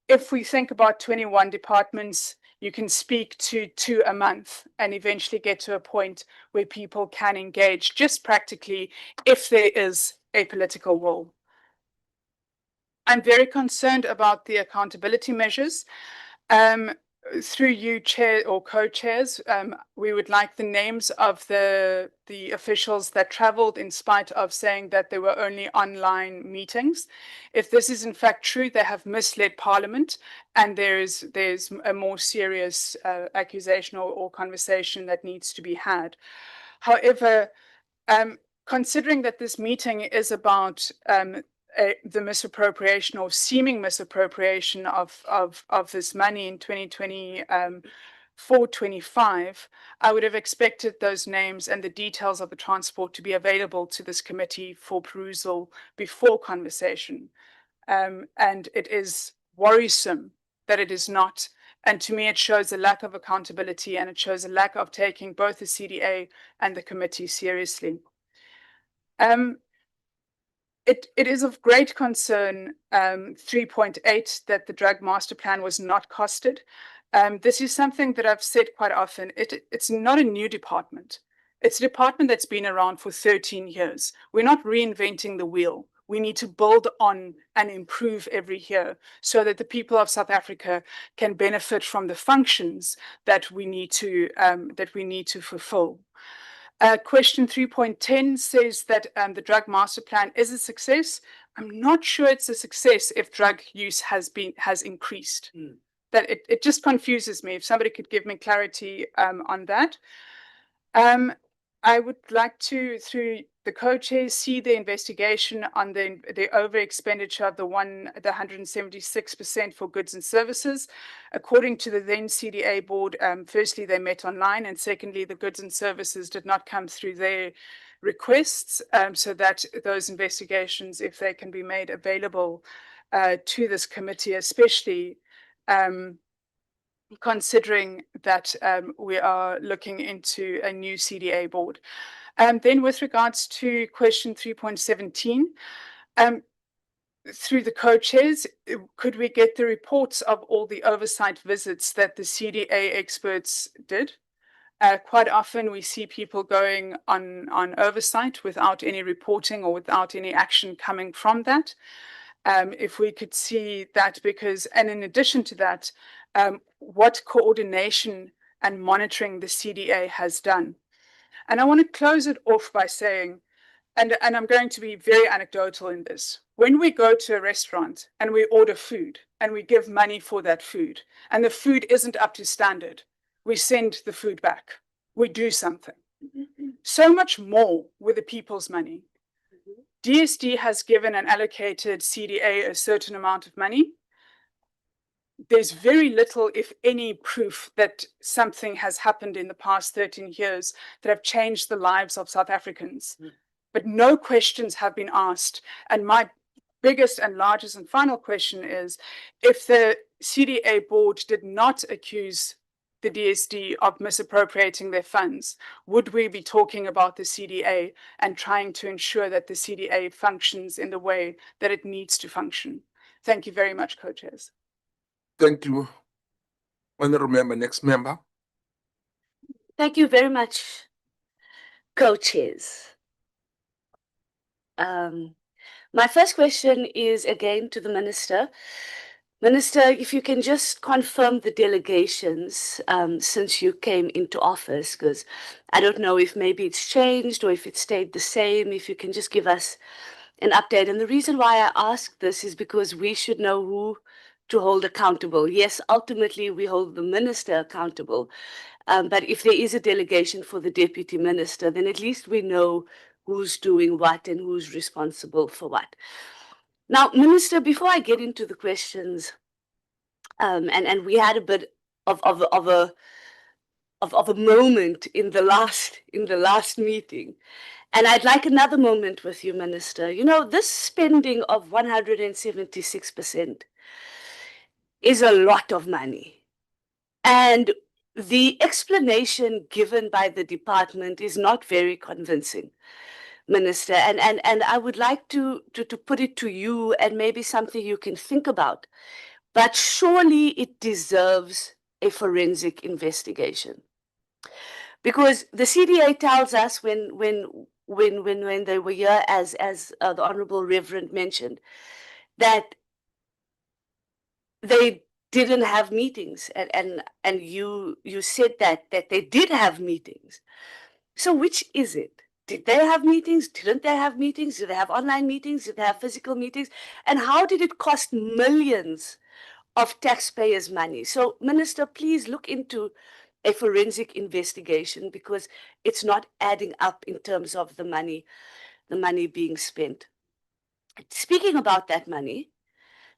If we think about 21 departments, you can speak to 2 a month and eventually get to a point where people can engage just practically if there is a political will. I'm very concerned about the accountability measures. Through you, chair or co-chairs, we would like the names of the officials that traveled in spite of saying that they were only online meetings. If this is in fact true, they have misled Parliament, and there's a more serious accusation or conversation that needs to be had. However, considering that this meeting is about the misappropriation or seeming misappropriation of this money in 2024-25, I would have expected those names and the details of the transport to be available to this committee for perusal before conversation. And it is worrisome that it is not. And to me, it shows a lack of accountability, and it shows a lack of taking both the CDA and the committee seriously. It is of great concern, 3.8, that the Drug Master Plan was not costed. This is something that I've said quite often. It's not a new department. It's a department that's been around for 13 years. We're not reinventing the wheel. We need to build on and improve every year so that the people of South Africa can benefit from the functions that we need to fulfill. Question 3.10 says that the Drug Master Plan is a success. I'm not sure it's a success if drug use has increased. that it just confuses me. If somebody could give me clarity on that. I would like to, through the co-chairs, see the investigation on the over expenditure of the 176% for goods and services. According to the then CDA board, firstly, they met online, and secondly, the goods and services did not come through their requests, so that those investigations, if they can be made available to this committee, especially considering that we are looking into a new CDA board. Then with regards to question 3.17, through the co-chairs, could we get the reports of all the oversight visits that the CDA experts did? Quite often we see people going on oversight without any reporting or without any action coming from that. If we could see that, and in addition to that, what coordination and monitoring the CDA has done. And I want to close it off by saying, and I'm going to be very anecdotal in this, when we go to a restaurant and we order food and we give money for that food and the food isn't up to standard, we send the food back. We do something. So much more with the people's money. DSD has given and allocated CDA a certain amount of money. There's very little, if any, proof that something has happened in the past 13 years that have changed the lives of South Africans. But no questions have been asked. And my biggest and largest and final question is, if the CDA board did not accuse the DSD of misappropriating their funds, would we be talking about the CDA and trying to ensure that the CDA functions in the way that it needs to function? Thank you very much, co-chairs. Thank you. Honorable member, next member. Thank you very much, co-chairs. My first question is again to the Minister. Minister, if you can just confirm the delegations since you came into office, because I don't know if maybe it's changed or if it stayed the same, if you can just give us an update. And the reason why I ask this is because we should know who to hold accountable. Yes, ultimately we hold the minister accountable, but if there is a delegation for the deputy minister, then at least we know who's doing what and who's responsible for what. Now, Minister, before I get into the questions, and we had a bit of a moment in the last meeting, and I'd like another moment with you, Minister. You know, this spending of 176% is a lot of money, and the explanation given by the department is not very convincing, Minister, and I would like to put it to you, and maybe something you can think about, but surely it deserves a forensic investigation. Because the CDA tells us when they were here, as the Honorable Reverend mentioned, that they didn't have meetings, and you said that they did have meetings. So which is it? Did they have meetings? Didn't they have meetings? Did they have online meetings? Did they have physical meetings? And how did it cost millions of taxpayers' money? So, Minister, please look into a forensic investigation, because it's not adding up in terms of the money being spent. Speaking about that money,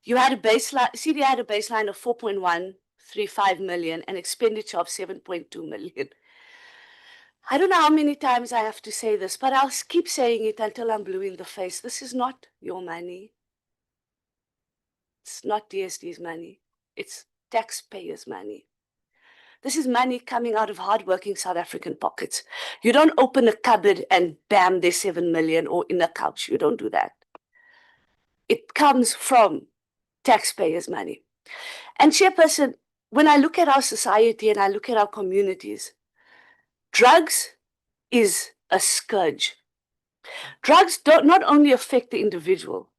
you had a baseline, CDA had a baseline of 4.135 million and expenditure of 7.2 million. I don't know how many times I have to say this, but I'll keep saying it until I'm blue in the face. This is not your money. It's not DSD's money. It's taxpayers' money. This is money coming out of hardworking South African pockets. You don't open a cupboard and bam, there's 7 million, or in a couch. You don't do that. It comes from taxpayers' money. And Chairperson, when I look at our society and I look at our communities, drugs is a scourge. Drugs not only affect the individual,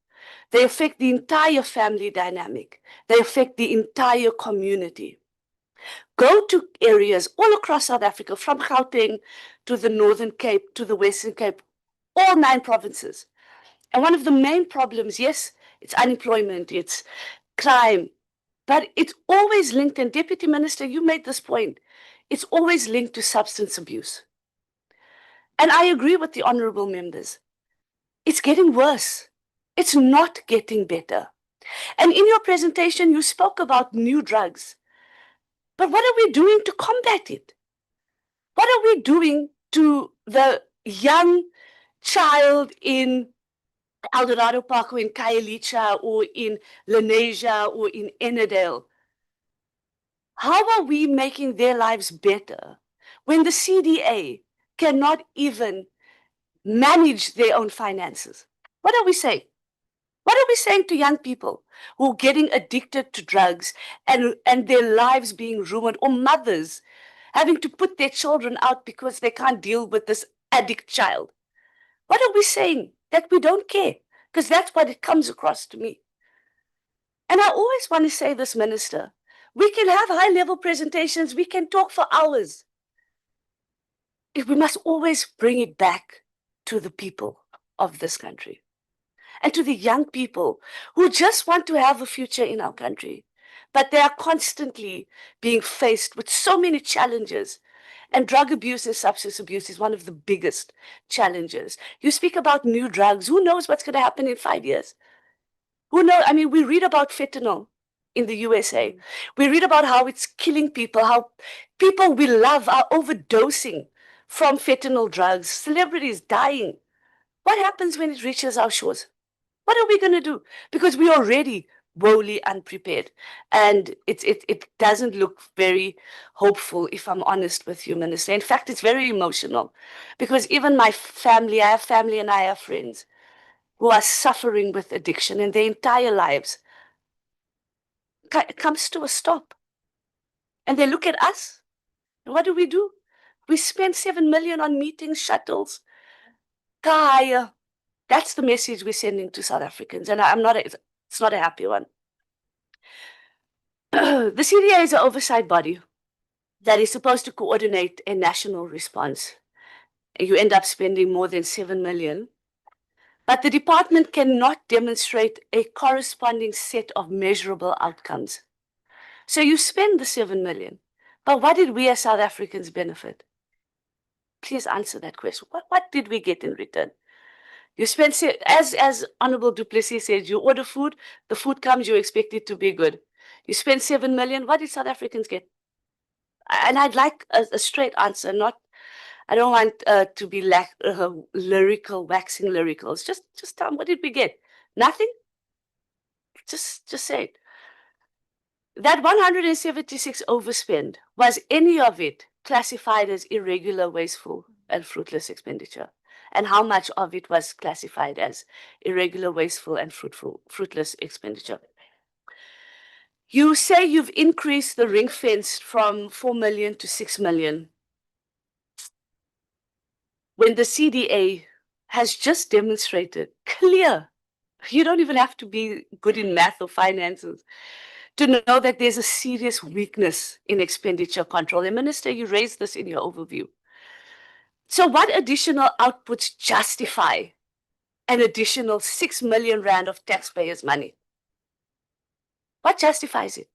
they affect the entire family dynamic. They affect the entire community. Go to areas all across South Africa, from Gauteng to the Northern Cape to the Western Cape, all 9 provinces. And one of the main problems, yes, it's unemployment, it's crime, But it's always linked, and Deputy Minister, you made this point, it's always linked to substance abuse. And I agree with the honorable members. It's getting worse. It's not getting better. And in your presentation, you spoke about new drugs. But what are we doing to combat it? What are we doing to the young child in Eldorado Park or in Khayelitsha or in Lenasia or in Ennerdale? How are we making their lives better when the CDA cannot even manage their own finances? What are we saying? What are we saying to young people who are getting addicted to drugs and their lives being ruined, or mothers having to put their children out because they can't deal with this addict child? What are we saying? That we don't care? Because that's what it comes across to me. And I always want to say this, Minister, we can have high-level presentations, we can talk for hours. We must always bring it back to the people of this country and to the young people who just want to have a future in our country, but they are constantly being faced with so many challenges. And drug abuse and substance abuse is one of the biggest challenges. You speak about new drugs. Who knows what's going to happen in 5 years? Who knows? I mean, we read about fentanyl in the USA. We read about how it's killing people, how people we love are overdosing from fentanyl drugs, celebrities dying. What happens when it reaches our shores? What are we going to do? Because we're already woefully unprepared. And it doesn't look very hopeful, if I'm honest with you, Minister. In fact, it's very emotional because even my family, I have family and I have friends who are suffering with addiction and their entire lives. It comes to a stop. And they look at us. And what do? We spend 7 million on meetings, shuttles, car. That's the message we're sending to South Africans. And it's not a happy one. The CDA is an oversight body that is supposed to coordinate a national response. You end up spending more than 7 million. But the department cannot demonstrate a corresponding set of measurable outcomes. So you spend the 7 million, but what did we as South Africans benefit? Please answer that question. What did we get in return? You spend, as Honorable Du Plessis said, you order food, the food comes, you expect it to be good. You spend 7 million, what did South Africans get? And I'd like a straight answer, I don't want to be lyrical, waxing lyricals. Just tell me, what did we get? Nothing? Just say it. That 176 overspend, was any of it classified as irregular, wasteful, and fruitless expenditure? And how much of it was classified as irregular, wasteful, and fruitless expenditure? You say you've increased the ring fence from 4 million to 6 million. When the CDA has just demonstrated clear, you don't even have to be good in math or finances to know that there's a serious weakness in expenditure control. And Minister, you raised this in your overview. So what additional outputs justify an additional 6 million rand of taxpayers' money? What justifies it?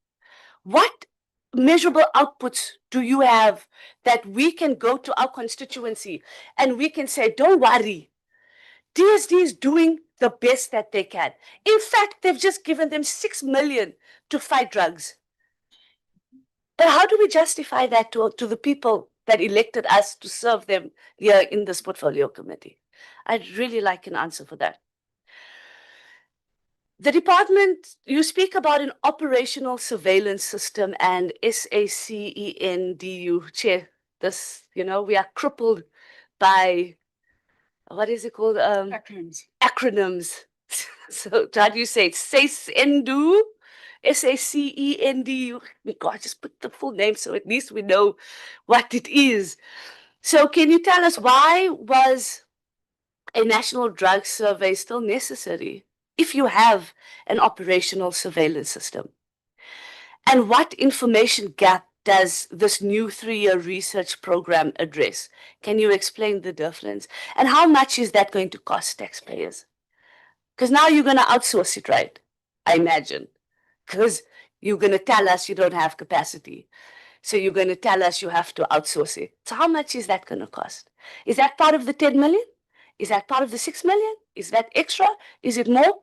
What measurable outputs do you have that we can go to our constituency and we can say, don't worry, DSD is doing the best that they can. In fact, they've just given them 6 million to fight drugs. But how do we justify that to the people that elected us to serve them here in this portfolio committee? I'd really like an answer for that. The department, you speak about an operational surveillance system and SACENDU. Chair, this, we are crippled by, what is it called? Acronyms. So how do you say it? SACENDU? SACENDU. God, just put the full name so at least we know what it is. So can you tell us, why was a national drug survey still necessary if you have an operational surveillance system? And what information gap does this new 3-year research program address? Can you explain the difference? And how much is that going to cost taxpayers? Because now you're going to outsource it, right? I imagine. Because You're going to tell us you don't have capacity. So you're going to tell us you have to outsource it. So how much is that going to cost? Is that part of the 10 million? Is that part of the 6 million? Is that extra? Is it more?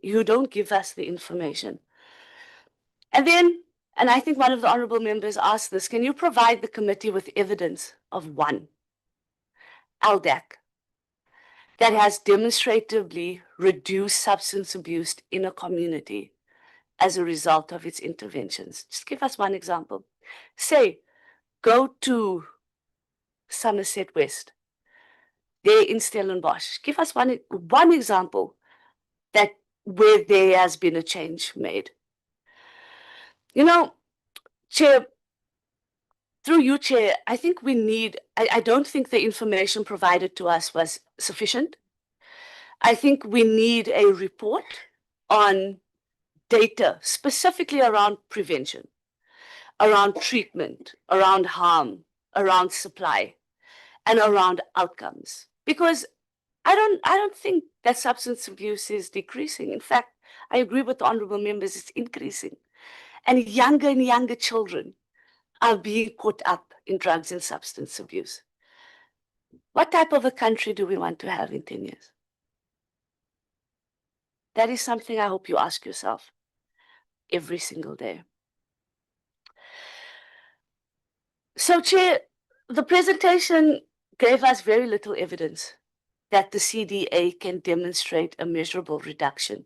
You don't give us the information. And then, and I think one of the honorable members asked this, can you provide the committee with evidence of one LDAC that has demonstratively reduced substance abuse in a community as a result of its interventions? Just give us one example. Say, go to Somerset West, there in Stellenbosch. Give us one example that where there has been a change made. You know, Chair, through you, Chair, I think we need, I don't think the information provided to us was sufficient. I think we need a report on data specifically around prevention, around treatment, around harm, around supply, and around outcomes. Because I don't think that substance abuse is decreasing. In fact, I agree with the honorable members, it's increasing. And younger children are being caught up in drugs and substance abuse. What type of a country do we want to have in 10 years? That is something I hope you ask yourself every single day. So, Chair, the presentation gave us very little evidence that the CDA can demonstrate a measurable reduction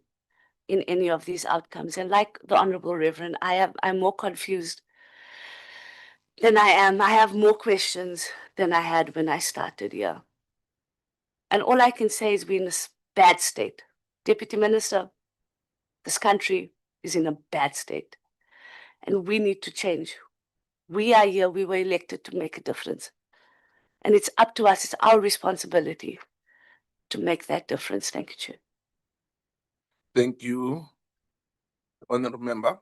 in any of these outcomes. And like the Honorable Reverend, I'm more confused than I am. I have more questions than I had when I started here. And all I can say is we're in a bad state. Deputy Minister, this country is in a bad state. And we need to change. We are here, we were elected to make a difference. And it's up to us, it's our responsibility to make that difference. Thank you, Chair. Thank you, Honorable Member.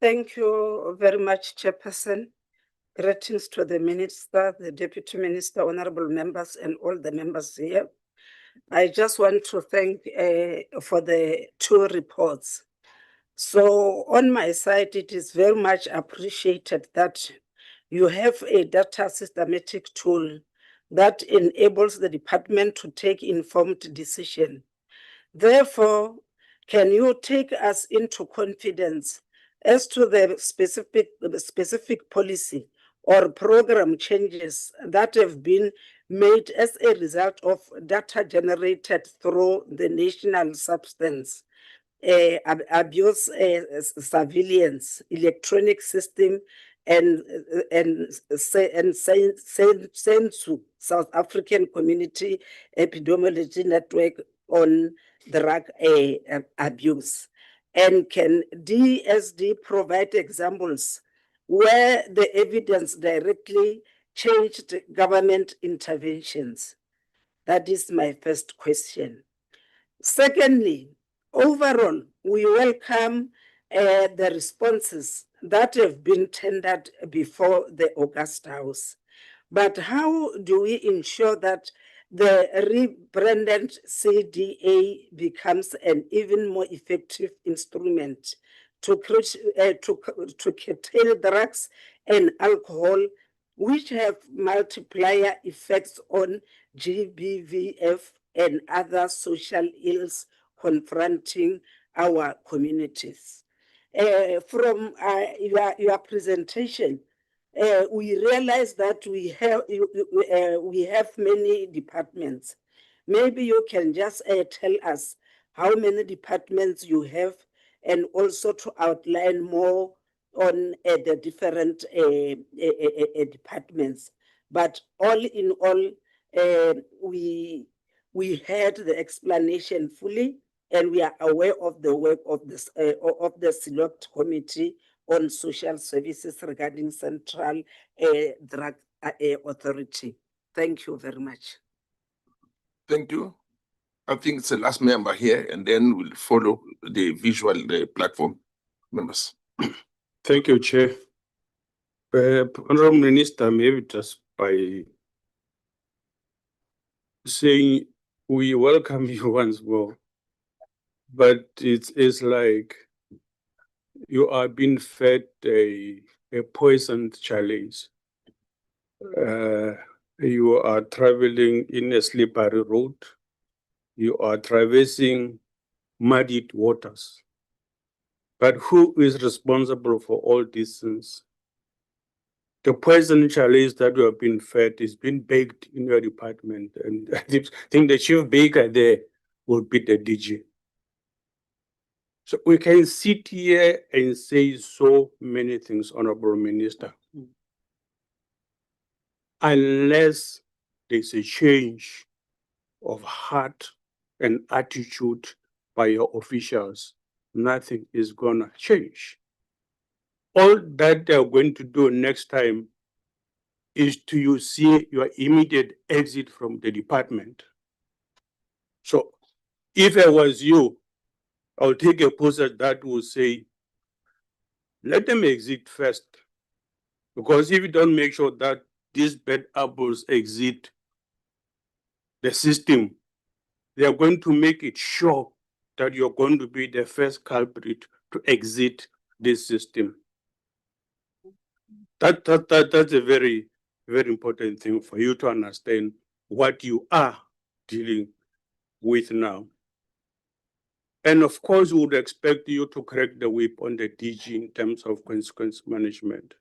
Thank you very much, Chairperson. Greetings to the Minister, the Deputy Minister, honorable members, and all the members here. I just want to thank for the two reports. So on my side, it is very much appreciated that you have a data systematic tool that enables the department to take informed decision. Therefore, can you take us into confidence as to the specific policy or program changes that have been made as a result of data generated through the National Substance Abuse Surveillance Electronic System and SENSU, South African Community Epidemiology Network on drug abuse? And can DSD provide examples where the evidence directly changed government interventions? That is my first question. Secondly, overall, we welcome the responses that have been tendered before the August House. But how do we ensure that the rebranded CDA becomes an even more effective instrument to curtail drugs and alcohol, which have multiplier effects on GBVF and other social ills confronting our communities? From your presentation, we realize that we have many departments. Maybe you can just tell us how many departments you have, and also to outline more on the different departments. But all in all, we heard the explanation fully, and we are aware of the work of this of the Select Committee on Social Services regarding Central Drug Authority. Thank you very much. Thank you. I think it's the last member here, and then we'll follow the visual platform members. Thank you, Chair. Honorable Minister, maybe just by saying we welcome you once more, but it's like you are being fed a poisoned chalice. You are traveling in a slippery road. You are traversing muddied waters. But who is responsible for all these things? The poison chalice that you have been fed is being baked in your department. And I think the chief baker there will be the DG. So we can sit here and say so many things, Honorable Minister. Unless there's a change of heart and attitude by your officials, nothing is gonna change. All that they're going to do next time is to see your immediate exit from the department. So if I was you, I'll take a position that will say, let them exit first. Because if you don't make sure that these bad apples exit the system, they are going to make it sure that you're going to be the first culprit to exit this system. That's a very, very important thing for you to understand what you are dealing with now. And of course, we would expect you to crack the whip on the DG in terms of consequence management.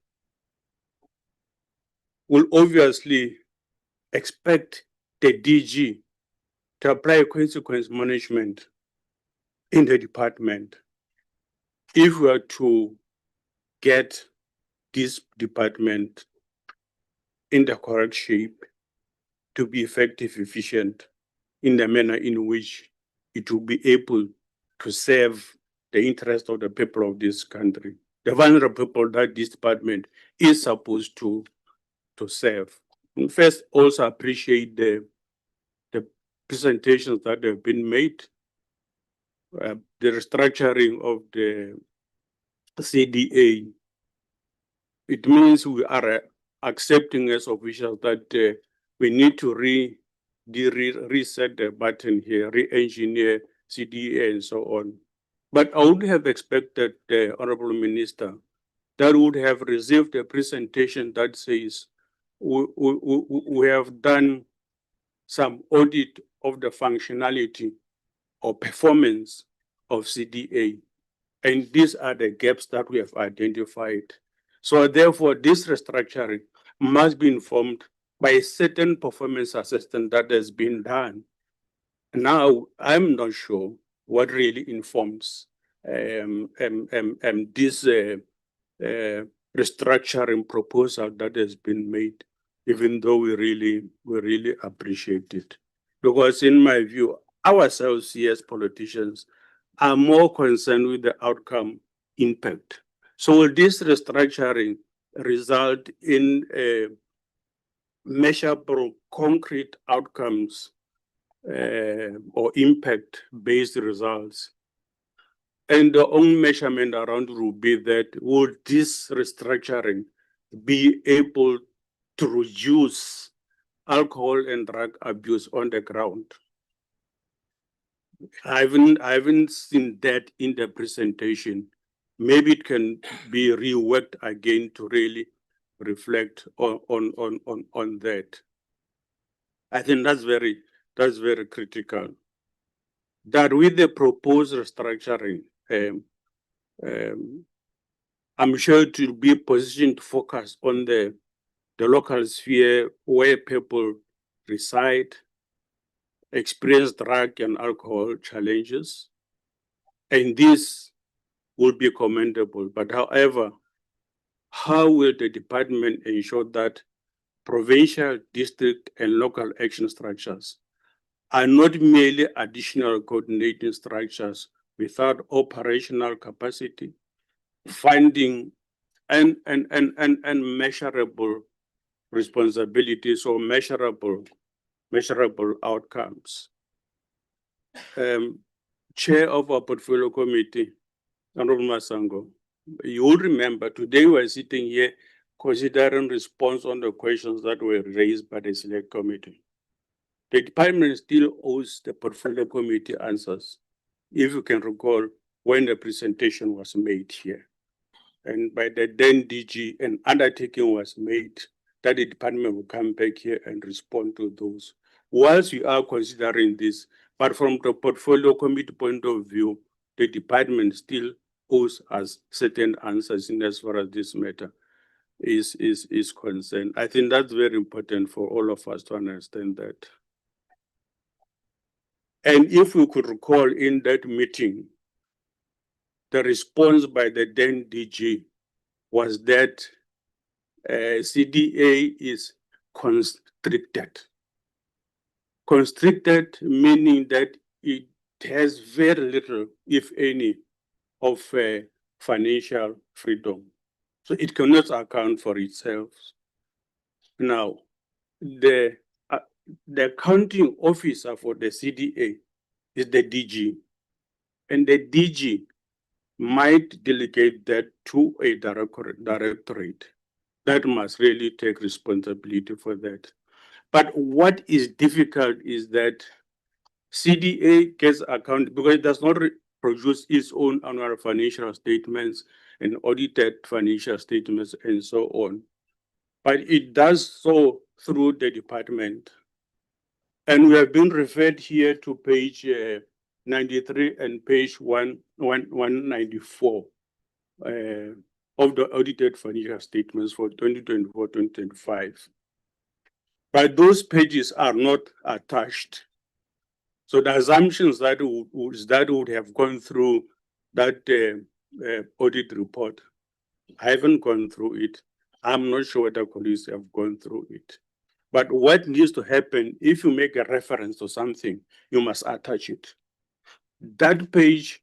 We'll obviously expect the DG to apply consequence management in the department if we are to get this department in the correct shape to be effective, efficient in the manner in which it will be able to serve the interest of the people of this country, the vulnerable people that this department is supposed to serve. And first, also appreciate the presentations that have been made, the restructuring of the CDA. It means we are accepting as officials that we need to reset the button here, re-engineer CDA and so on. But I would have expected the Honorable Minister that would have received a presentation that says we have done some audit of the functionality or performance of CDA. And these are the gaps that we have identified. So therefore, this restructuring must be informed by a certain performance assessment that has been done. Now, I'm not sure what really informs this restructuring proposal that has been made, even though we really appreciate it. Because in my view, ourselves here as politicians are more concerned with the outcome impact. So will this restructuring result in measurable concrete outcomes or impact-based results? And the only measurement around will be that would this restructuring be able to reduce alcohol and drug abuse on the ground? I haven't seen that in the presentation. Maybe it can be reworked again to really reflect on that. I think that's very critical. That with the proposed restructuring, I'm sure it will be positioned to focus on the local sphere where people reside, experience drug and alcohol challenges, and this will be commendable. But however, how will the department ensure that provincial, district, and local action structures are not merely additional coordinating structures without operational capacity, funding, and measurable responsibilities or measurable outcomes? Chair of our portfolio committee, Honorable Masango, you will remember today we're sitting here considering response on the questions that were raised by the select committee. The department still owes the portfolio committee answers, if you can recall when the presentation was made here. and by the then DG, an undertaking was made that the department will come back here and respond to those. Whilst we are considering this, but from the portfolio committee point of view, the department still owes us certain answers in as far as this matter is concerned. I think that's very important for all of us to understand that. And if we could recall in that meeting, the response by the then DG was that CDA is constricted. Constricted meaning that it has very little, if any, of financial freedom. So it cannot account for itself. Now, the accounting officer for the CDA is the DG, and the DG might delegate that to a directorate that must really take responsibility for that. But what is difficult is that CDA gets account because it does not produce its own annual financial statements and audited financial statements and so on. But it does so through the department. And we have been referred here to page 93 and page 194 of the audited financial statements for 2024-2025. But those pages are not attached. So the assumptions that would have gone through that audit report, I haven't gone through it. I'm not sure whether colleagues have gone through it. But what needs to happen, if you make a reference to something, you must attach it. That page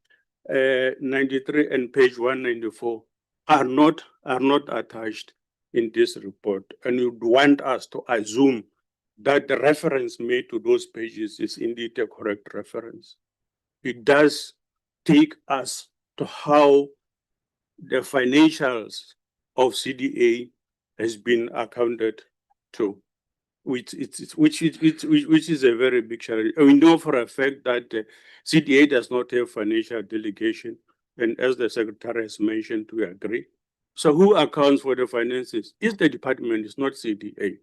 93 and page 194 are not attached in this report, and you'd want us to assume that the reference made to those pages is indeed a correct reference. It does take us to how the financials of CDA has been accounted to, which is a very big challenge. We know for a fact that CDA does not have financial delegation, and as the secretary has mentioned, we agree. So who accounts for the finances? It's the department, it's not CDA.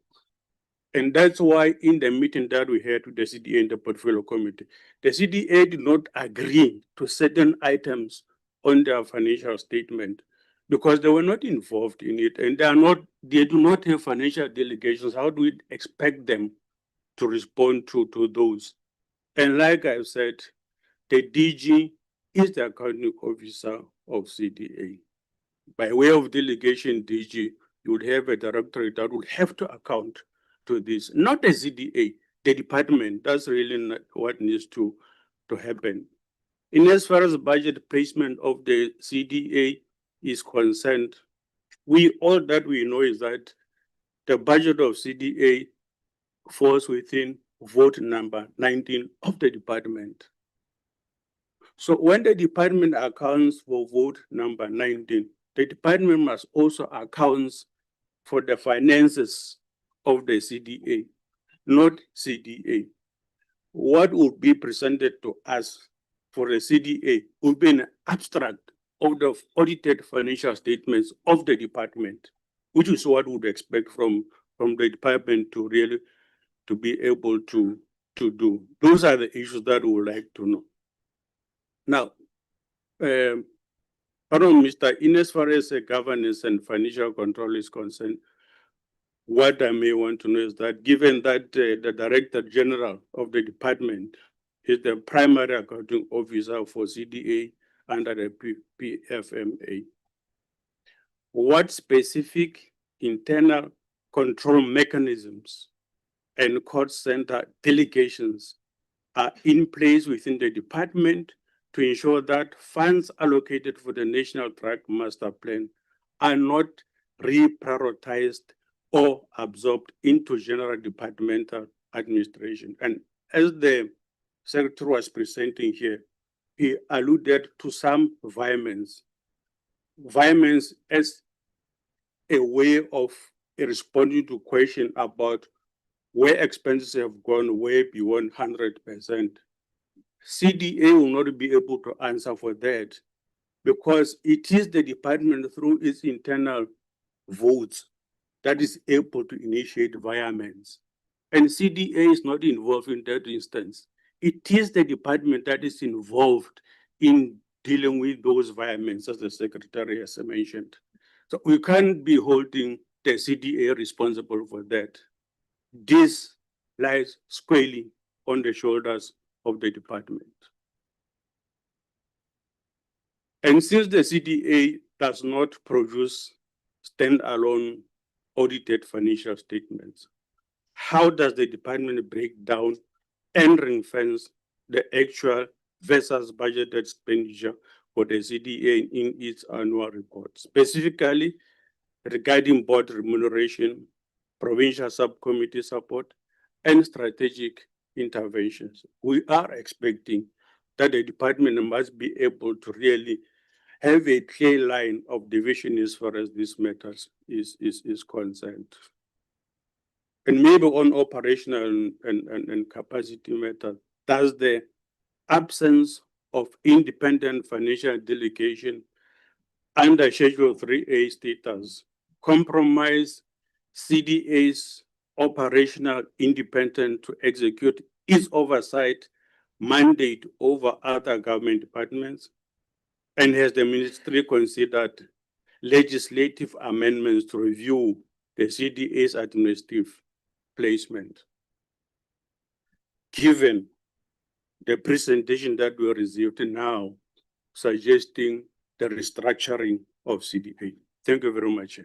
And that's why in the meeting that we had with the CDA and the portfolio committee, the CDA did not agree to certain items on their financial statement because they were not involved in it, and they do not have financial delegations. How do we expect them to respond to those? And like I've said, the DG is the accounting officer of CDA. By way of delegation, DG, you would have a directorate that would have to account to this, not the CDA, the department. That's really not what needs to happen. In as far as budget placement of the CDA is concerned, all that we know is that the budget of CDA falls within vote number 19 of the department. So when the department accounts for vote number 19, the department must also account for the finances of the CDA, not CDA. What would be presented to us for the CDA would be an abstract of the audited financial statements of the department, which is what we would expect from the department to really to be able to do. Those are the issues that we would like to know. Now, Mr. In as far as governance and financial control is concerned, what I may want to know is that given that the Director General of the department is the primary accounting officer for CDA under the PFMA, what specific internal control mechanisms and cost center delegations are in place within the department to ensure that funds allocated for the National Drug Master Plan are not reprioritized or absorbed into general departmental administration? And as the secretary was presenting here, he alluded to some environments as a way of responding to question about where expenses have gone way beyond 100%. CDA will not be able to answer for that. because it is the department through its internal votes that is able to initiate environments. And CDA is not involved in that instance. It is the department that is involved in dealing with those environments, as the secretary has mentioned. So we can't be holding the CDA responsible for that. This lies squarely on the shoulders of the department. And since the CDA does not produce standalone audited financial statements, how does the department break down and ring-fence the actual versus budgeted expenditure for the CDA in its annual report, specifically regarding board remuneration, provincial subcommittee support, and strategic interventions? We are expecting that the department must be able to really have a clear line of division as far as these matters is concerned. And maybe on operational and capacity matter, does the absence of independent financial delegation under Schedule 3A status compromise CDA's operational independence to execute its oversight mandate over other government departments? And has the ministry considered legislative amendments to review the CDA's administrative placement? Given the presentation that we received now suggesting the restructuring of CDA. Thank you very much.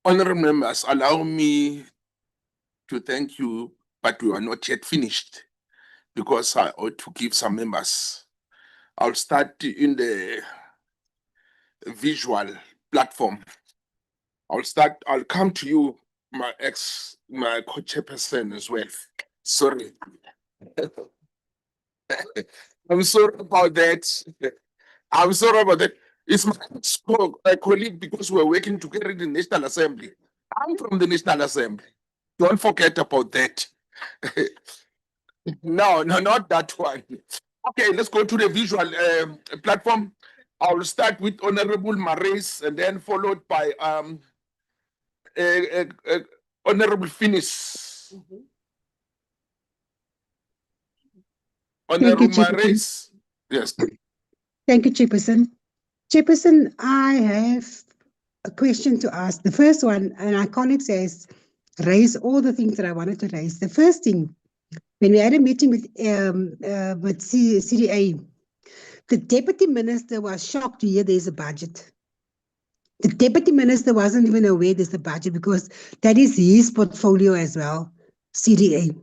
Honorable members, allow me to thank you, but we are not yet finished because I ought to give some members. I'll start in the visual platform. I'll come to you, my co-chairperson as well. Sorry. I'm sorry about that. I'm sorry about that. It's my colleague because we're working together in the National Assembly. I'm from the National Assembly. Don't forget about that. No, not that one. Okay, let's go to the visual platform. I'll start with Honorable Marais and then followed by Honorable Finis. Honorable Marais. Yes. Thank you, Chairperson. Chairperson, I have a question to ask. The first one, and our colleague says, raise all the things that I wanted to raise. The first thing, when we had a meeting with CDA, the deputy minister was shocked to hear there's a budget. The deputy minister wasn't even aware there's a budget because that is his portfolio as well, CDA.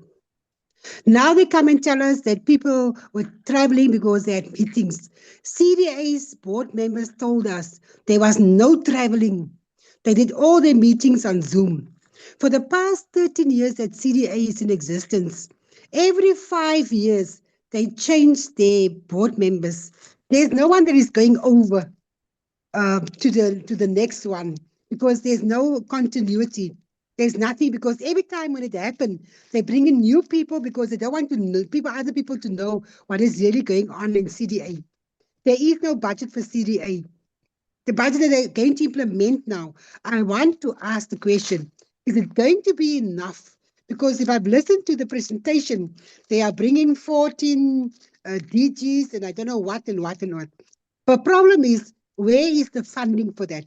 Now they come and tell us that people were traveling because they had meetings. CDA's board members told us there was no traveling. They did all their meetings on Zoom. For the past 13 years that CDA is in existence, every 5 years, they change their board members. There's no one that is going over to the next one because there's no continuity. There's nothing because every time when it happened, they bring in new people because they don't want to know other people to know what is really going on in CDA. There is no budget for CDA. The budget that they're going to implement now, I want to ask the question, is it going to be enough? Because if I've listened to the presentation, they are bringing 14 DGs and I don't know what and what and what. But problem is, where is the funding for that?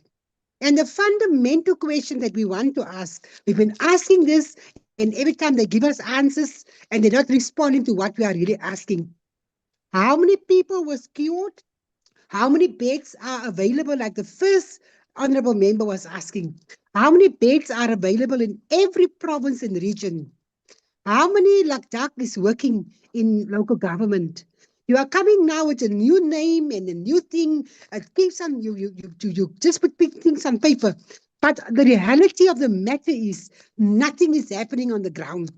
And the fundamental question that we want to ask, we've been asking this, and every time they give us answers and they're not responding to what we are really asking. How many people were cured? How many beds are available? Like the first honorable member was asking. How many beds are available in every province and region? How many Lakdak is working in local government? You are coming now with a new name and a new thing. It keeps on you just put big things on paper. But the reality of the matter is nothing is happening on the ground.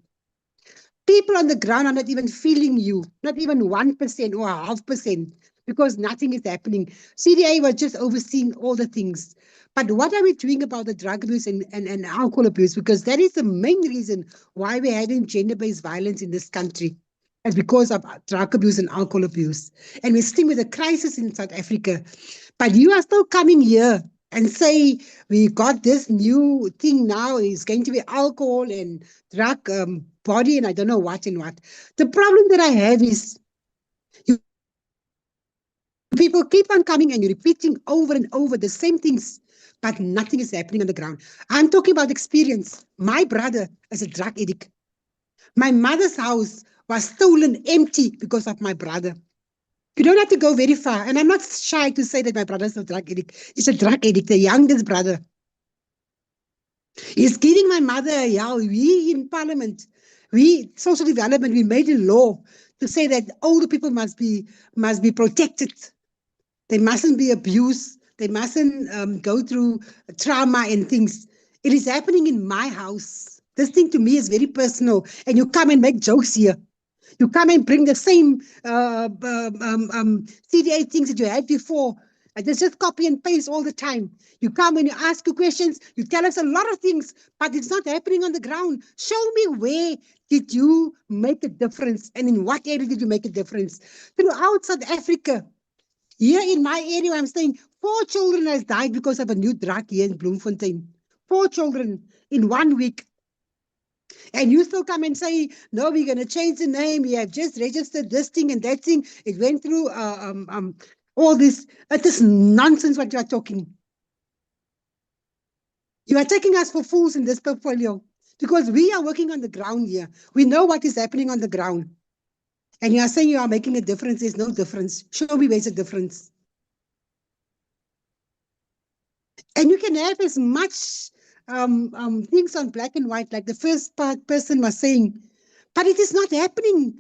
People on the ground are not even feeling you, not even 1% or 0.5%, because nothing is happening. CDA was just overseeing all the things. But what are we doing about the drug abuse and alcohol abuse? Because that is the main reason why we're having gender-based violence in this country. as because of drug abuse and alcohol abuse. And we're sitting with a crisis in South Africa. But you are still coming here and say, we got this new thing now, it's going to be alcohol and drug body and I don't know what and what. The problem that I have is people keep on coming and you're repeating over and over the same things, but nothing is happening on the ground. I'm talking about experience. My brother is a drug addict. My mother's house was stolen empty because of my brother. You don't have to go very far. And I'm not shy to say that my brother's a drug addict. He's a drug addict, the youngest brother. He's giving my mother a yell. We in parliament, we social development, we made a law to say that older people must be protected. They mustn't be abused. They mustn't go through trauma and things. It is happening in my house. This thing to me is very personal. And you come and make jokes here. You come and bring the same CDA things that you had before. And it's just copy and paste all the time. You come and you ask you questions. You tell us a lot of things, but it's not happening on the ground. Show me where did you make a difference and in what area did you make a difference? Throughout South Africa, here in my area, I'm staying, 4 children has died because of a new drug here in Bloemfontein. 4 children in 1 week. And you still come and say, no, we're going to change the name. We have just registered this thing and that thing. It went through all this. It is nonsense what you are talking. You are taking us for fools in this portfolio because we are working on the ground here. We know what is happening on the ground. And you are saying you are making a difference. There's no difference. Show me where's the difference. And you can have as much things on black and white, like the first person was saying, but it is not happening.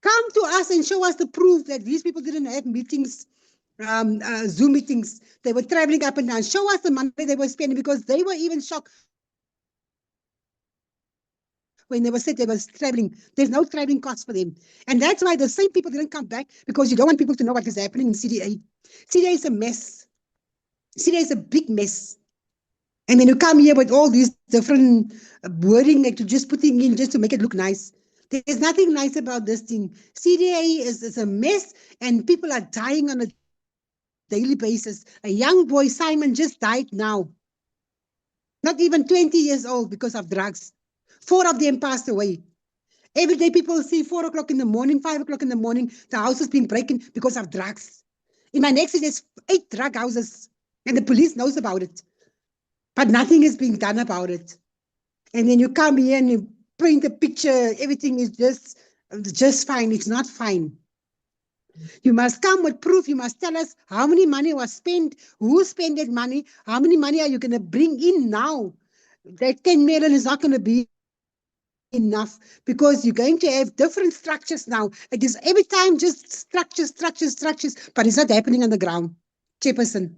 Come to us and show us the proof that these people didn't have meetings, Zoom meetings. They were traveling up and down. Show us the money they were spending because they were even shocked when they were said they were traveling. There's no traveling cost for them. And that's why the same people didn't come back because you don't want people to know what is happening in CDA. CDA is a mess. CDA is a big mess. And then you come here with all these different wording that you're just putting in just to make it look nice. There's nothing nice about this thing. CDA is a mess and people are dying on a daily basis. A young boy, Simon, just died now. Not even 20 years old because of drugs. 4 of them passed away. Every day people see 4 o'clock in the morning, 5 o'clock in the morning, the house has been breaking because of drugs. In my next city, there's 8 drug houses and the police knows about it. But nothing is being done about it. And then you come here and you paint a picture, everything is just fine. It's not fine. You must come with proof. You must tell us how many money was spent, who spent that money, how many money are you going to bring in now? That 10 million is not going to be enough because you're going to have different structures now. It is every time just structures, but it's not happening on the ground. Chairperson.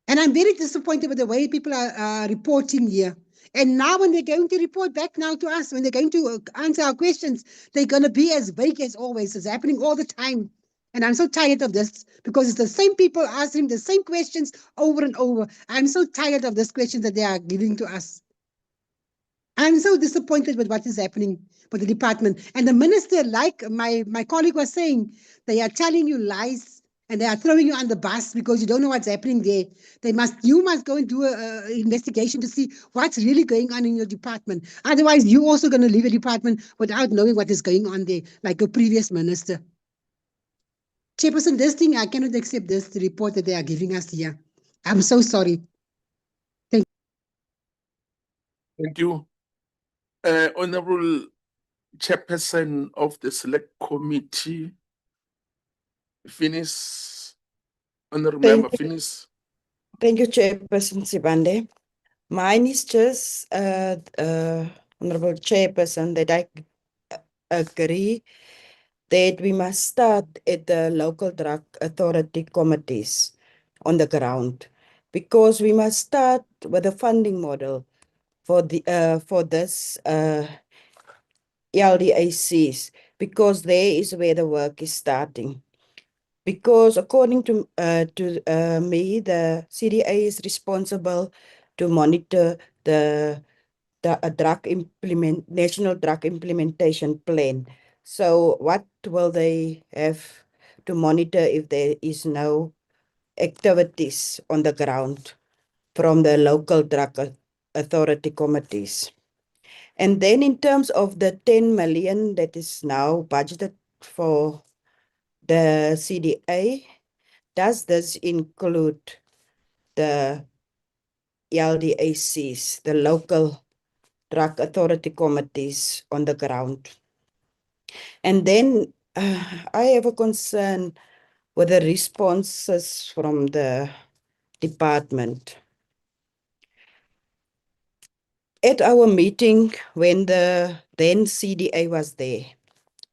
And I'm very disappointed with the way people are reporting here. And now when they're going to report back now to us, when they're going to answer our questions, they're going to be as vague as always. It's happening all the time. And I'm so tired of this because it's the same people answering the same questions over and over. I'm so tired of these questions that they are giving to us. I'm so disappointed with what is happening with the department. And the minister, like my colleague was saying, they are telling you lies. And they are throwing you on the bus because you don't know what's happening there. You must go and do an investigation to see what's really going on in your department. Otherwise, you're also going to leave a department without knowing what is going on there, like a previous minister. Chairperson, this thing, I cannot accept this report that they are giving us here. I'm so sorry. Thank you. Honorable Chairperson of the Select Committee, Finis, Honorable Member Finis. Thank you, Chairperson Sibande. Mine is just, Honorable Chairperson, that I agree that we must start at the local drug authority committees on the ground, because we must start with a funding model for this LDACs, because there is where the work is starting. Because according to me, the CDA is responsible to monitor the National Drug Implementation Plan. So what will they have to monitor if there is no activities on the ground from the local drug authority committees? And then in terms of the 10 million that is now budgeted for the CDA, does this include the LDACs, the local drug authority committees on the ground? And then I have a concern with the responses from the department. At our meeting, when the then CDA was there,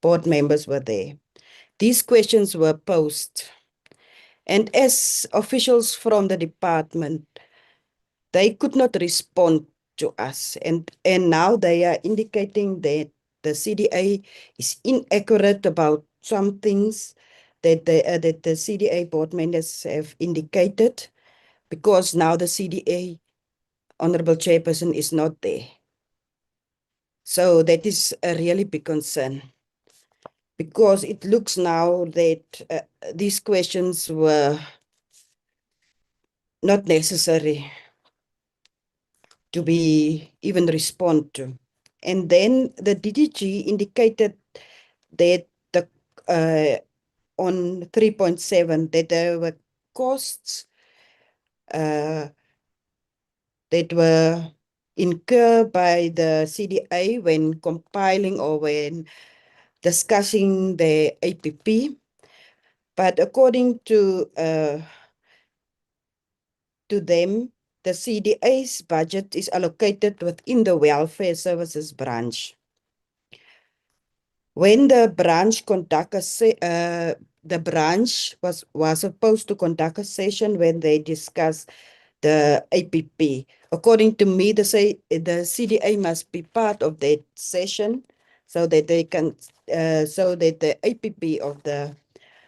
board members were there, these questions were posed. And as officials from the department, they could not respond to us. And now they are indicating that the CDA is inaccurate about some things that the CDA board members have indicated, because now the CDA honorable chairperson is not there. So that is a really big concern, because it looks now that these questions were not necessary to be even respond to. And then the DDG indicated that the on 3.7 that there were costs that were incurred by the CDA when compiling or when discussing the APP. But according to them, the CDA's budget is allocated within the welfare services branch. When the branch the branch was supposed to conduct a session when they discuss the APP. According to me, the CDA must be part of that session so that they can, so that the APP of the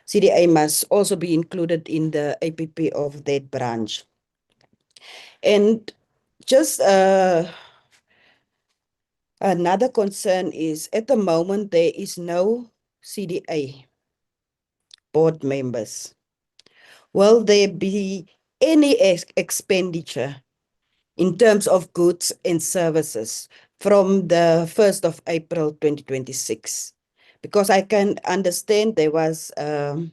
CDA must also be included in the APP of that branch. And just another concern is, at the moment, there is no CDA board members. Will there be any expenditure in terms of goods and services from the 1st of April 2026? Because I can understand there was a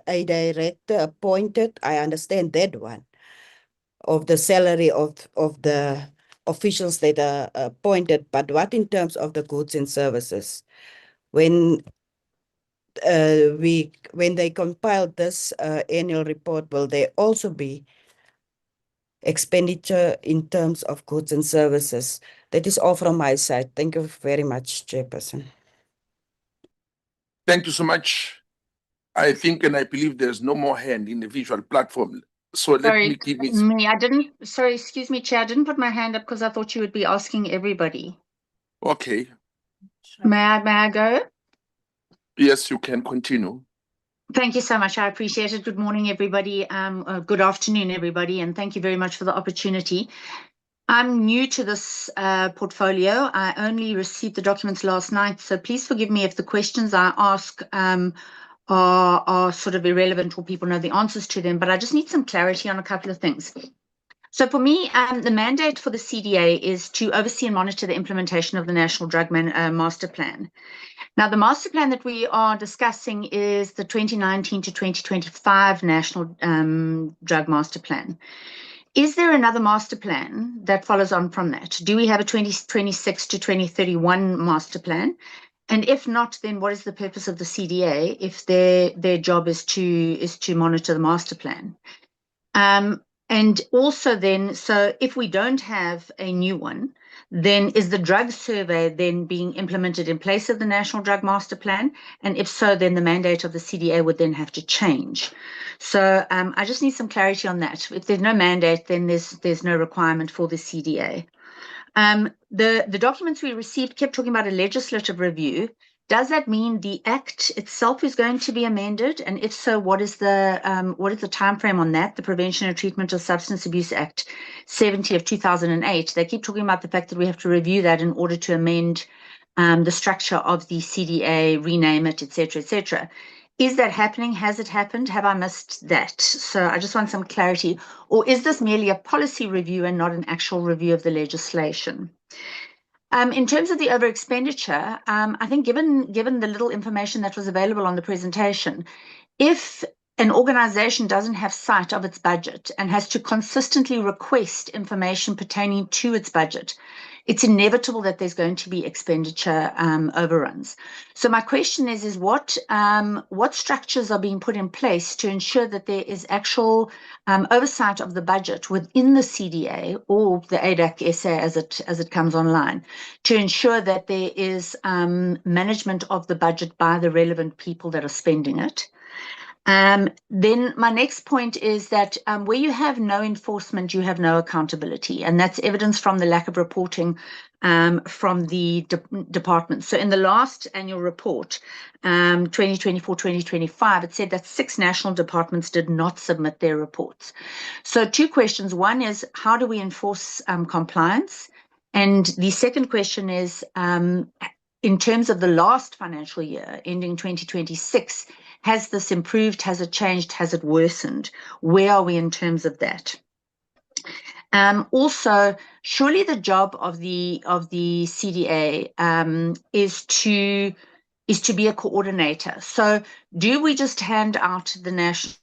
director appointed. I understand that one, of the salary of the officials that are appointed. But what in terms of the goods and services? When they compile this annual report, will there also be expenditure in terms of goods and services? That is all from my side. Thank you very much, Chairperson. Thank you so much. I think and I believe there's no more hand in the visual platform. So let me give it. Sorry, excuse me, Chair, I didn't put my hand up because I thought you would be asking everybody. Okay. May I go? Yes, you can continue. Thank you so much. I appreciate it. Good morning, everybody. Good afternoon, everybody, and thank you very much for the opportunity. I'm new to this portfolio. I only received the documents last night, so please forgive me if the questions I ask are sort of irrelevant or people know the answers to them, but I just need some clarity on a couple of things. So for me, the mandate for the CDA is to oversee and monitor the implementation of the National Drug Master Plan. Now, the master plan that we are discussing is the 2019 to 2025 National Drug Master Plan. Is there another master plan that follows on from that? Do we have a 2026 to 2031 master plan? And if not, then what is the purpose of the CDA if their job is to monitor the master plan? And also then, so if we don't have a new one, then is the drug survey then being implemented in place of the National Drug Master Plan? And if so, then the mandate of the CDA would then have to change. So I just need some clarity on that. If there's no mandate, then there's no requirement for the CDA. The documents we received kept talking about a legislative review. Does that mean the Act itself is going to be amended? And if so, what is the timeframe on that? The Prevention and Treatment of Substance Abuse Act 70 of 2008. They keep talking about the fact that we have to review that in order to amend the structure of the CDA, rename it, etc., etc. Is that happening? Has it happened? Have I missed that? So I just want some clarity. Or is this merely a policy review and not an actual review of the legislation? In terms of the over expenditure, I think given the little information that was available on the presentation, if an organization doesn't have sight of its budget and has to consistently request information pertaining to its budget, it's inevitable that there's going to be expenditure overruns. So my question is what structures are being put in place to ensure that there is actual oversight of the budget within the CDA or the ADAC SA as it comes online, to ensure that there is management of the budget by the relevant people that are spending it. Then my next point is that where you have no enforcement, you have no accountability, and that's evidence from the lack of reporting from the department. So in the last annual report, 2024-2025, it said that 6 national departments did not submit their reports. So 2 questions. One is, how do we enforce compliance? And the second question is, in terms of the last financial year, ending 2026, has this improved? Has it changed? Has it worsened? Where are we in terms of that? Also, surely the job of the CDA is to be a coordinator. So do we just hand out the national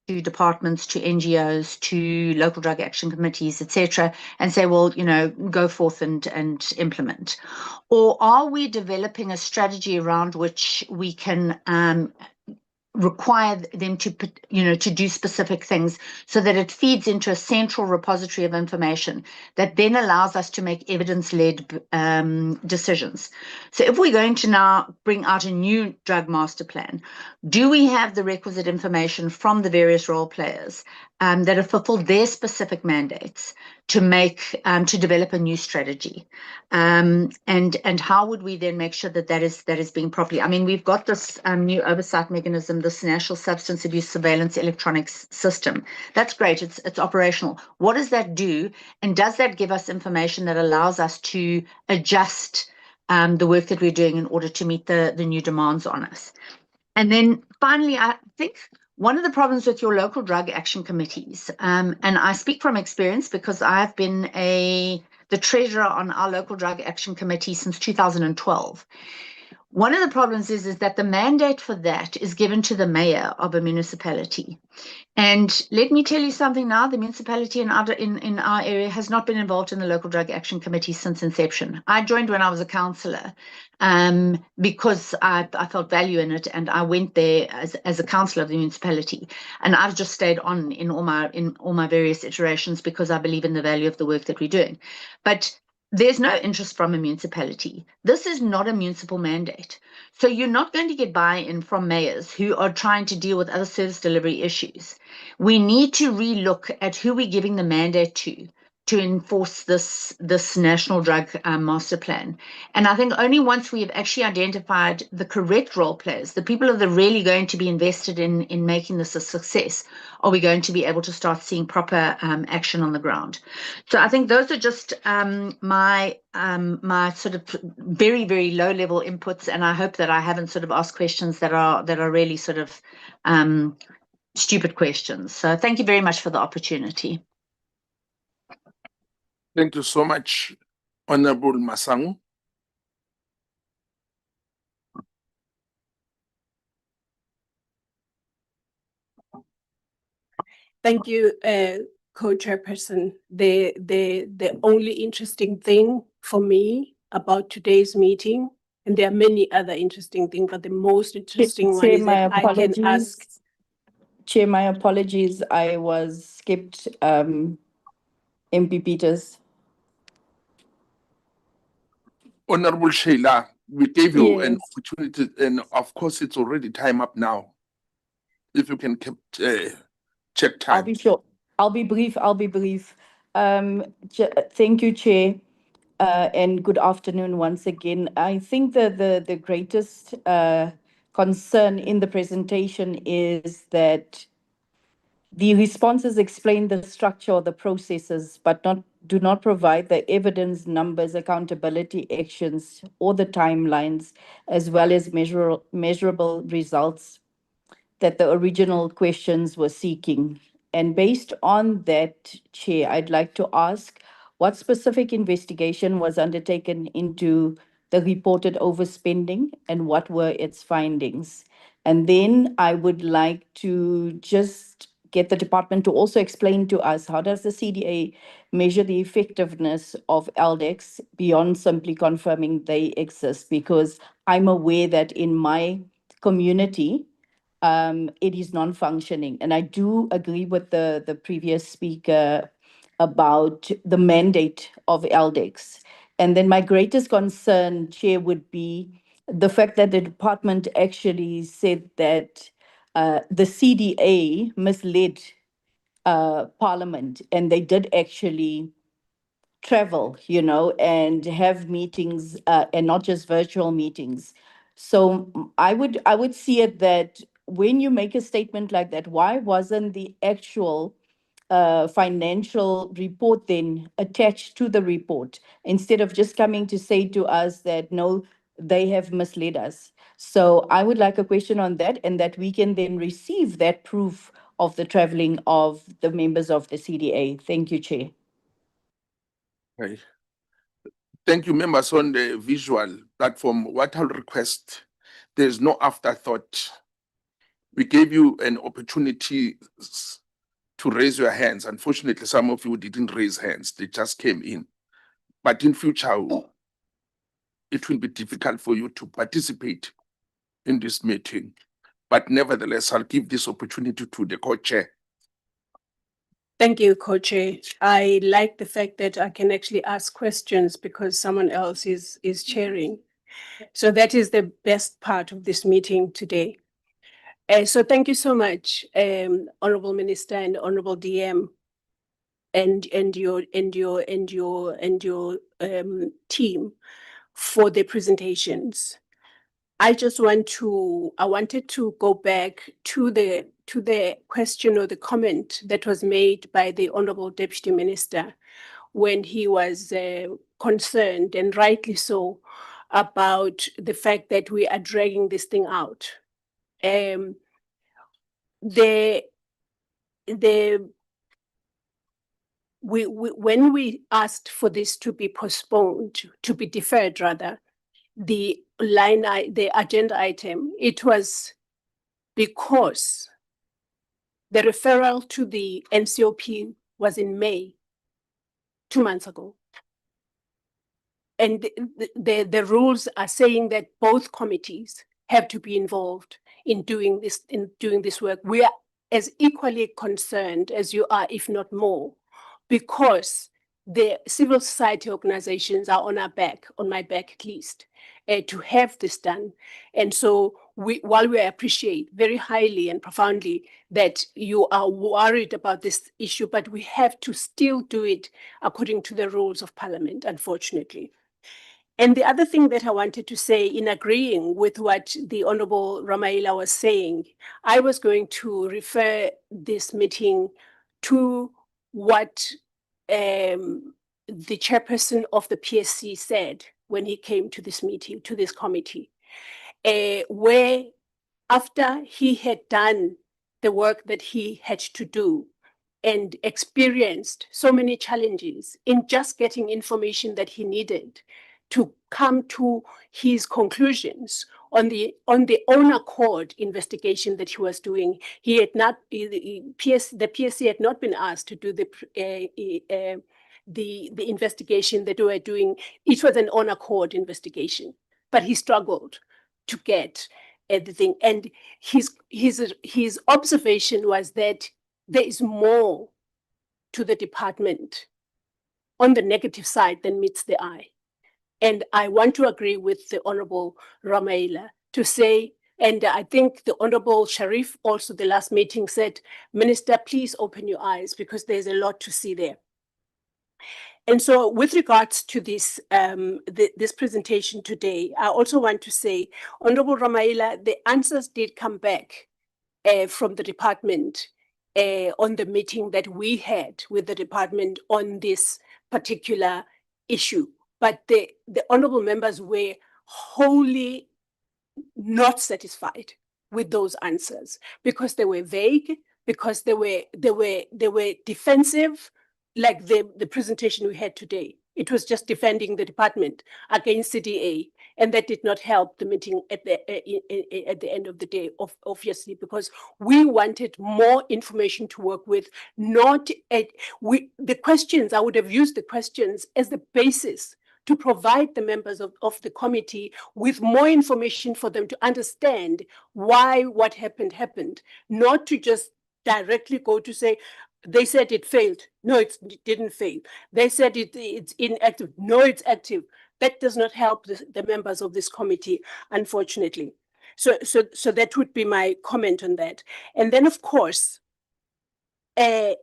to departments, to NGOs, to local drug action committees, etc., and say, well, go forth and implement? Or are we developing a strategy around which we can require them to do specific things so that it feeds into a central repository of information that then allows us to make evidence-led decisions? So if we're going to now bring out a new drug master plan, do we have the requisite information from the various role players that have fulfilled their specific mandates to develop a new strategy? And how would we then make sure that is being properly? I mean, we've got this new oversight mechanism, this National Substance Abuse Surveillance Electronics System. That's great. It's operational. What does that do? And does that give us information that allows us to adjust the work that we're doing in order to meet the new demands on us? And then finally, I think one of the problems with your local drug action committees, and I speak from experience because I've been the treasurer on our local drug action committee since 2012. One of the problems is that the mandate for that is given to the mayor of a municipality. And let me tell you something now, the municipality in our area has not been involved in the local drug action committee since inception. I joined when I was a councillor because I felt value in it, and I went there as a councillor of the municipality. And I've just stayed on in all my various iterations because I believe in the value of the work that we're doing. But there's no interest from a municipality. This is not a municipal mandate. So you're not going to get buy-in from mayors who are trying to deal with other service delivery issues. We need to relook at who we're giving the mandate to enforce this national drug master plan. And I think only once we have actually identified the correct role players, the people that are really going to be invested in making this a success, are we going to be able to start seeing proper action on the ground. So I think those are just my sort of very, very low level inputs, and I hope that I haven't sort of asked questions that are really sort of stupid questions. So thank you very much for the opportunity. Thank you so much, Honorable Masango. Thank you, Co-Chairperson. The only interesting thing for me about today's meeting, and there are many other interesting things, but the most interesting one is that I can ask. Chair, my apologies. I was skipped MP Peters. Honorable Sheila, we gave you an Yes. opportunity, and of course, it's already time up now. If you can check time. I'll be short. I'll be brief. Thank you, Chair. and good afternoon once again. I think the greatest concern in the presentation is that the responses explain the structure or the processes, but do not provide the evidence, numbers, accountability, actions, or the timelines, as well as measurable results that the original questions were seeking. And based on that, Chair, I'd like to ask what specific investigation was undertaken into the reported overspending and what were its findings? And then I would like to just get the department to also explain to us, how does the CDA measure the effectiveness of LDEX beyond simply confirming they exist? Because I'm aware that in my community, it is non-functioning. And I do agree with the previous speaker about the mandate of LDEX. And then my greatest concern, Chair, would be the fact that the department actually said that the CDA misled Parliament, and they did actually travel, and have meetings, and not just virtual meetings. So I would see it that when you make a statement like that, why wasn't the actual financial report then attached to the report, instead of just coming to say to us that, no, they have misled us? So I would like a question on that, and that we can then receive that proof of the traveling of the members of the CDA. Thank you, Chair. Right. Thank you, members on the visual platform. What I'll request, there's no afterthought. We gave you an opportunity to raise your hands. Unfortunately, some of you didn't raise hands. They just came in. But in future, it will be difficult for you to participate in this meeting. But nevertheless, I'll give this opportunity to the co-chair. Thank you, Co-Chair. I like the fact that I can actually ask questions because someone else is chairing. So that is the best part of this meeting today. So thank you so much, Honorable Minister and Honorable DM, and your team for the presentations. I wanted to go back to the question or the comment that was made by the Honorable Deputy Minister when he was concerned, and rightly so, about the fact that we are dragging this thing out. When we asked for this to be postponed, to be deferred rather, the agenda item, it was because the referral to the NCOP was in May, 2 months ago. And the rules are saying that both committees have to be involved in doing this work. We are as equally concerned as you are, if not more, because the civil society organizations are on my back at least, to have this done. And so while we appreciate very highly and profoundly that you are worried about this issue, but we have to still do it according to the rules of Parliament, unfortunately. And the other thing that I wanted to say, in agreeing with what the Honorable Ramaila was saying, I was going to refer this meeting to what the chairperson of the PSC said when he came to this meeting, to this committee, where after he had done the work that he had to do and experienced so many challenges in just getting information that he needed to come to his conclusions on the own accord investigation that he was doing. He had not, the PSC had not been asked to do the investigation that we were doing. It was an own accord investigation, but he struggled to get everything. And his observation was that there is more to the department on the negative side than meets the eye. And I want to agree with the Honorable Ramaila to say, and I think the Honorable Sharif also the last meeting said, Minister, please open your eyes because there's a lot to see there. And so with regards to this, this presentation today, I also want to say, Honorable Ramaila, the answers did come back from the department on the meeting that we had with the department on this particular issue. But the honorable members were wholly not satisfied with those answers because they were vague, because they were defensive, like the presentation we had today. It was just defending the department against CDA, and that did not help the meeting at the end of the day, obviously, because we wanted more information to work with. The questions, I would have used the questions as the basis to provide the members of the committee with more information for them to understand why what happened, not to just directly go to say, they said it failed. No, it didn't fail. They said it's inactive. No, it's active. That does not help the members of this committee, unfortunately. So that would be my comment on that. And then, of course, I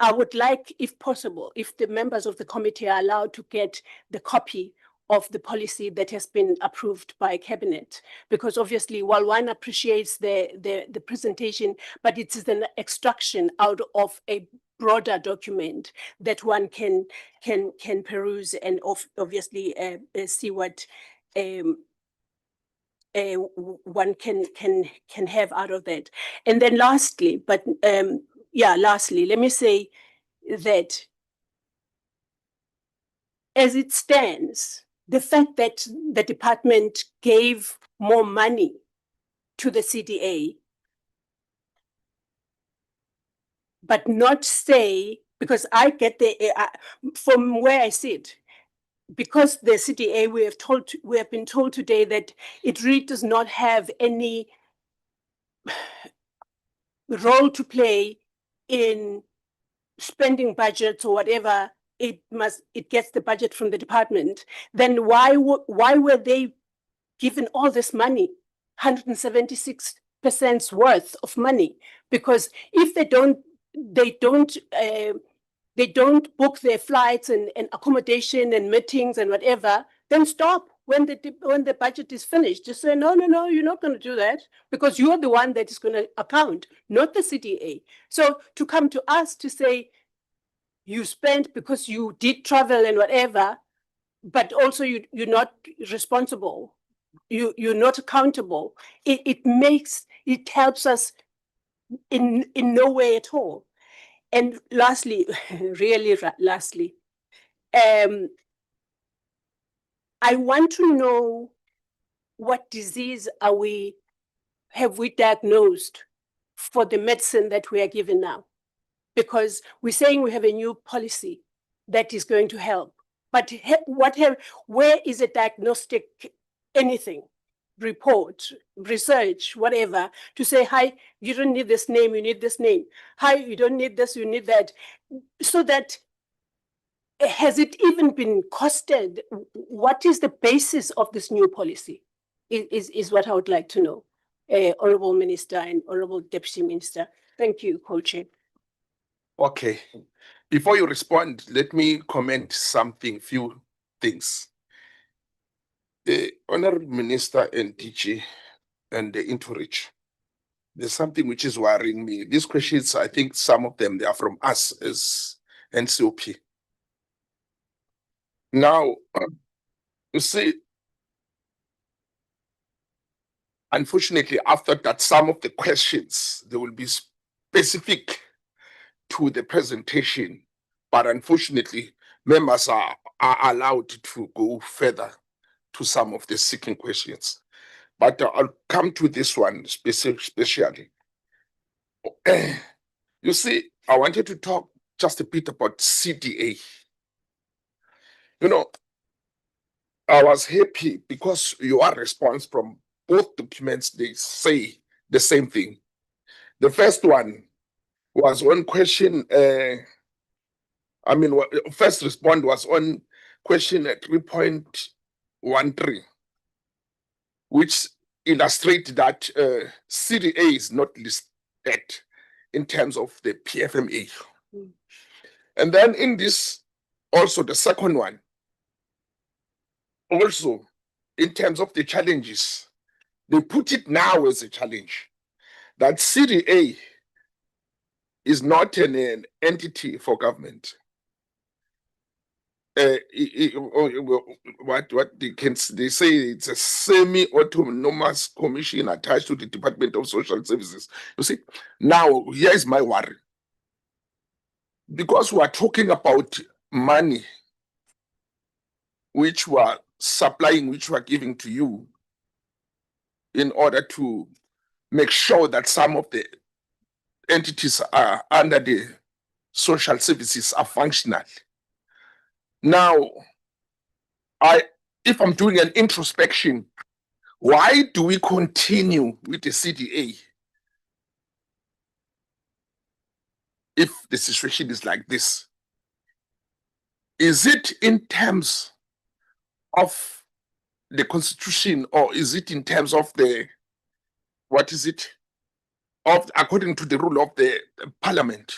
would like, if possible, if the members of the committee are allowed to get the copy of the policy that has been approved by Cabinet, because obviously, while one appreciates the presentation, but it is an extraction out of a broader document that one can peruse and obviously see what one can have out of that. And then lastly, lastly, let me say that as it stands, the fact that the department gave more money to the CDA, but not say, because I get from where I sit, because the CDA, we have been told today that it really does not have any role to play in spending budgets or whatever. It gets the budget from the department. Then why were they given all this money, 176% worth of money? Because if they don't book their flights and accommodation and meetings and whatever, then stop when the budget is finished. Just say, no, you're not going to do that, because you're the one that is going to account, not the CDA. So to come to us to say, you spent because you did travel and whatever, but also you're not responsible, you're not accountable. It helps us in no way at all. And lastly, really lastly, I want to know what disease have we diagnosed for the medicine that we are given now? Because we're saying we have a new policy that is going to help. But where is a diagnostic anything, report, research, whatever, to say, hi, you don't need this name, you need this name. Hi, you don't need this, you need that. So that, has it even been costed? What is the basis of this new policy is what I would like to know. Honorable Minister and Honorable Deputy Minister. Thank you, Co-Chair. Okay. Before you respond, let me comment few things. The Honorable Minister and DG and the Interreach, there's something which is worrying me. These questions, I think some of them, they are from us as NCOP. Now, you see, unfortunately, after that, some of the questions, they will be specific to the presentation, but unfortunately, members are allowed to go further to some of the seeking questions. But I'll come to this one especially. You see, I wanted to talk just a bit about CDA. You know, I was happy because your response from both documents, they say the same thing. The first one was on question, first response was on question 3.13, which illustrates that CDA is not listed in terms of the PFMA. And then in this also the second one, also in terms of the challenges, they put it now as a challenge that CDA is not an entity for government. What they say it's a semi-autonomous commission attached to the Department of Social Services. You see, now here is my worry. Because we are talking about money which we are supplying, which we are giving to you in order to make sure that some of the entities are under the social services are functional. Now, if I'm doing an introspection, why do we continue with the CDA if the situation is like this? Is it in terms of the constitution, or is it in terms of the, what is it, of according to the rule of the parliament?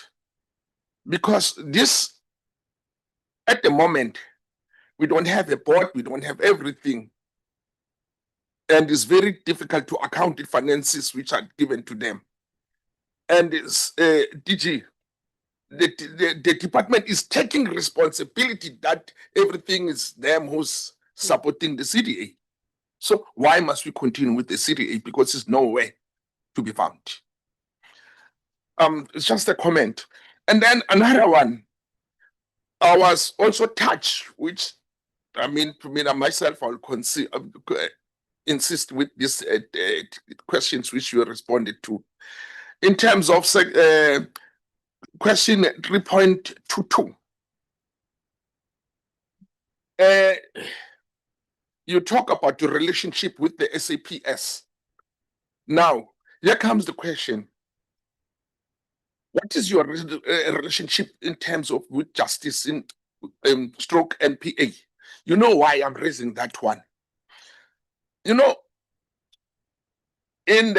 Because this, at the moment, we don't have a board, we don't have everything. And it's very difficult to account the finances which are given to them. And it's, DG, the department is taking responsibility that everything is them who's supporting the CDA. So why must we continue with the CDA? Because it's nowhere to be found. It's just a comment. And then another one, I was also touched, which I mean, myself, I'll insist with these questions which you responded to. In terms of question 3.22, you talk about the relationship with the SAPS. Now, here comes the question. What is your relationship in terms of with justice in stroke NPA? You know why I'm raising that one. You know, in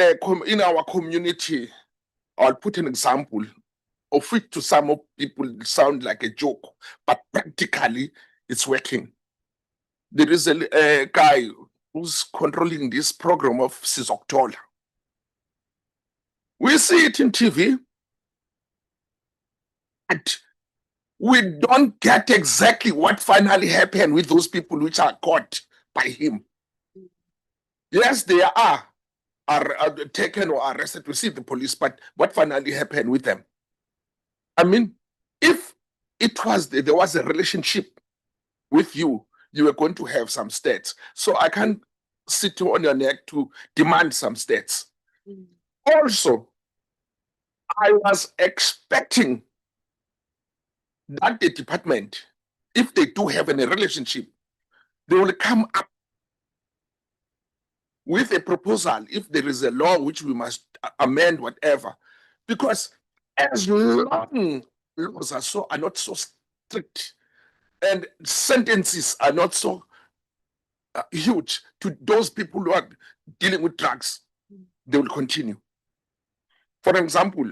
our community, I'll put an example of which to some of people sound like a joke, but practically it's working. There is a guy who's controlling this program of Sizokuthola. We see it in TV, but we don't get exactly what finally happened with those people which are caught by him. Yes, they are taken or arrested to see the police, but what finally happened with them? I mean, if it was there was a relationship with you, you were going to have some stats. So I can't sit on your neck to demand some stats. Also, I was expecting that the department, if they do have any relationship, they will come up with a proposal if there is a law which we must amend, whatever. Because as long laws are not so strict and sentences are not so huge to those people who are dealing with drugs, they will continue. For example,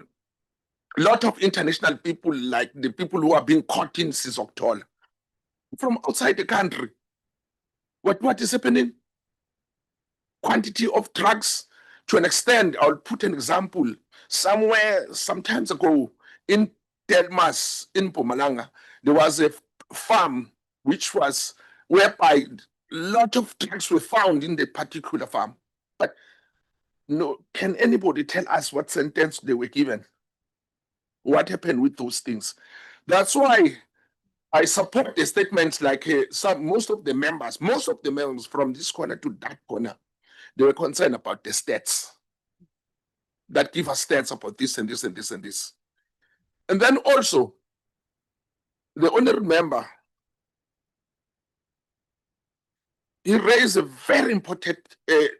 a lot of international people, like the people who are being caught in Sizokuthola, from outside the country, what is happening? Quantity of drugs, to an extent, I'll put an example. Somewhere, sometimes ago, in Delmas, in Mpumalanga, there was a farm which was whereby a lot of drugs were found in the particular farm. But no, can anybody tell us what sentence they were given? What happened with those things? That's why I support the statements like most of the members from this corner to that corner, they were concerned about the stats that give us stats about this and this and this and this. And then also, the honorable member, he raised a very important,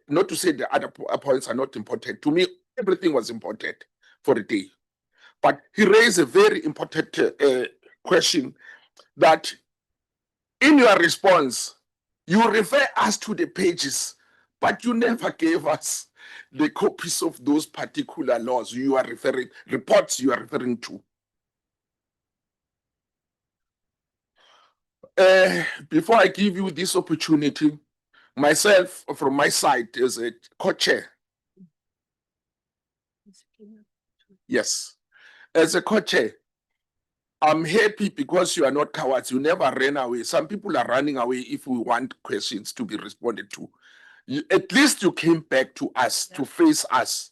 not to say the other points are not important. To me, everything was important for the day. But he raised a very important question that in your response, you refer us to the pages, but you never gave us the copies of those particular laws you are referring, reports you are referring to. Before I give you this opportunity, myself, from my side, as a co-chair. Yes, as a co-chair, I'm happy because you are not cowards. You never ran away. Some people are running away if we want questions to be responded to. At least you came back to us, to face us.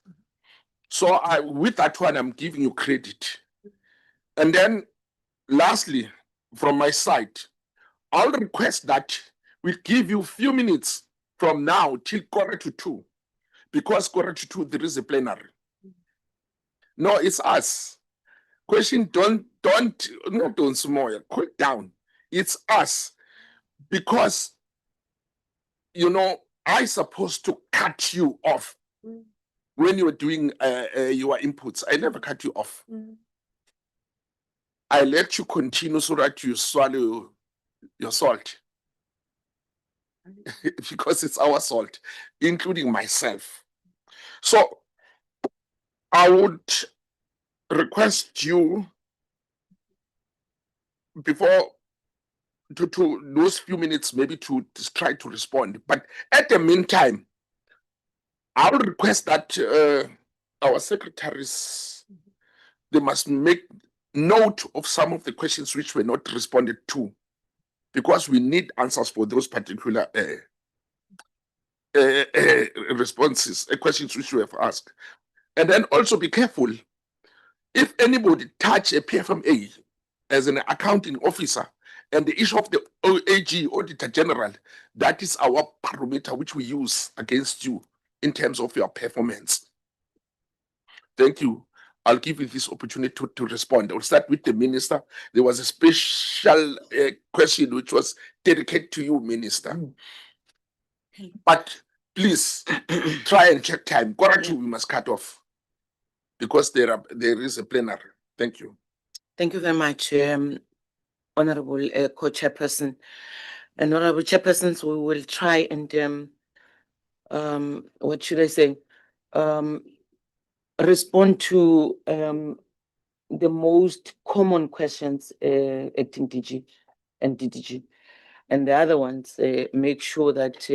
So with that one, I'm giving you credit. And then lastly, from my side, I'll request that we give you a few minutes from now till 1:45, because 1:45 there is a plenary. No, it's us. Question, don't smile, cool down. It's us. Because, you know, I supposed to cut you off when you were doing your inputs. I never cut you off. I let you continue so that you swallow your salt. Because it's our salt, including myself. So I would request you, before to those few minutes, maybe to try to respond. But at the meantime, I will request that our secretaries, they must make note of some of the questions which were not responded to, because we need answers for those particular responses, questions which we have asked. And then also be careful, if anybody touch a PFMA as an accounting officer and the issue of the AG, Auditor General, that is our barometer which we use against you in terms of your performance. Thank you. I'll give you this opportunity to respond. I'll start with the Minister. There was a special question which was dedicated to you, Minister. But please try and check time. 1:45 we must cut off, because there is a plenary. Thank you. Thank you very much, Honorable Co-Chairperson. And Honorable Chairpersons, we will try and what should I say? Respond to the most common questions, Acting DG and DDG. And the other ones, make sure that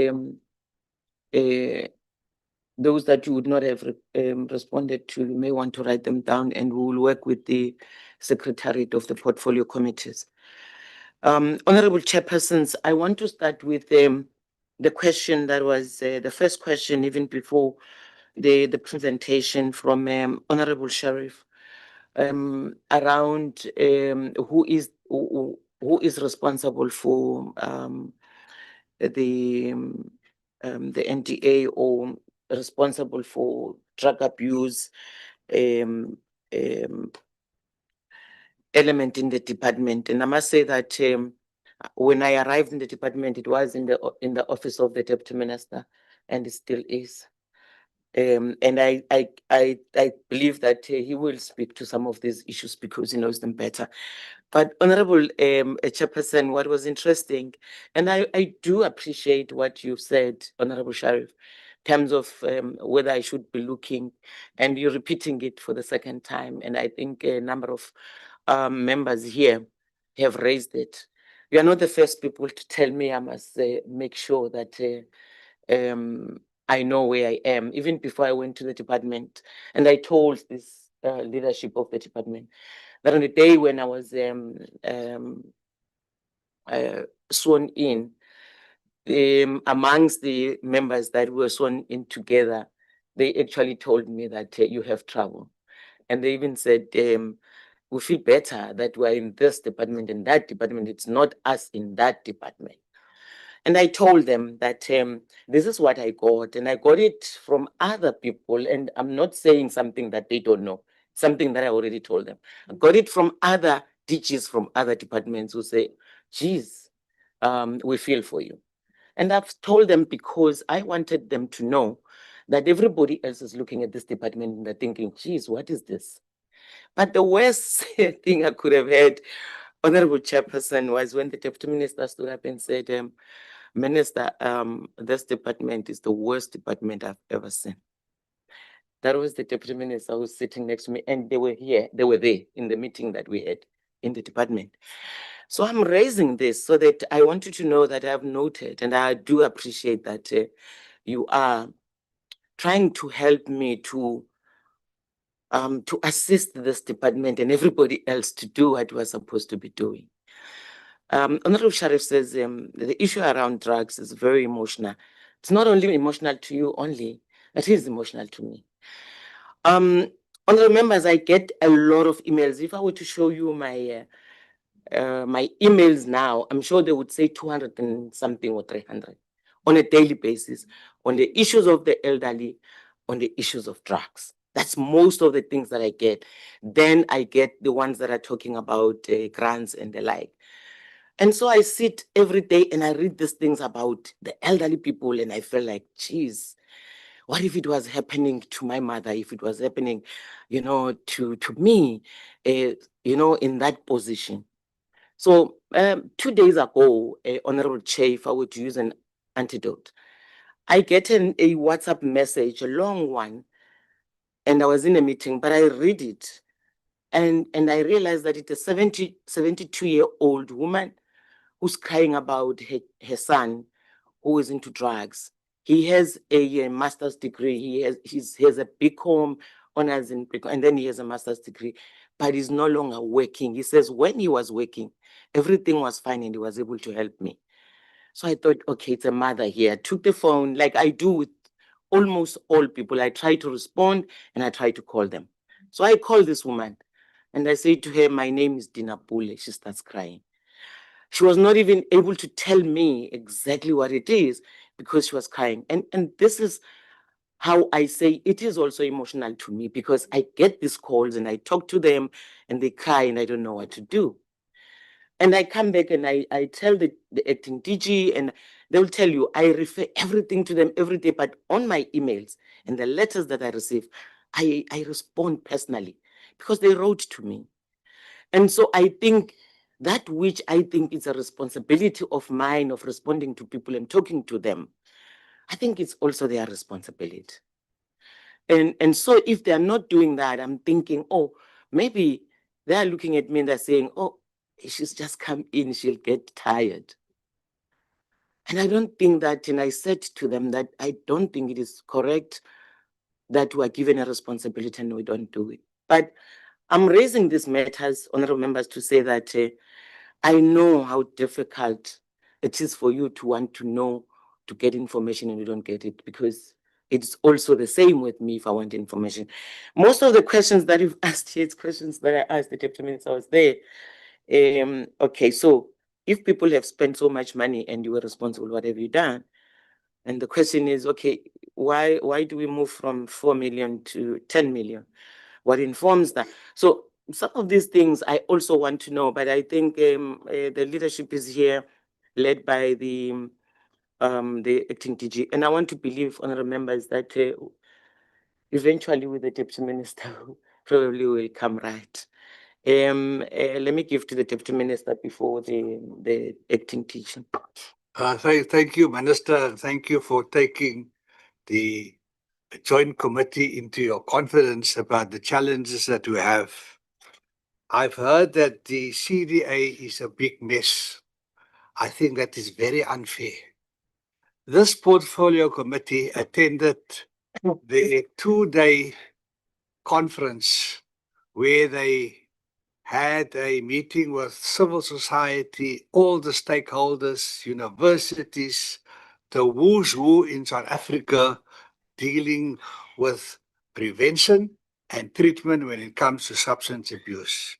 those that you would not have responded to, you may want to write them down, and we will work with the Secretariat of the Portfolio Committees. Honorable Chairpersons, I want to start with the question that was the first question, even before the presentation from Honorable Sheriff, around who is responsible for the NDA, or responsible for drug abuse element in the department. And I must say that when I arrived in the department, it was in the office of the Deputy Minister, and it still is. And I believe that he will speak to some of these issues because he knows them better. But Honorable Chairperson, what was interesting, and I do appreciate what you said, Honorable Sheriff, in terms of whether I should be looking, and you're repeating it for the second time. And I think a number of members here have raised it. You are not the first people to tell me I must make sure that I know where I am, even before I went to the department. And I told this leadership of the department that on the day when I was sworn in, amongst the members that were sworn in together, they actually told me that you have trouble. And they even said, we feel better that we're in this department and that department. It's not us in that department. And I told them that this is what I got, and I got it from other people. And I'm not saying something that they don't know, something that I already told them. I got it from other DGs from other departments who say, geez, we feel for you. And I've told them because I wanted them to know that everybody else is looking at this department and they're thinking, geez, what is this? But the worst thing I could have had, Honorable Chairperson, was when the Deputy Minister stood up and said, Minister, this department is the worst department I've ever seen. That was the Deputy Minister who was sitting next to me, and they were here, they were there in the meeting that we had in the department. So I'm raising this so that I want you to know that I've noted, and I do appreciate that you are trying to help me to assist this department and everybody else to do what we're supposed to be doing. Honorable Sheriff says the issue around drugs is very emotional. It's not only emotional to you only, it is emotional to me. Honorable members, I get a lot of emails. If I were to show you my my emails now, I'm sure they would say 200 and something or 300 on a daily basis on the issues of the elderly, on the issues of drugs. That's most of the things that I get. Then I get the ones that are talking about grants and the like. And so I sit every day and I read these things about the elderly people, and I feel like, geez, what if it was happening to my mother? If it was happening, you know, to me, you know, in that position. So 2 days ago, Honorable Chair, if I were to use an antidote, I get a WhatsApp message, a long one, and I was in a meeting, but I read it, and I realized that it's a 72-year-old woman who's crying about her son who is into drugs. He has a master's degree. He has a BCom honors in BCom, and then he has a master's degree, but he's no longer working. He says when he was working, everything was fine and he was able to help me. So I thought, okay, it's a mother here. I took the phone like I do with almost all people. I try to respond and I try to call them. So I called this woman and I say to her, my name is Dina Pule. She starts crying. She was not even able to tell me exactly what it is because she was crying. And this is how I say it is also emotional to me, because I get these calls and I talk to them and they cry and I don't know what to do. And I come back and I tell the acting DG, and they'll tell you, I refer everything to them every day, but on my emails and the letters that I receive, I respond personally because they wrote to me. And so I think that which I think is a responsibility of mine of responding to people and talking to them, I think it's also their responsibility. And so if they're not doing that, I'm thinking, oh, maybe they're looking at me and they're saying, oh, she's just come in, she'll get tired. And I don't think that, and I said to them that I don't think it is correct that we are given a responsibility and we don't do it. But I'm raising these matters, honorable members, to say that I know how difficult it is for you to want to know, to get information and you don't get it, because it's also the same with me if I want information. Most of the questions that you've asked here, it's questions that I asked the Deputy Minister. I was there. Okay, so if people have spent so much money and you were responsible, what have you done? And the question is, okay, why do we move from 4 million to 10 million? What informs that? So some of these things I also want to know, but I think the leadership is here, led by the acting DG, and I want to believe, honorable members, that eventually with the Deputy Minister probably will come right. Let me give to the Deputy Minister before the acting teacher. Thank you, Minister, and thank you for taking the joint committee into your confidence about the challenges that we have. I've heard that the CDA is a big mess. I think that is very unfair. This portfolio committee attended the 2-day conference where they had a meeting with civil society, all the stakeholders, universities, the who's who in South Africa dealing with prevention and treatment when it comes to substance abuse.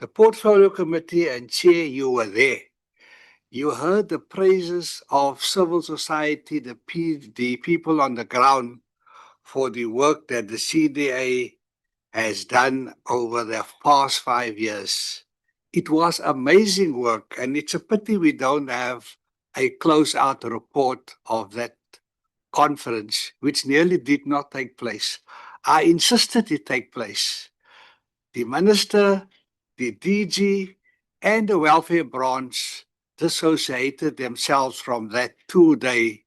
The portfolio committee and chair, you were there. You heard the praises of civil society, the people on the ground for the work that the CDA has done over the past 5 years. It was amazing work, and it's a pity we don't have a close-out report of that conference, which nearly did not take place. I insisted it take place. The minister, the DG, and the welfare branch dissociated themselves from that 2-day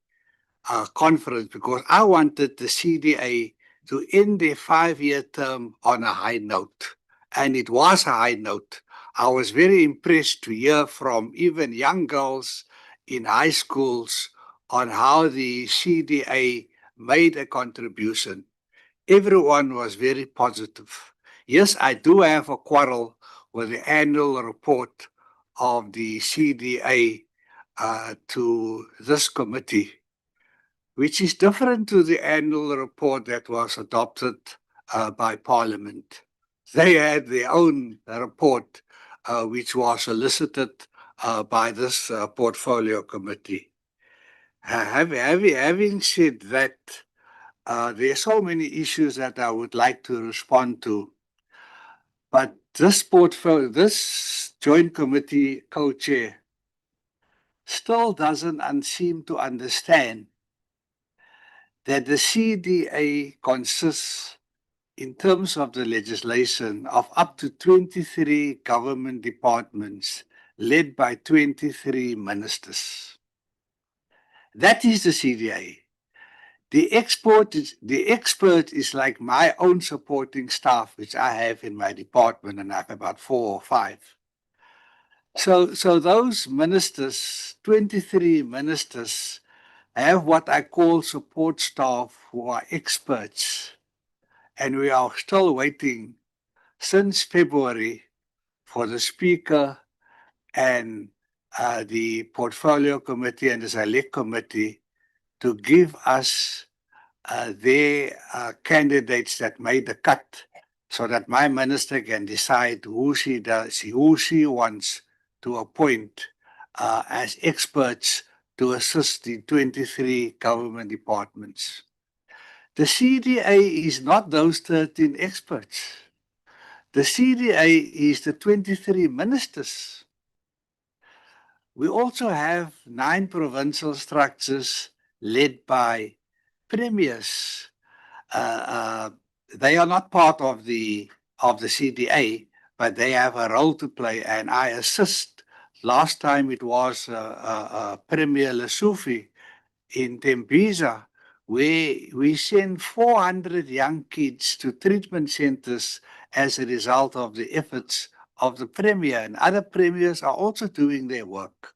conference because I wanted the CDA to end their 5-year term on a high note. And it was a high note. I was very impressed to hear from even young girls in high schools on how the CDA made a contribution. Everyone was very positive. Yes, I do have a quarrel with the annual report of the CDA to this committee, which is different to the annual report that was adopted by Parliament. They had their own report, which was solicited by this portfolio committee. Having said that, there are so many issues that I would like to respond to, but this joint committee co-chair still doesn't seem to understand that the CDA consists, in terms of the legislation, of up to 23 government departments led by 23 ministers. That is the CDA. The expert is like my own supporting staff, which I have in my department, and I have about 4 or 5. So those ministers, 23 ministers, have what I call support staff who are experts. And we are still waiting since February for the Speaker and the Portfolio Committee and the Select Committee to give us their candidates that made the cut, so that my minister can decide who she wants to appoint as experts to assist the 23 government departments. The CDA is not those 13 experts. The CDA is the 23 ministers. We also have 9 provincial structures led by premiers. They are not part of the CDA, but they have a role to play, and I assist. Last time it was Premier Lesufi in Tembisa, where we send 400 young kids to treatment centers as a result of the efforts of the Premier, and other premiers are also doing their work.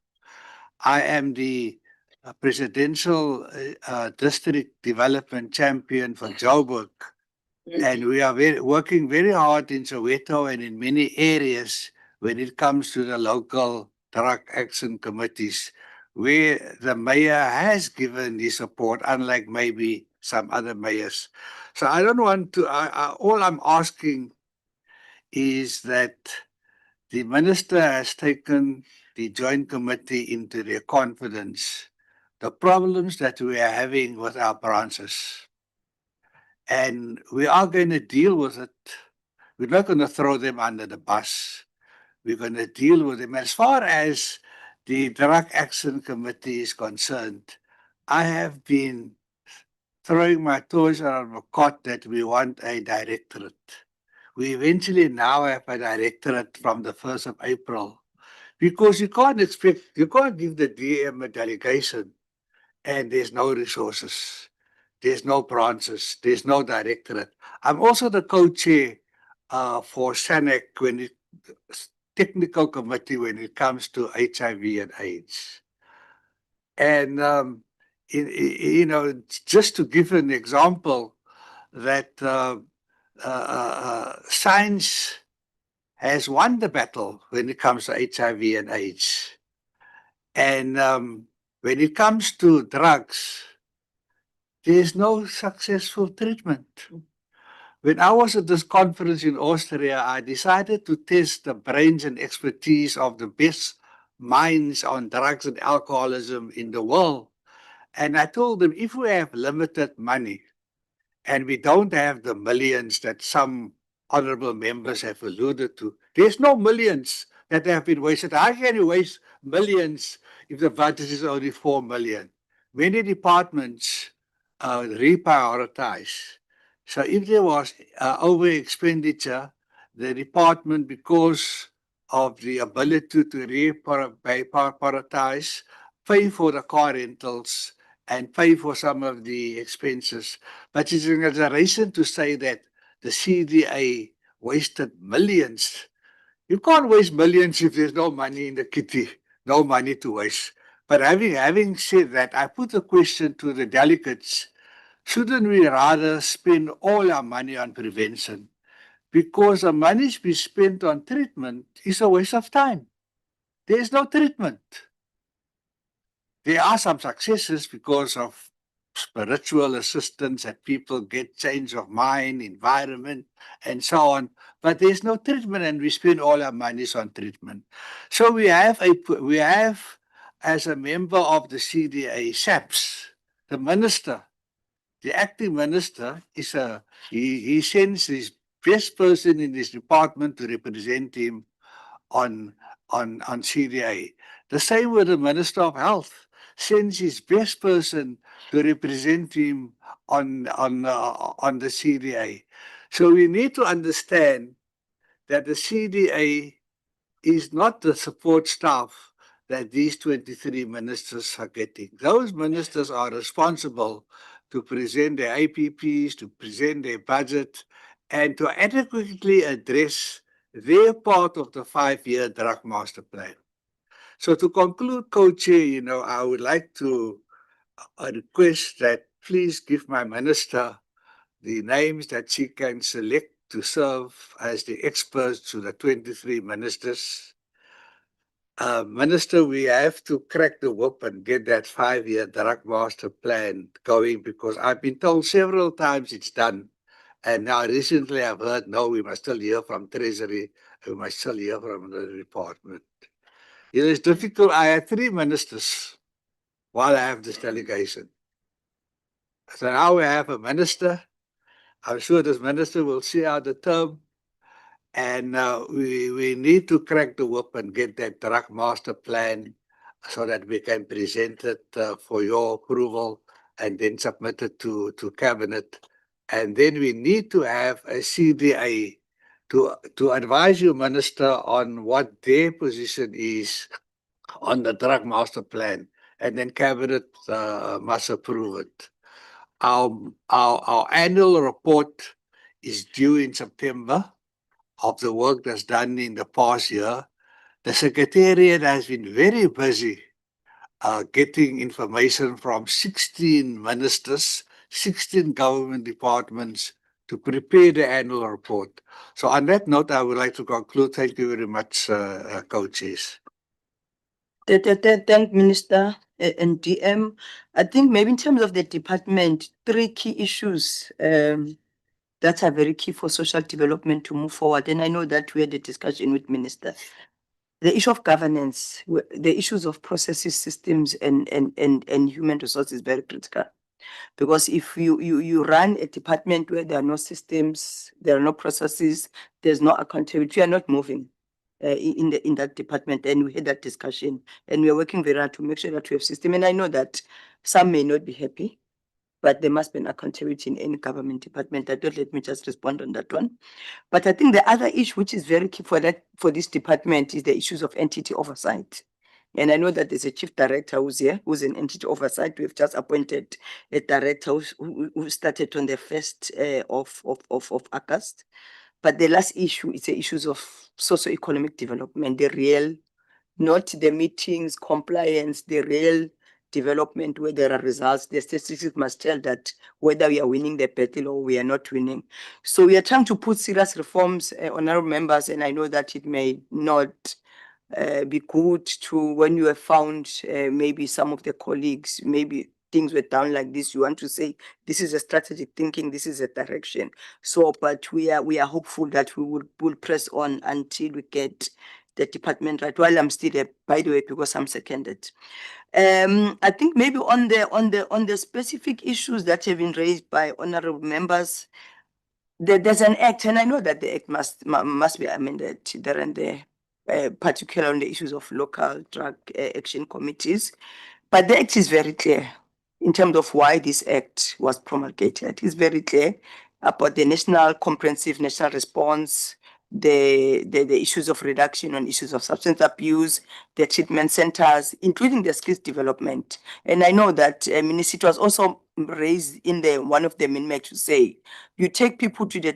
I am the presidential district development champion for Joburg, and we are working very hard in Soweto and in many areas when it comes to the local drug action committees, where the mayor has given the support, unlike maybe some other mayors. So I don't want to, all I'm asking is that the minister has taken the joint committee into their confidence, the problems that we are having with our branches. And we are going to deal with it. We're not going to throw them under the bus. We're going to deal with them. As far as the Drug Action Committee is concerned, I have been throwing my toes around the cot that we want a directorate. We eventually now have a directorate from the 1st of April, because you can't give the DM a delegation and there's no resources, there's no branches, there's no directorate. I'm also the co-chair for SANAC, technical committee when it comes to HIV and AIDS. And, just to give an example, that science has won the battle when it comes to HIV and AIDS. And when it comes to drugs, there's no successful treatment. When I was at this conference in Austria, I decided to test the brains and expertise of the best minds on drugs and alcoholism in the world. And I told them, if we have limited money and we don't have the millions that some honorable members have alluded to, there's no millions that have been wasted. How can you waste millions if the budget is only 4 million? Many departments reprioritize. So if there was over expenditure, the department, because of the ability to reprioritize, pay for the car rentals and pay for some of the expenses. But it's an exaggeration to say that the CDA wasted millions. You can't waste millions if there's no money in the kitty, no money to waste. But having said that, I put a question to the delegates. Shouldn't we rather spend all our money on prevention? Because the money we spent on treatment is a waste of time. There is no treatment. There are some successes because of spiritual assistance that people get change of mind, environment, and so on. But there's no treatment, and we spend all our monies on treatment. So we have, as a member of the CDA, SAPS, the minister, the acting minister, he sends his best person in his department to represent him on CDA. The same with the Minister of Health, sends his best person to represent him on the CDA. So we need to understand that the CDA is not the support staff that these 23 ministers are getting. Those ministers are responsible to present their APPs, to present their budget, and to adequately address their part of the 5-year drug master plan. So to conclude, Co-Chair, I would like to request that please give my minister the names that she can select to serve as the experts to the 23 ministers. Minister, we have to crack the whip and get that 5-year drug master plan going, because I've been told several times it's done. And now recently I've heard, no, we must still hear from Treasury, we must still hear from the department. It's difficult. I had 3 ministers while I have this delegation. So now we have a minister. I'm sure this minister will see out the term. And we need to crack the whip and get that drug master plan so that we can present it for your approval and then submit it to cabinet. And then we need to have a CDA to advise you, Minister, on what their position is on the drug master plan. And then cabinet must approve it. Our annual report is due in September of the work that's done in the past year. The Secretariat has been very busy getting information from 16 ministers, 16 government departments to prepare the annual report. So on that note, I would like to conclude. Thank you very much, Co-Chairs. Thank Minister and DM. I think maybe in terms of the department, 3 key issues that are very key for social development to move forward. And I know that we had a discussion with Minister. The issue of governance, the issues of processes, systems, and human resources is very critical. Because if you run a department where there are no systems, there are no processes, there's no accountability, you are not moving in that department. And we had that discussion, and we are working very hard to make sure that we have system. And I know that some may not be happy, but there must be an accountability in any government department. Don't let me just respond on that one. But I think the other issue which is very key for this department is the issues of entity oversight. And I know that there's a chief director who's here, who's in entity oversight. We've just appointed a director who started on the 1st of August. But the last issue is the issues of socio-economic development, the real, not the meetings, compliance, the real development where there are results. The statistics must tell that whether we are winning the battle or we are not winning. So we are trying to put serious reforms, honorable members, and I know that it may not be good to, when you have found maybe some of the colleagues, maybe things were done like this, you want to say, this is a strategic thinking, this is a direction. So, but we are hopeful that we will press on until we get the department right, while I'm still there, by the way, because I'm seconded. I think maybe on the specific issues that have been raised by honorable members, there's an act, and I know that the act must be amended there and there, particularly on the issues of local drug action committees. But the act is very clear in terms of why this act was promulgated. It's very clear about the national comprehensive national response, the issues of reduction on issues of substance abuse, the treatment centers, including the skills development. And I know that Minister was also raised in one of the amendments to say, you take people to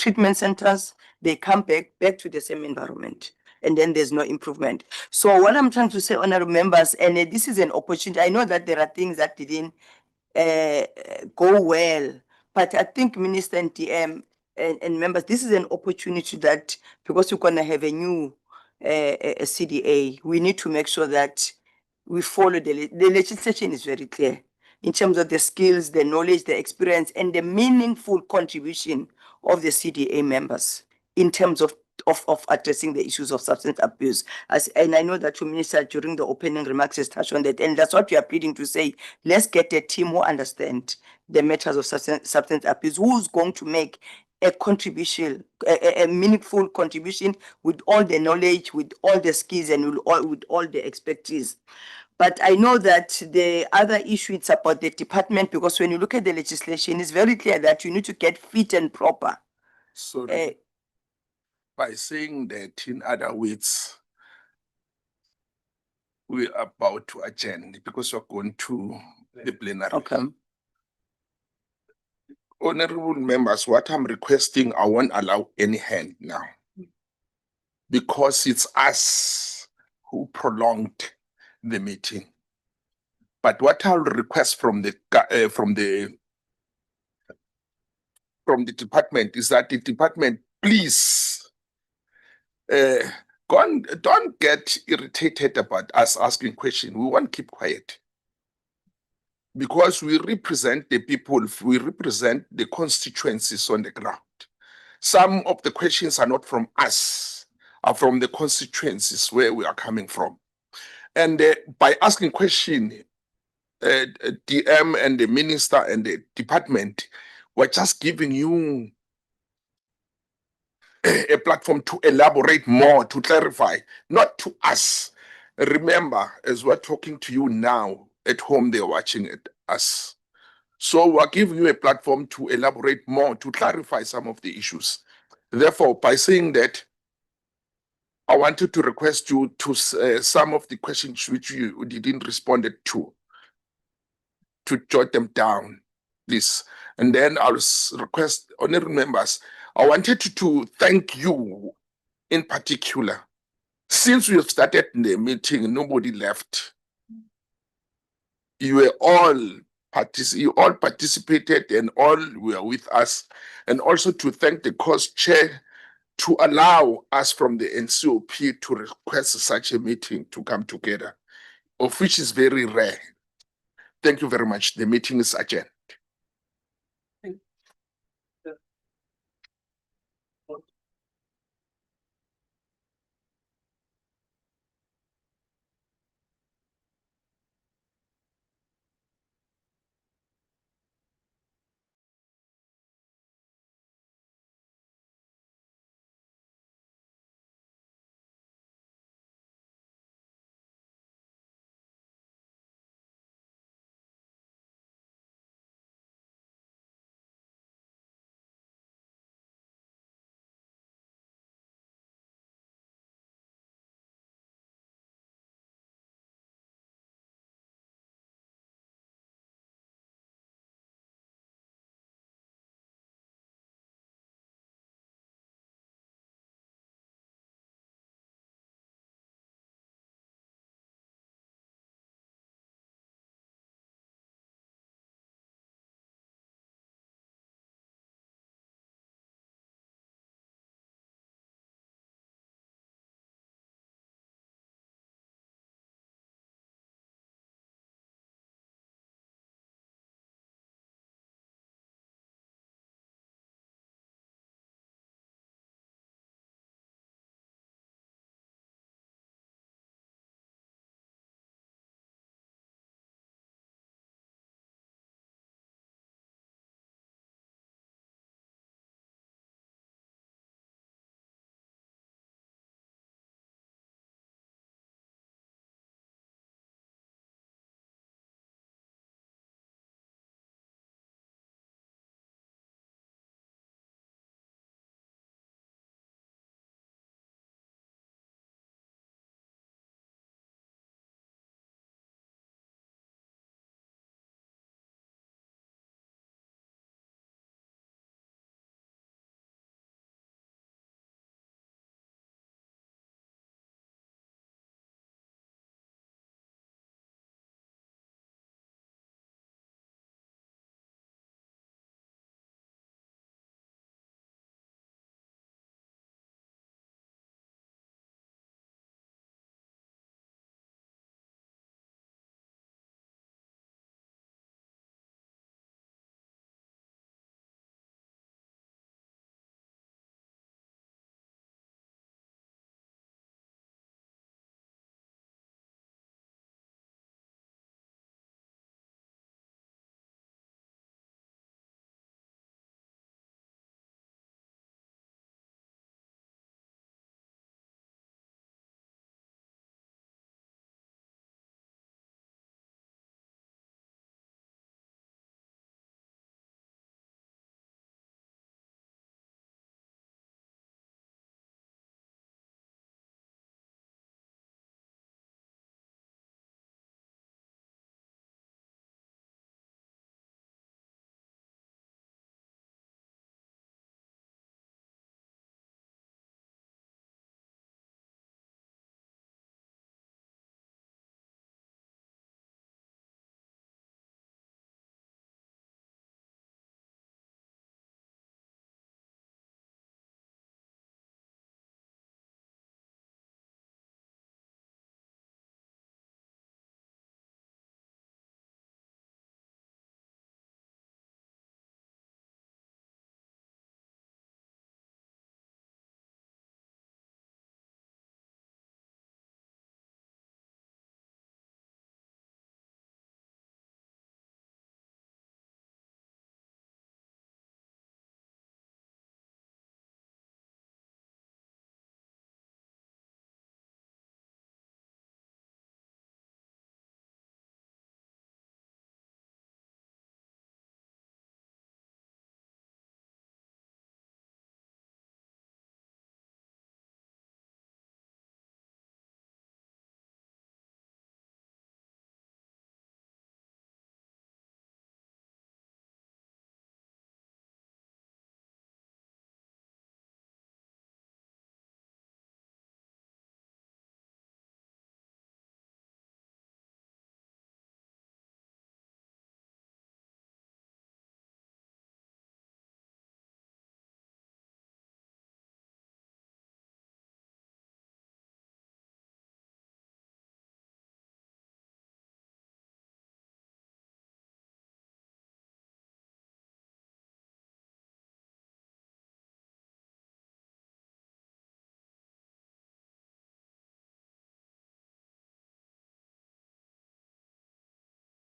treatment centers, they come back to the same environment. And then there's no improvement. So what I'm trying to say, honorable members, and this is an opportunity. I know that there are things that didn't go well, but I think Minister and DM and members, this is an opportunity that because we're gonna have a new a CDA, we need to make sure that we follow the legislation is very clear in terms of the skills, the knowledge, the experience, and the meaningful contribution of the CDA members in terms of addressing the issues of substance abuse. And I know that your minister during the opening remarks has touched on that, and that's what we are pleading to say. Let's get a team who understand the matters of substance abuse, who's going to make a contribution, a meaningful contribution with all the knowledge, with all the skills, and with all the expertise. But I know that the other issue is about the department, because when you look at the legislation, it's very clear that you need to get fit and proper. So by saying that, in other words, we are about to adjourn because we're going to the plenary. Okay. Honorable members, what I'm requesting, I won't allow any hand now, because it's us who prolonged the meeting. But what I'll request from the department is that the department, please, don't get irritated about us asking questions. We won't keep quiet, because we represent the people, we represent the constituencies on the ground. Some of the questions are not from us, are from the constituencies where we are coming from. And by asking questions, DM and the minister and the department, we're just giving you a platform to elaborate more, to clarify, not to us. Remember, as we're talking to you now, at home they're watching us. So we're giving you a platform to elaborate more, to clarify some of the issues. Therefore, by saying that, I wanted to request you to some of the questions which you didn't respond to jot them down, please. And then I'll request honorable members, I wanted to thank you in particular. Since we have started the meeting, nobody left. You all participated and all were with us. And also to thank the course chair to allow us from the NCOP to request such a meeting to come together, of which is very rare. Thank you very much. The meeting is adjourned.